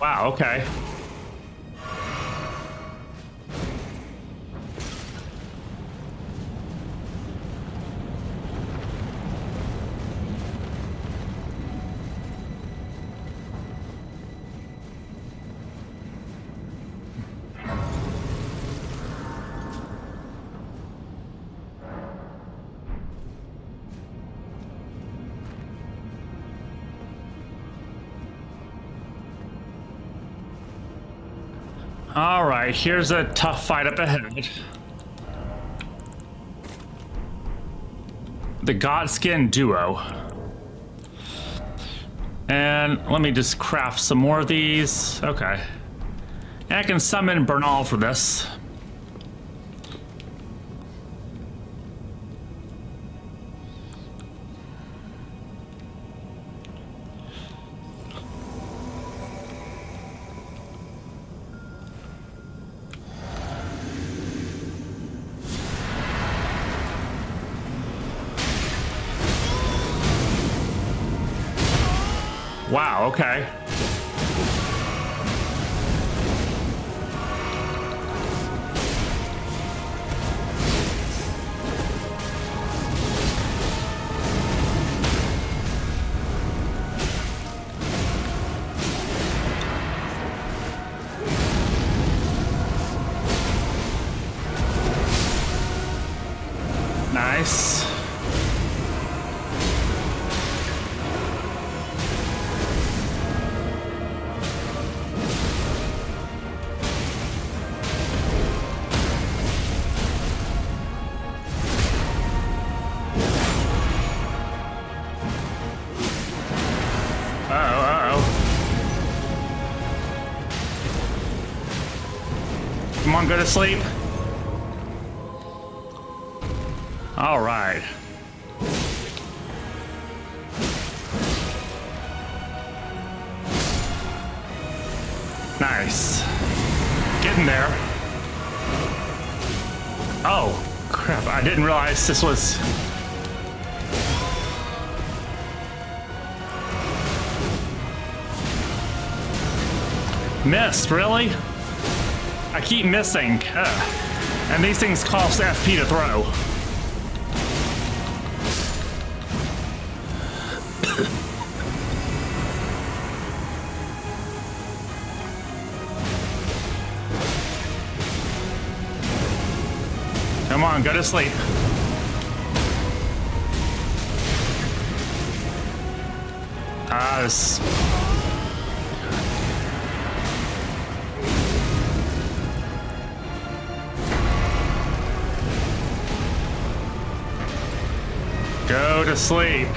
Speaker 1: Wow, okay. All right, here's a tough fight up ahead. The Godskin Duo. And let me just craft some more of these. Okay. And I can summon Bernal for this. Wow, okay. Nice. Come on, go to sleep. All right. Nice. Getting there. Oh, crap. I didn't realize this was... Missed, really? I keep missing. And these things cost FP to throw. Come on, go to sleep. This... Go to sleep.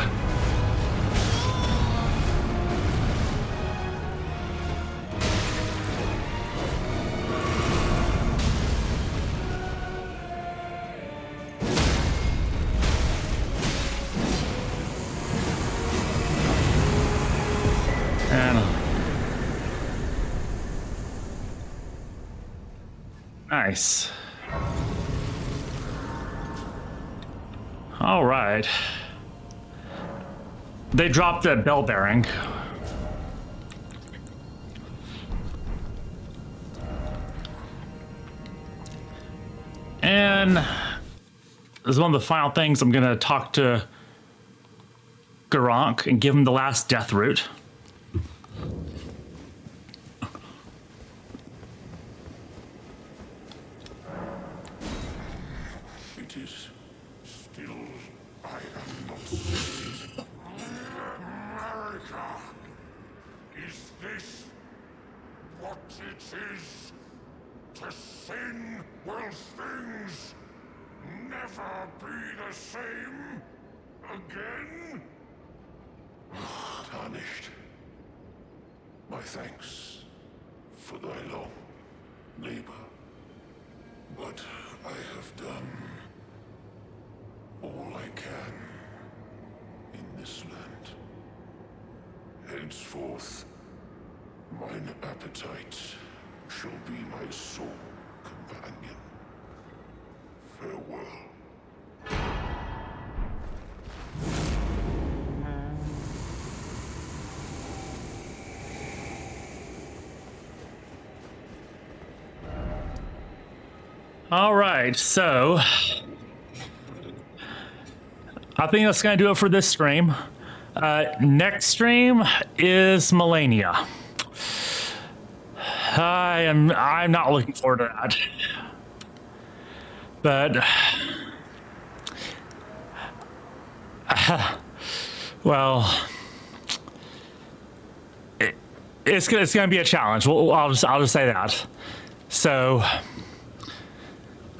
Speaker 1: And nice. All right. They dropped the bell bearing. And this is one of the final things. I'm going to talk to Garank and give him the last death route.
Speaker 8: It is still I am not saved. America! Is this what it is? To sin will things never be the same again? Tarnished. My thanks for thy long labor. But I have done all I can in this land. Henceforth, mine appetite shall be my sole companion. Farewell.
Speaker 1: All right, so I think that's gonna do it for this stream. Next stream is Melania. I'm not looking forward to that, but well, it's gonna be a challenge. I'll just say that. So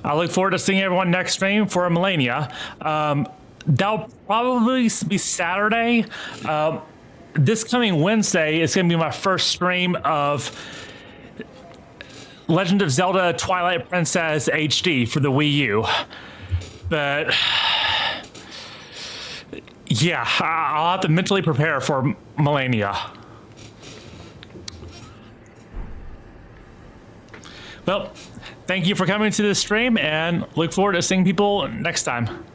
Speaker 1: I look forward to seeing everyone next stream for Melania. That'll probably be Saturday. This coming Wednesday is going to be my first stream of Legend of Zelda Twilight Princess HD for the Wii U. But yeah, I'll have to mentally prepare for Melania. Well, thank you for coming to this stream and look forward to seeing people next time.